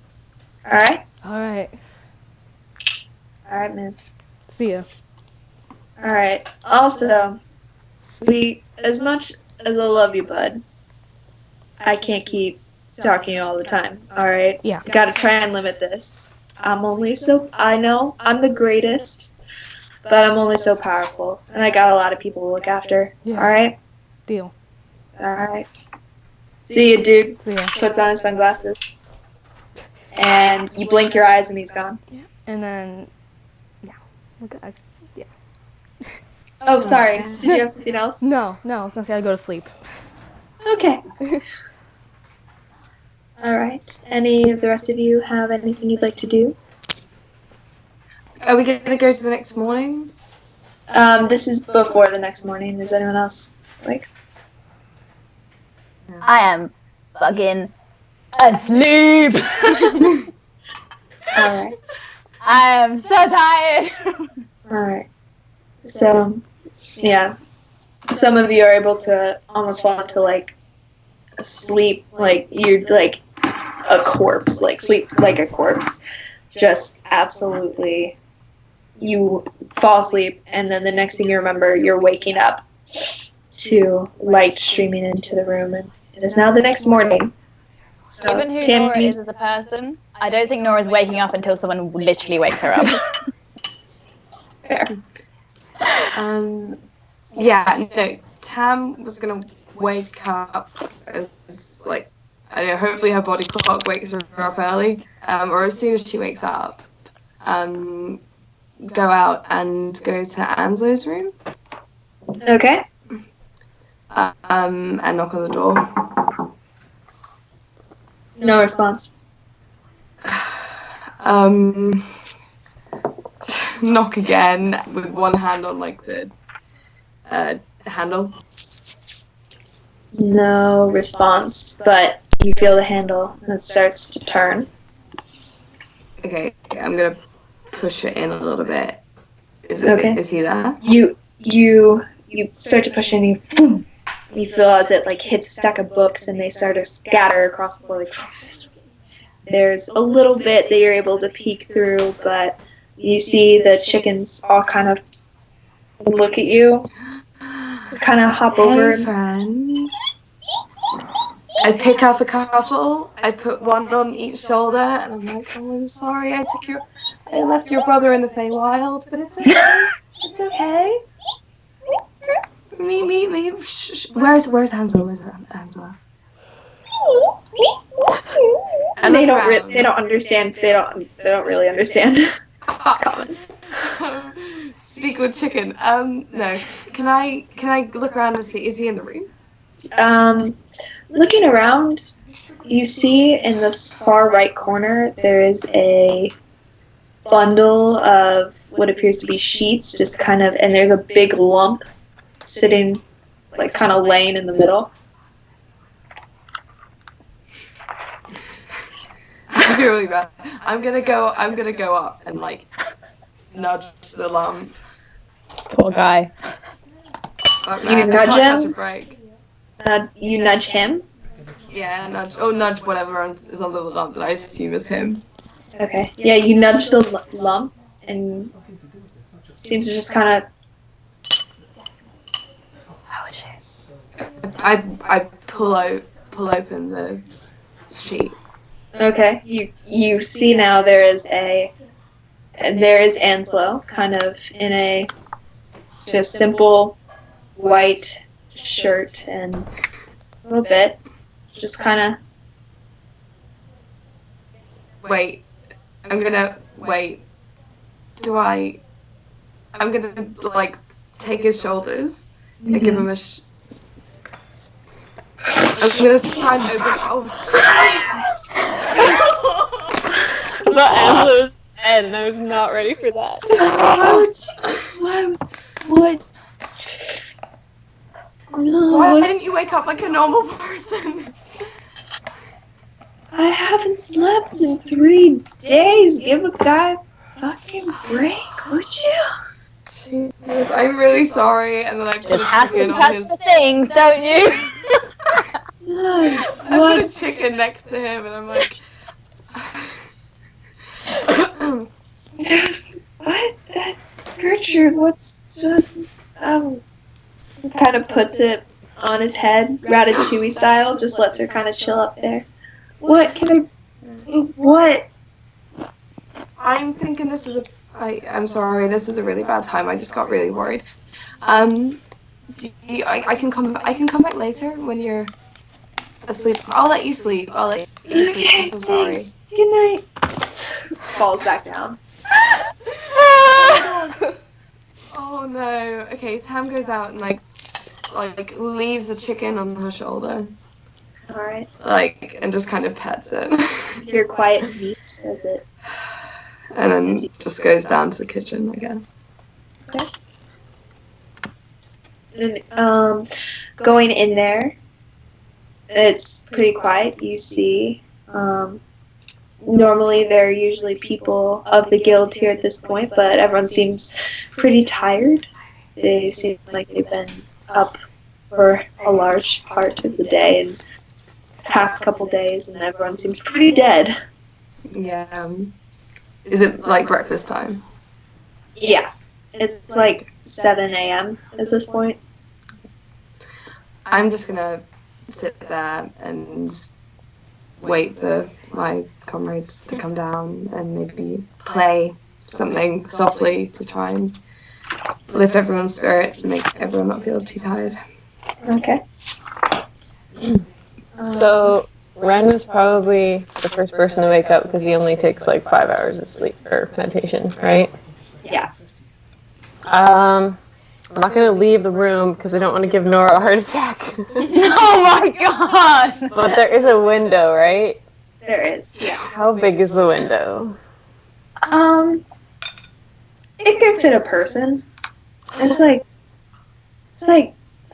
Alright? Alright. Alright, man. See ya. Alright. Also, as much as I love you, bud, I can't keep talking to you all the time. Alright? Yeah. Gotta try and limit this. I know I'm the greatest, but I'm only so powerful. And I got a lot of people to look after. Yeah. Alright? Deal. Alright. See you, dude. See ya. Puts on his sunglasses. And you blink your eyes and he's gone. Yeah. And then, okay. Yeah. Oh, sorry. Did you have something else? No, I was gonna say I'd go to sleep. Okay. Alright. Any of the rest of you have anything you'd like to do? Are we going to go to the next morning? This is before the next morning. Is anyone else like? I am fucking asleep. Alright. I am so tired. Alright. So, yeah. Some of you are able to almost fall into, like, sleep, like, you're, like, a corpse. Like, sleep like a corpse. Just absolutely, you fall asleep, and then the next thing you remember, you're waking up to light streaming into the room, and it is now the next morning. So, Given who Nora is as a person, I don't think Nora's waking up until someone literally wakes her up. Fair. Yeah, no, Tam was going to wake up as, like, I don't know, hopefully her body clock wakes her up early, or as soon as she wakes up, go out and go to Anzo's room. Okay. And knock on the door. No response. Knock again with one hand on like the handle. No response, but you feel the handle and it starts to turn. Okay, I'm gonna push it in a little bit. Is Okay. Is he there? You start to push in, you feel as it like hits a stack of books and they start to scatter across the floor. Like, there's a little bit that you're able to peek through, but you see the chickens all kind of look at you, kind of hop over. Hey, friends. I pick up a couple. I put one on each shoulder, and I'm like, "Oh, I'm sorry. I left your brother in the Feywild, but it's okay. It's okay. Me. Where's Hansel? Where's Hansel? And they don't understand. They don't really understand. Speak with chicken. No. Can I look around and see? Is he in the room? Looking around, you see in this far right corner there is a bundle of what appears to be sheets, just kind of, and there's a big lump sitting, like kind of laying in the middle. I feel really bad. I'm gonna go up and like nudge the lump. Poor guy. You nudge him? Catch a break. You nudge him? Yeah, nudge whatever is under the lump that I assume is him. Okay. Yeah, you nudge the lump and seems to just kind of. I pull open the sheet. Okay. You see now there is Anslo kind of in a just simple white shirt and a little bit just kind of. Wait. I'm gonna like take his shoulders and give him a I'm gonna try and open. Oh, But Angela's dead, and I was not ready for that. What? No, why didn't you wake up like a normal person? I haven't slept in 3 days. Give a guy a fucking break, would you? Jesus, I'm really sorry. And then I put Just a has to chicken on touch his. the things, don't you? I put a chicken next to him, and I'm like. What? Gertrude, what's just kind of puts it on his head, Ratatouille style, just lets her kind of chill up there. What? What? I'm thinking this is I'm sorry, this is a really bad time. I just got really worried. I can come back later when you're asleep. I'll let you sleep. I'm so sorry. Thanks. Good night. Falls back down. Oh no. Okay, Tam goes out and like leaves the chicken on her shoulder. Alright. And just kind of pets it. Your quiet meat says it. And then just goes down to the kitchen, I guess. Okay. And going in there, it's pretty quiet. You see, normally there are usually people of the guild here at this point, but everyone seems pretty tired. They seem like they've been up for a large part of the day and past couple days, and everyone seems pretty dead. Yeah. Is it like breakfast time? Yeah. It's like 7 a.m. at this point. I'm just gonna sit there and wait for my comrades to come down and maybe play something softly to try and lift everyone's spirits and make everyone not feel too tired. Okay. So Ren was probably the first person to wake up because he only takes like 5 hours of sleep or meditation, right? Yeah. I'm not going to leave the room because I don't want to give Nora a heart attack. Oh my god! But there is a window, right? There is, yeah. How big is the window? It can fit a person. It's like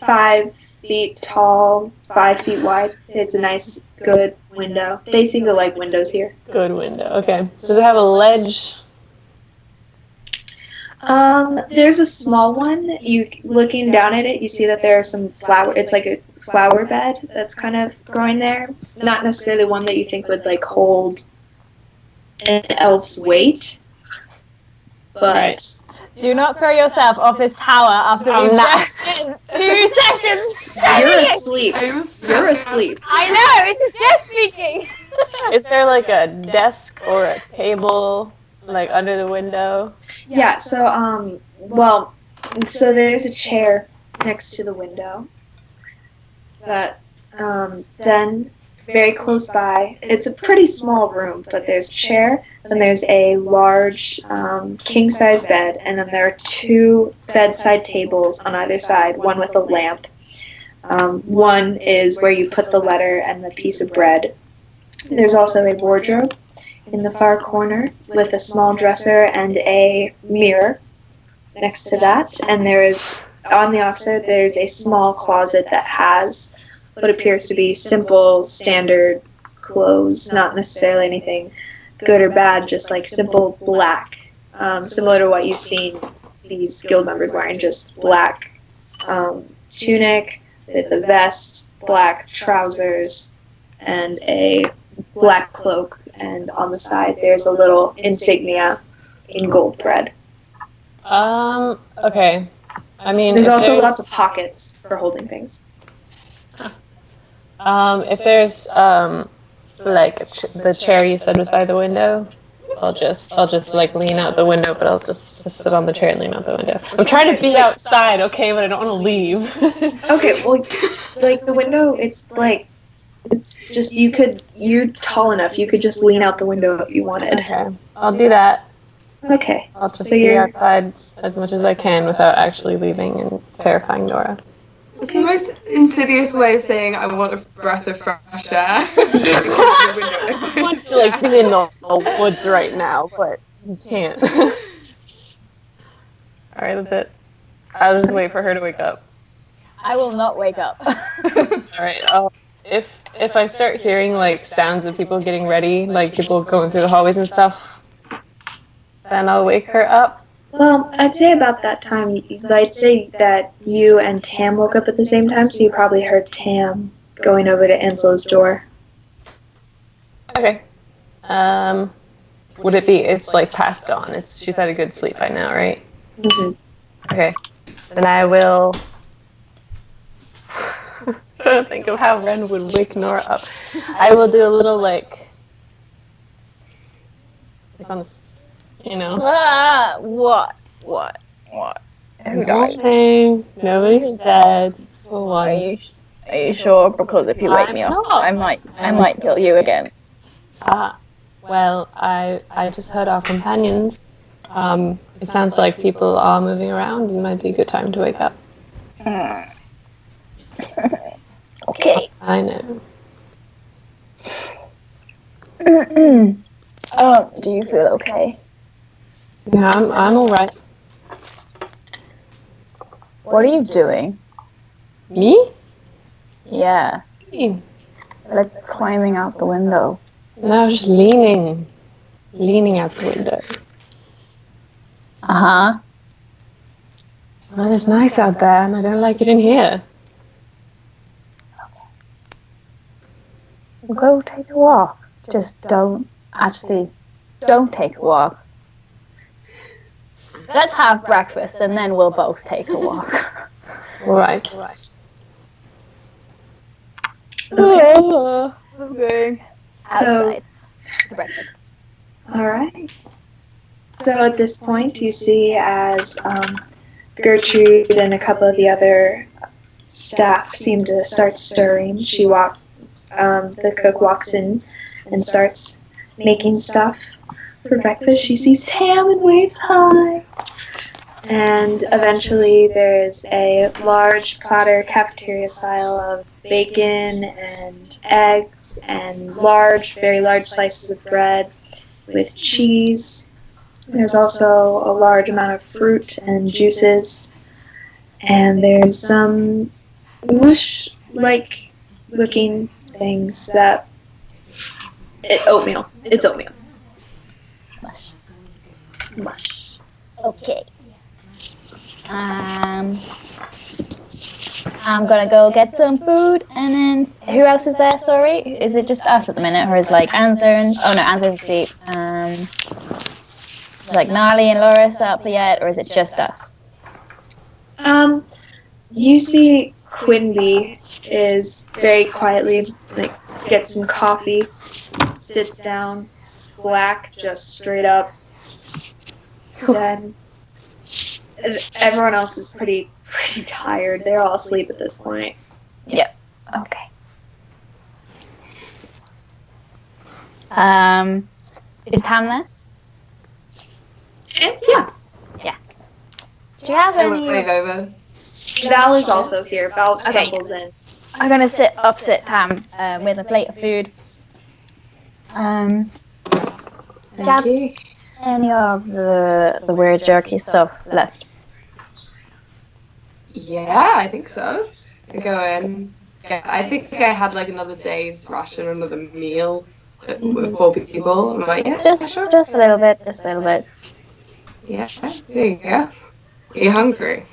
5 feet tall, 5 feet wide. It's a nice, good window. They seem to like windows here. Good window. Okay. Does it have a ledge? There's a small one. You looking down at it, you see that there are some flower. It's like a flower bed that's kind of growing there. Not necessarily one that you think would like hold an elf's weight, but Right. Do not throw yourself off this tower after I'm we've not. just spent 2 sessions. you're asleep. I was You're asleep. I know, this is just speaking. Is there like a desk or a table like under the window? Yeah. So so there's a chair next to the window. That then very close by, it's a pretty small room, but there's a chair, and there's a large king-size bed, and then there are 2 bedside tables on either side, one with a lamp. One is where you put the letter and the piece of bread. There's also a wardrobe in the far corner with a small dresser and a mirror next to that, and there is, on the offset, there's a small closet that has what appears to be simple, standard clothes, not necessarily anything good or bad, just like simple black, similar to what you've seen these guild members wearing, just black tunic with a vest, black trousers, and a black cloak, and on the side there's a little insignia in gold thread. Okay. I mean, There's also lots of pockets for holding things. If there's like the chair you said was by the window, I'll just like lean out the window, but I'll just sit on the chair and lean out the window. I'm trying to be outside, okay, but I don't want to leave. Okay, well, like the window, it's just you're tall enough, you could just lean out the window if you wanted. Okay, I'll do that. Okay. I'll just So be you're- outside as much as I can without actually leaving and terrifying Nora. It's the most insidious way of saying I want a breath of fresh air. I want to like be in the woods right now, but you can't. Alright, that's it. I'll just wait for her to wake up. I will not wake up. Alright, if I start hearing like sounds of people getting ready, like people going through the hallways and stuff, then I'll wake her up. Well, I'd say about that time, I'd say that you and Tam woke up at the same time, so you probably heard Tam going over to Ansel's door. Okay. Would it be, it's like past dawn, she's had a good sleep by now, right? Mm-hmm. Okay. Then I will trying to think of how Ren would wake Nora up. I will do a little like on the, you know. What? Who died? Nothing. Nobody's dead. For Are once. you sure? Because if you wake me up, I might kill you again. Well, I just heard our companions. It sounds like people are moving around. It might be a good time to wake up. Okay. I know. Oh, do you feel okay? Yeah, I'm all right. What are you doing? Me? Yeah, No, like climbing out the window. I was just leaning out the window. Uh-huh. Well, it's nice out there, and I don't like it in here. Go take a walk. Just don't take a walk. Let's have breakfast and then we'll both take a walk. All right. I'm going So, outside to breakfast. all right. So at this point, you see as Gertrude and a couple of the other staff seem to start stirring. The cook walks in and starts making stuff for breakfast. She sees Tam and waves hi. and eventually there's a large platter, cafeteria style, of bacon and eggs and very large slices of bread with cheese. There's also a large amount of fruit and juices, and there's some mush-like looking things that oatmeal. It's oatmeal. Mush. Okay. I'm gonna go get some food, and then who else is there? Sorry, is it just us at the minute, or is like Anthony? Oh no, Anthony's asleep. Like Gnarly and Loris up yet, or is it just us? You see Quinby is very quietly gets some coffee, sits down, black, just straight up. Then everyone else is pretty tired. They're all asleep at this point. Yep. Okay. Is Tam there? Yeah. Do you have any? Wave over. Val is also here. Val stumbles in. I'm gonna sit opposite Tam with a plate of food. Do you have Thank you. any of the weird jerky stuff left? Yeah, I think so. I go in. Yeah, I think I had like another day's ration, another meal with 4 people. I'm like, yeah, Just sure. a little bit. Yeah, there you go. Are you hungry?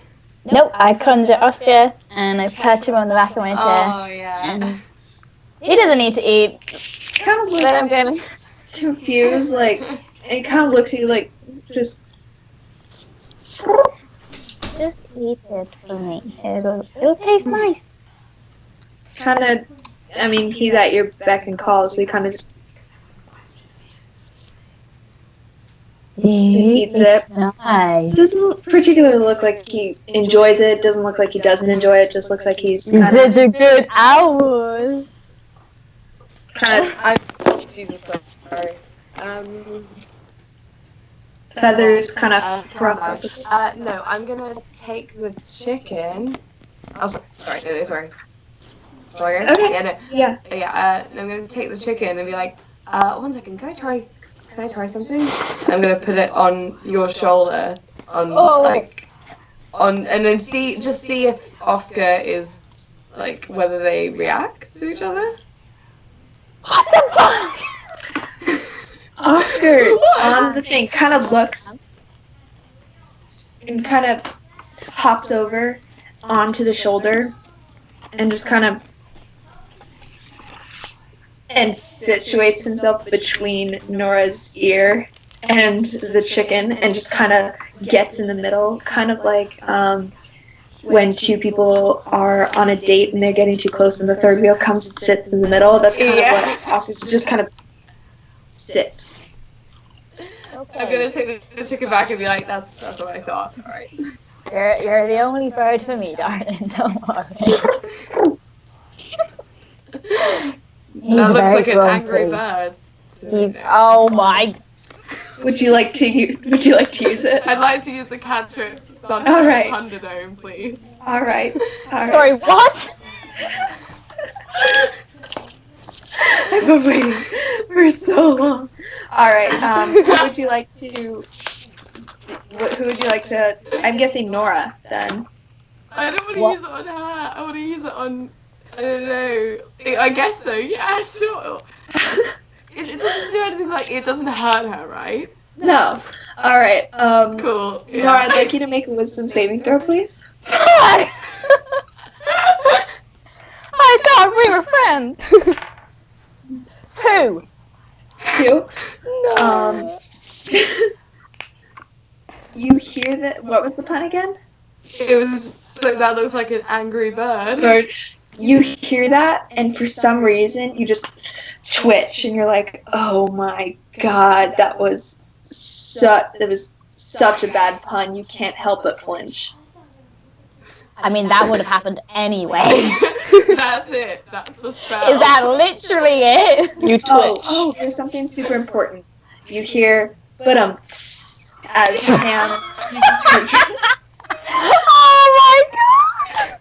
Nope. I conjure Oscar and I pat him on the back of my chair. Oh, yeah. And he doesn't need to eat. Kind of But I'm looks getting. confused, it kind of looks at you just. Just eat it for me. It'll taste nice. Kind of, he's at your beck and call, so he kind of just eats it. Nice. Doesn't particularly look like he enjoys it. Doesn't look like he doesn't enjoy it. Just looks like he's Is kind of. it a good hour? Jesus, sorry. Feathers kind of fluff. No, I'm gonna take the chicken. Oh, sorry. No, sorry. Sorry. Okay. Yeah, no. Yeah. Yeah. No, I'm gonna take the chicken and be like, 1 second. Can I try something? I'm gonna put it on your shoulder, and then see if Oscar is like whether they react to each other. What the fuck? Oscar on the thing kind of looks and kind of hops over onto the shoulder and just kind of situates himself between Nora's ear and the chicken and just kind of gets in the middle, kind of like when 2 people are on a date and they're getting too close and the third wheel comes and sits in the middle. That's kind of what Oscar just kind of sits. Okay. I'm gonna take the chicken back and be like, that's what I thought. All right. You're the only bird for me, darling. Don't worry. That looks like an angry bird. Oh my! Would you like to use it? I'd like to use the cantrip All right. Thunderdome, please. All right. Sorry, what? I've been waiting for so long. All right. Who would you like to? I'm guessing Nora then. I don't want to What? use it on her. I want to use it on. I don't know. I guess so. Yeah, sure. It doesn't do anything like it doesn't hurt her, right? No. All right. Cool. Yeah. Nora, I'd like you to make a wisdom saving throw, please. I thought we were friends. 2. 2. No. You hear that? What was the pun again? It was like that looks like an angry bird. So you hear that, and for some reason, you just twitch, and you're like, "Oh my god, that was such a bad pun. You can't help but flinch." I mean, that would have happened anyway. That's it. That's the spell. Is that literally it? You twitch. Oh, there's something super important. You hear, as Pam uses her Oh my god!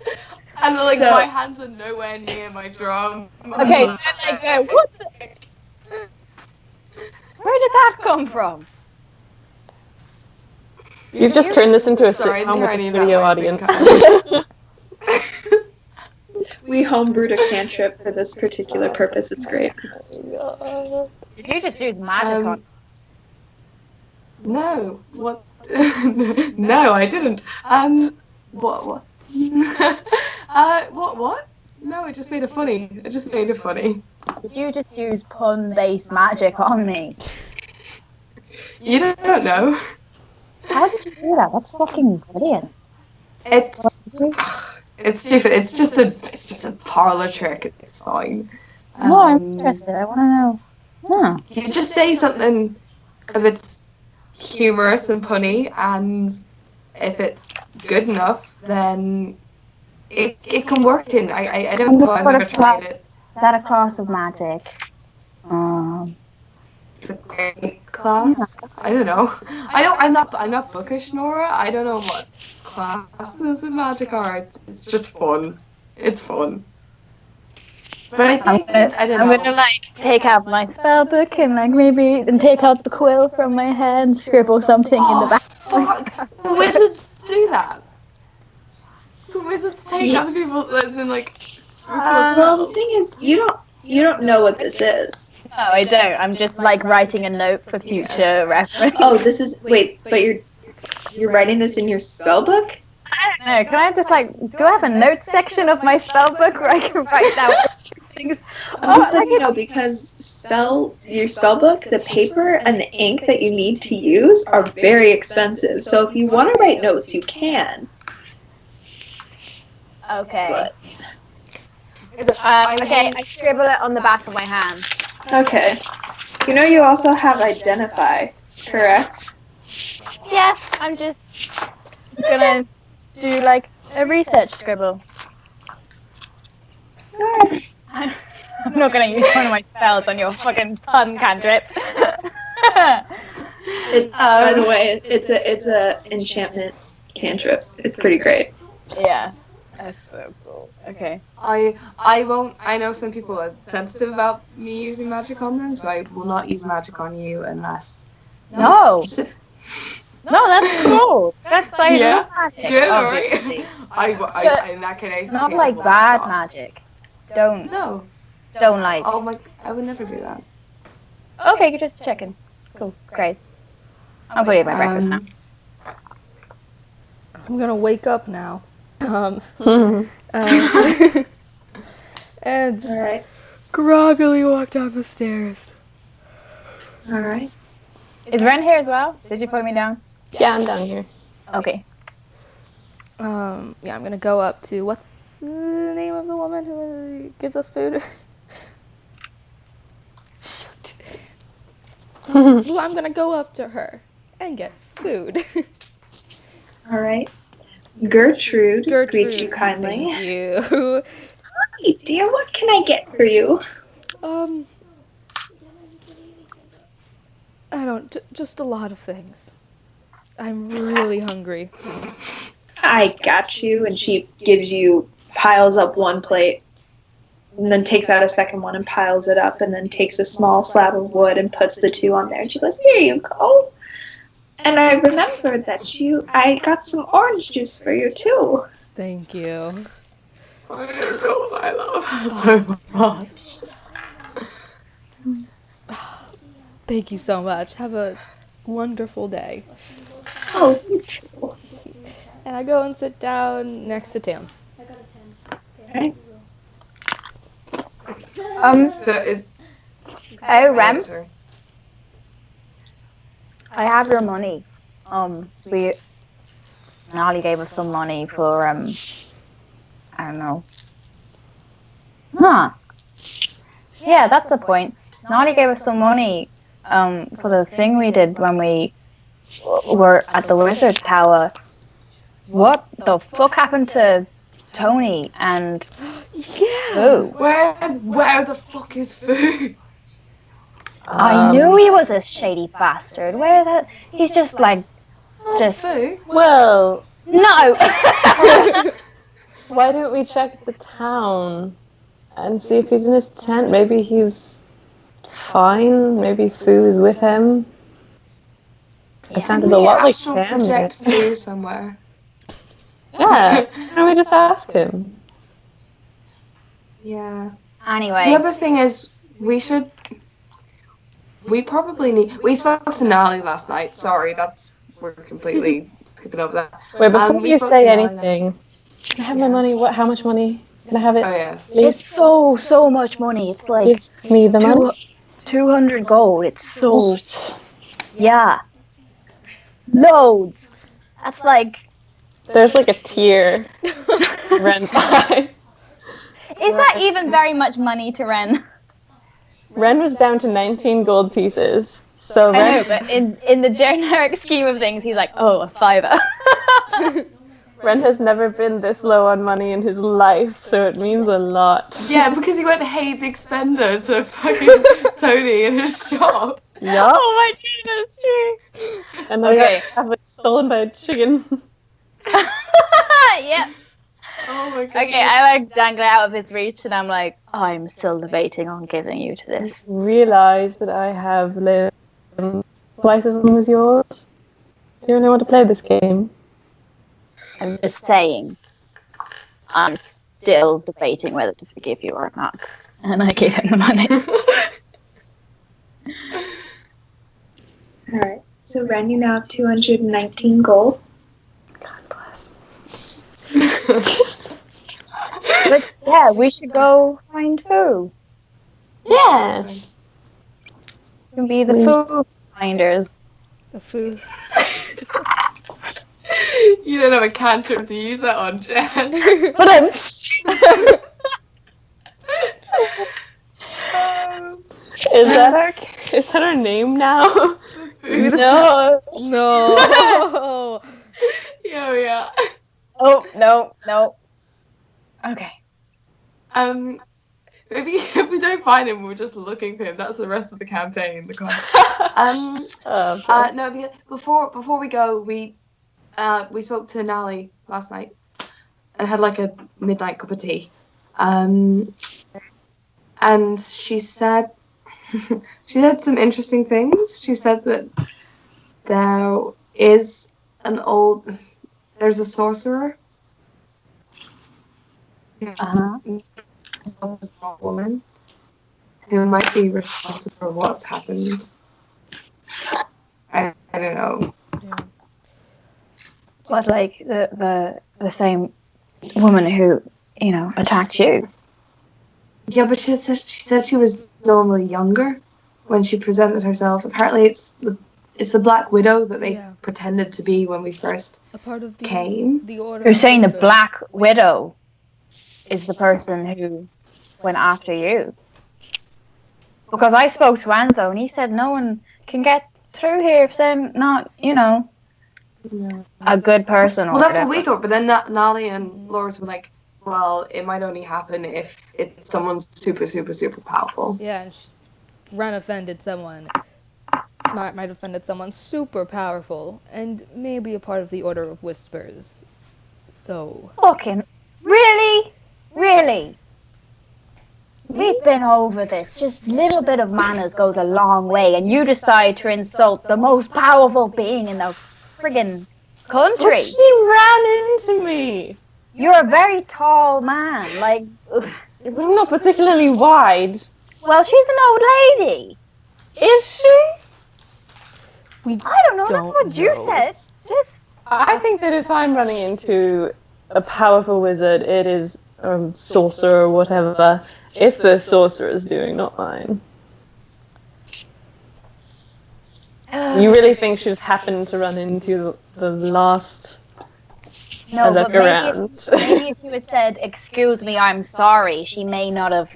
And like So- my hands are nowhere near my drum. Okay, so like, what the? Where did that come from? You've just turned this into a Sorry, sitcom with the I need studio that mic audience. We homebrewed a cantrip for this particular purpose. It's great. Did you just use magic on? No, what? No, I didn't. What? What? No, I just made it funny. Did Did you just use pun-based magic on me? You don't know. How did you do that? That's fucking brilliant. It's stupid. It's just a parlor trick. It's fine. No, I'm interested. I want to know. Huh. You just say something if it's humorous and punny, and if it's good enough, then it can work in. I don't know. I've never tried it. Is that a class of magic? The great class. I don't know. I'm not bookish, Nora. I don't know what classes of magic are. It's just fun. It's fun. But I think I don't know. I'm gonna like take out my spell book and like maybe take out the quill from my head and scribble something in the back. Fuck. The wizards do that. The wizards take other people that's in like. Well, the thing is, you don't know what this is. No, I don't. I'm just like writing a note for future reference. Oh, this is but you're writing this in your spell book? I don't know. Can I just like, do I have a notes section of my spell book where I can write down things? Just so you know, because your spell book, the paper and the ink that you need to use are very expensive. So if you want to write notes, you can. Okay. But, Okay, I scribble it on the back of my hand. okay. You also have identify, correct? Yeah, I'm just gonna do like a research scribble. I'm not gonna use one of my spells on your fucking pun cantrip. By the way, it's a enchantment cantrip. It's pretty great. Yeah, that's so cool. Okay. I won't. I know some people are sensitive about me using magic on them, so I will not use magic on you unless. No, that's cool. That's like Yeah. magic. Good, Obviously. alright. In that case, It's not like bad magic. Don't No. like. Oh my! I would never do that. Okay, you're just checking. Cool, great. I'm going to eat my breakfast now. I'm gonna wake up now. And just All right. groggily walk down the stairs. All right. Is Ren here as well? Did you put me down? Yeah, I'm down here. Okay. Yeah, I'm gonna go up to what's the name of the woman who gives us food? Shoot. Well, I'm gonna go up to her and get food. All right. Gertrude greets you kindly. Thank you. Hey, dear, what can I get for you? I don't. Just a lot of things. I'm really hungry. I got you. And she piles up one plate, and then takes out a second one and piles it up, and then takes a small slab of wood and puts the two on there. And she goes, "Here you go." And I remembered that I got some orange juice for you too. Thank you. I love her so much. Thank you so much. Have a wonderful day. Oh, you too. And I go and sit down next to Tam. Okay. So is. Hey, Rem, Sorry. I have your money. Nolly gave us some money for, I don't know. Huh. Yeah, that's the point. Nolly gave us some money, for the thing we did when we were at the Wizard Tower. What the fuck happened to Tony and Yeah. Boo? Where the fuck is food? I knew he was a shady bastard. Where that? He's just like, just Well, no. why don't we check the town and see if he's in his tent? Maybe he's fine. Maybe Fu is with him. It sounded a lot like astral Cam. project Fu somewhere. Yeah. Why don't we just ask him? Yeah. Anyway, The other thing is, we probably need. We spoke to Nali last night. Sorry, we're completely skipping over that. Wait, before We you spoke say to Nali anything, can I have my money? How much money? Can I have it? Oh yeah. Please? it's so much money. It's like Give me the money. 200 gold. It's so What? yeah, loads. That's like. There's like a tier. Ren's high. Is that even very much money to Ren? Ren was down to 19 gold pieces. So I know, Ren, but in the generic scheme of things, he's like, oh, a fiver. Ren has never been this low on money in his life, so it means a lot. Yeah, because he went, hey, big spender to fucking Tony in his shop. Yup. Oh my goodness, true. And then Okay. I have it stolen by a chicken. Yeah. Oh my god. Okay, I like dangle out of his reach, and I'm like, I'm still debating on giving you to this. Realize that I have lived twice as long as yours. Do you really want to play this game? I'm just saying, I'm still debating whether to forgive you or not. And I gave him the money. Alright. So Ren, you now have 219 gold. God bless. But yeah, we should go find Fu. Yeah. We can be the Fu finders. The food. You don't have a cantrip to use that on, Jen. But I'm. Is that our name now? No. No. Yeah. Oh, no. Okay. Maybe if we don't find him, we're just looking for him. That's the rest of the campaign. No, before we go, we spoke to Nali last night and had like a midnight cup of tea. And she said she said some interesting things. She said that there's a sorcerer. Uh-huh. A small woman who might be responsible for what's happened. I don't know. Yeah. Was like the same woman who, attacked you. Yeah, but she said she was normally younger when she presented herself. Apparently, it's the Black Widow that they pretended to be when we first A part of came. the order. You're of saying the Whispers. Black Widow is the person who went after you. Because I spoke to Anzo and he said no one can get through here if they're not, a good person. Or Well, that's whatever. what we thought. But then Nali and Loris were like, well, it might only happen if it's someone's super, super, super powerful. Yeah, and Ren offended someone. Might offended someone super powerful, and maybe a part of the Order of Whispers. So. Fucking really? We've been over this. Just little bit of manners goes a long way, and you decide to insult the most powerful being in the friggin' country. Well, she ran into me. You're a very tall man. Like, It was not particularly wide. well, she's an old lady. Is she? I don't know. That's what you said. Just I think that if I'm running into a powerful wizard, it is a sorcerer or whatever. It's the sorcerer's doing, not mine. You really think she just happened to run into the last no, look but maybe around? maybe if you had said, "Excuse me, I'm sorry," she may not have,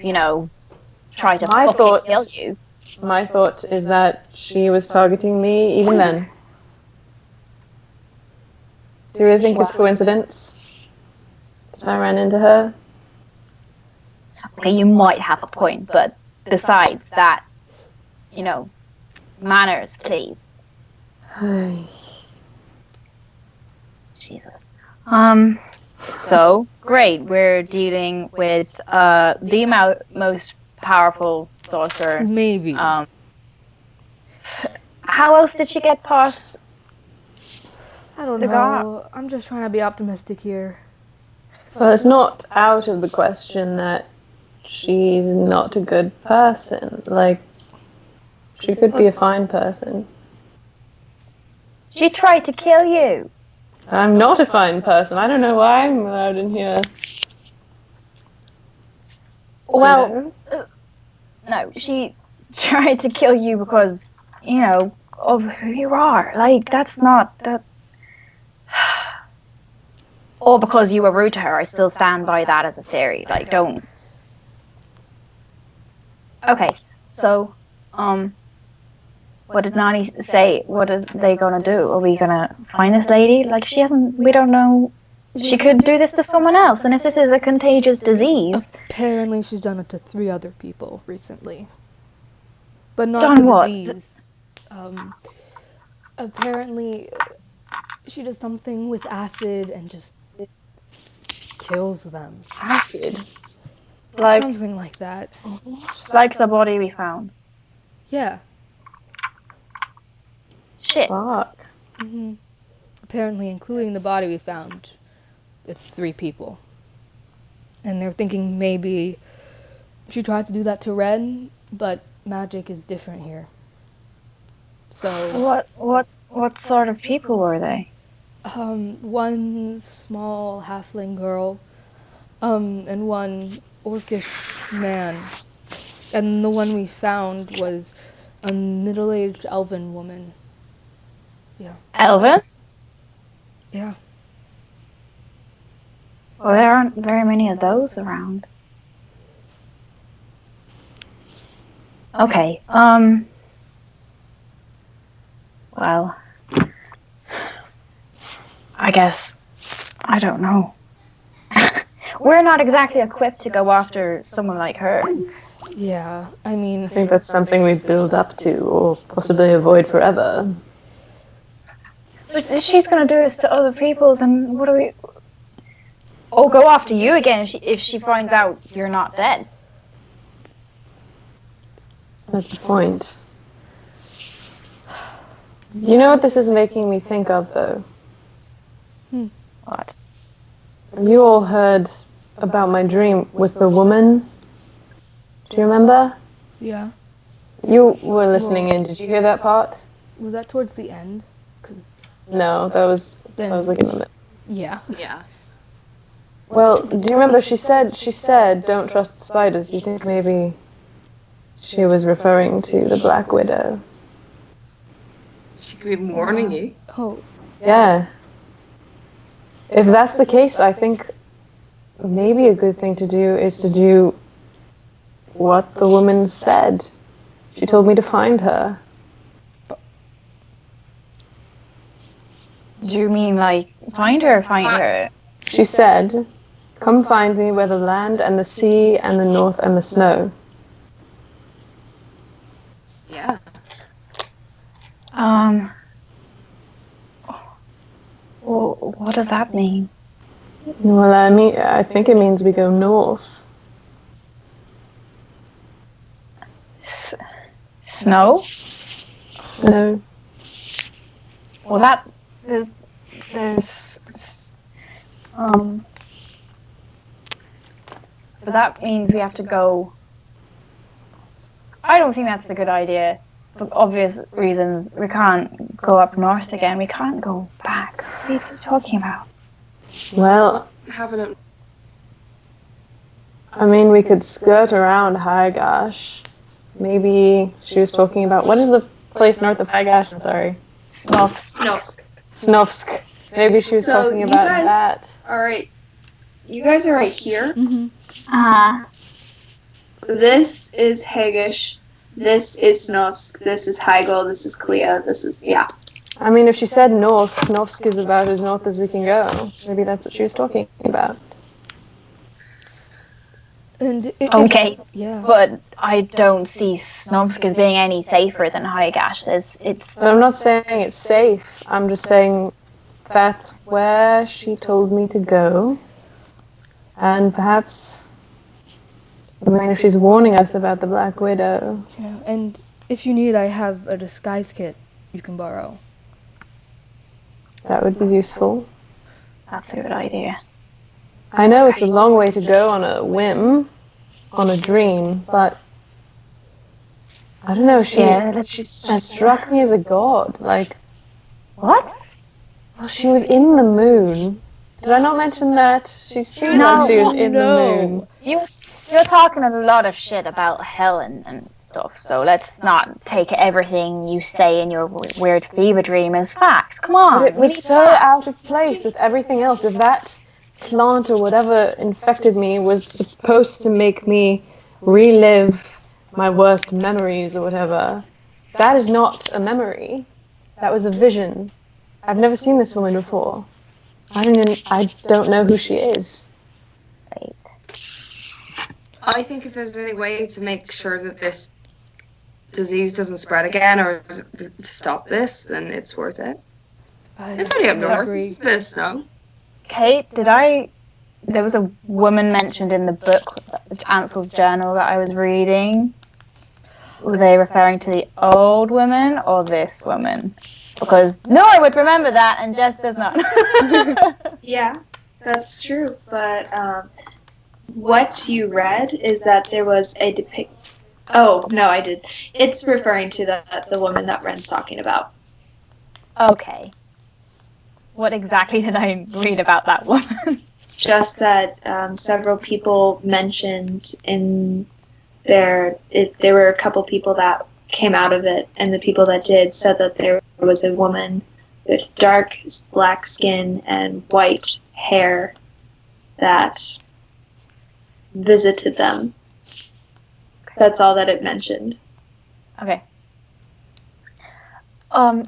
tried to My fucking thoughts- kill you. My thought is that she was targeting me even then. Do you really think it's coincidence that I ran into her? Okay, you might have a point, but besides that, manners, please. Jesus. So great. We're dealing with the most powerful sorcerer. Maybe. How else did she get past? I don't the know. I'm just trying to be optimistic here. Well, it's not out of the question that she's not a good person. Like, she could be a fine person. She tried to kill you. I'm not a fine person. I don't know why I'm allowed in here. Well, no, she tried to kill you because, of who you are. Like, that's not that. Or because you were rude to her. I still stand by that as a theory. Like, don't. Okay, so, what did Nani say? What are they gonna do? Are we gonna find this lady? Like, we don't know. She could do this to someone else, and if this is a contagious disease... Apparently she's done it to 3 other people recently. But not Done the what? disease. Apparently she does something with acid and just kills them. Acid? Like, Something like that. like the body we found. Yeah. Shit. Fuck. Apparently, including the body we found, it's 3 people. And they're thinking maybe she tried to do that to Ren, but magic is different here. So What sort of people were they? one small halfling girl, and one orcish man. And the one we found was a middle-aged elven woman. Yeah. Elven? Yeah. Well, there aren't very many of those around. Okay, well, I guess, I don't know. We're not exactly equipped to go after someone like her. Yeah, I mean... I think that's something we build up to, or possibly avoid forever. But if she's going to do this to other people, then what do we... Or go after you again if she finds out you're not dead. That's the point. You know what this is making me think of, though? What? You all heard about my dream with the woman. Do you remember? Yeah. You were listening in. Did you hear that part? Was that towards the end? 'Cause No, that was like in the middle. yeah. Yeah. Well, do you remember she said, don't trust the spiders. Do you think maybe she was referring to the Black Widow? She could be warning you. Oh, Yeah. If that's the case, I think maybe a good thing to do is to do what the woman said. She told me to find her. Do you mean, like, find her? She said, come find me where the land and the sea and the north and the snow. Yeah. Well, what does that mean? Well, I think it means we go north. Snow? No. Well, but that means we have to go. I don't think that's a good idea. For obvious reasons, we can't go up north again. We can't go back. What are you talking about? Well, I mean, we could skirt around Higash. Maybe she was talking about, what is the place north of Higash? I'm sorry. Snovsk. Snovsk. Maybe she was talking about that. Alright. You guys are right here. Ah. This is Hagish. This is Snovsk. This is Heigl. This is Clea. This is, yeah. I mean, if she said north, Snovsk is about as north as we can go. Maybe that's what she was talking about. And Okay, yeah. but I don't see Snubsk as being any safer than Higash. It's But I'm not saying it's safe. I'm just saying that's where she told me to go. And perhaps, I mean, if she's warning us about the Black Widow. Yeah, and if you need, I have a disguise kit you can borrow. That would be useful. that's a good idea. I know it's a long way to go on a whim, on a dream, but I don't know, she struck me as a god. Like, What? well, she was in the moon. Did I not mention that? She seemed like she was in the moon. You're talking a lot of shit about hell and stuff, so let's not take everything you say in your weird fever dream as facts. Come on. But it was so out of place with everything else. If that plant or whatever infected me was supposed to make me relive my worst memories or whatever, that is not a memory. That was a vision. I've never seen this woman before. I don't know who she is. Right. I think if there's any way to make sure that this disease doesn't spread again or to stop this, then it's worth it. It's only up north. It's a bit of snow. Kate, there was a woman mentioned in the book, Ansel's journal that I was reading. Were they referring to the old woman or this woman? Because Nora would remember that and Jess does not. Yeah, that's true. But what you read is that there was a Oh, no, I did. It's referring to the woman that Ren's talking about. Okay. What exactly did I read about that woman? Just that several people mentioned in there were a couple people that came out of it, and the people that did said that there was a woman with dark black skin and white hair that visited them. That's all that it mentioned. Okay. Hold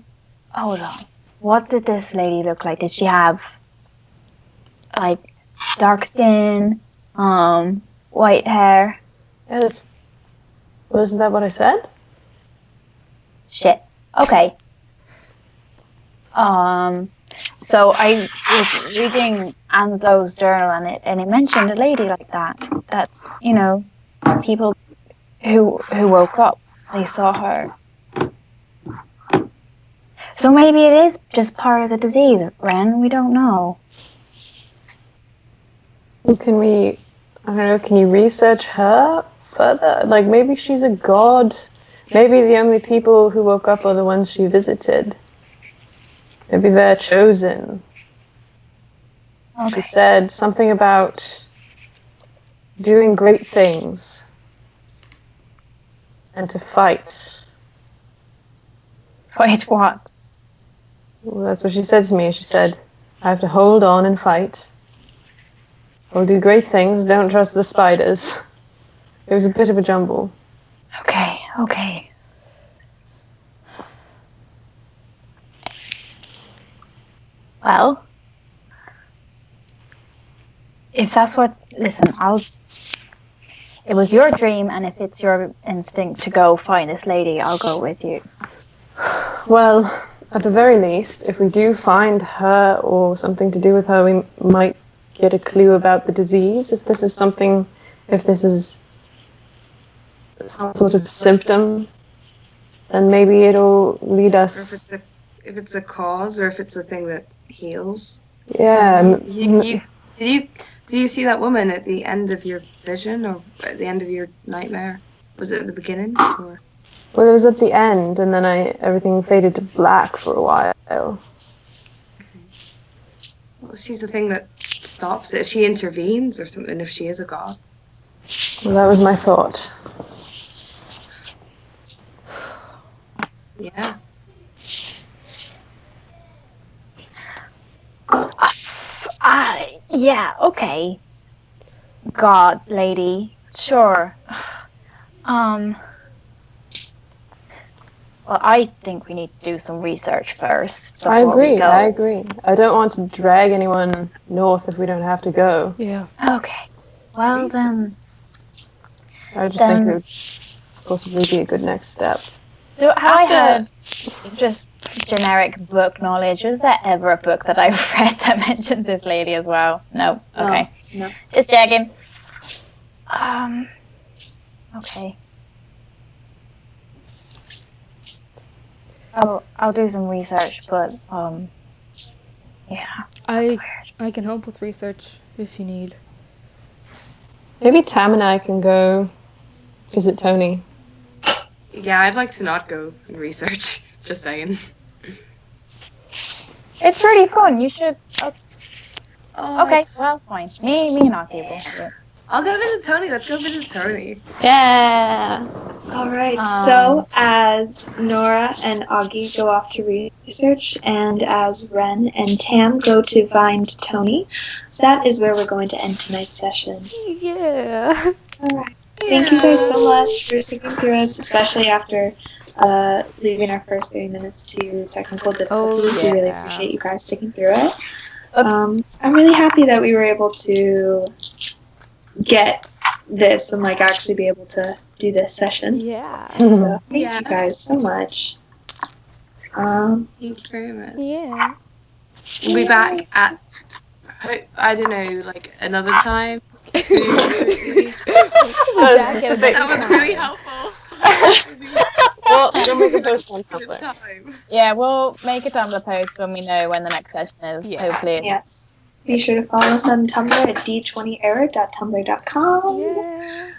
on. What did this lady look like? Did she have like dark skin, white hair? Yeah, wasn't that what I said? Shit. Okay. So I was reading Anzo's journal and it mentioned a lady like that. That's, people who woke up, they saw her. So maybe it is just part of the disease, Ren. We don't know. Can you research her further? Like, maybe she's a god. Maybe the only people who woke up are the ones she visited. Maybe they're chosen. Okay. She said something about doing great things and to fight. Fight what? Well, that's what she said to me. She said, I have to hold on and fight. I'll do great things, don't trust the spiders. It was a bit of a jumble. Okay. Well, if that's listen, it was your dream, and if it's your instinct to go find this lady, I'll go with you. Well, at the very least, if we do find her or something to do with her, we might get a clue about the disease. If this is some sort of symptom, then maybe it'll lead us. Or if it's a cause, or if it's a thing that heals. Yeah. Do you see that woman at the end of your vision, or at the end of your nightmare? Was it at the beginning? Or? Well, it was at the end, and then everything faded to black for a while. Okay. Well, she's the thing that stops it. If she intervenes or something, if she is a god. Well, that was my thought. Yeah. Yeah, okay. God, lady, sure. Well, I think we need to do some research first. I agree. I don't want to drag anyone north if we don't have to go. Yeah. Okay. Well then, I just Then- think it would possibly be a good next step. So how I After- had just generic book knowledge, was there ever a book that I've read that mentions this lady as well? No. Okay. No. Just checking. Okay. I'll do some research, but yeah. I can help with research if you need. Maybe Tam and I can go visit Tony. Yeah, I'd like to not go and research. Just saying. It's really fun. You should. Oh, Okay, it's- well, fine. Me not able. I'll go visit Tony. Let's go visit Tony. Yeah. All right. So as Nora and Augie go off to research, and as Ren and Tam go to find Tony, that is where we're going to end tonight's session. Yeah. All right. Thank you guys so much for sticking through us, especially after leaving our first 30 minutes to technical difficulties. We really yeah. appreciate you guys sticking through it. I'm really happy that we were able to get this and like actually be able to do this session. Yeah. So thank Yeah. you guys so much. Thank you very much. Yeah. We'll be back at, I don't know, like another time. That was really helpful. Well, we'll make a post on Good Tumblr. time. Yeah, we'll make a Tumblr post when we know when the next session is. Yeah. Hopefully. Yes. Be sure to follow us on Tumblr at d20error.tumblr.com. Yeah.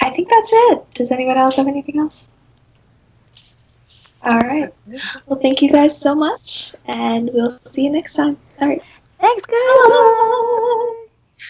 I think that's it. Does anyone else have anything else? All right. Well, thank you guys so much, and we'll see you next time. All right. Thanks, guys. Bye.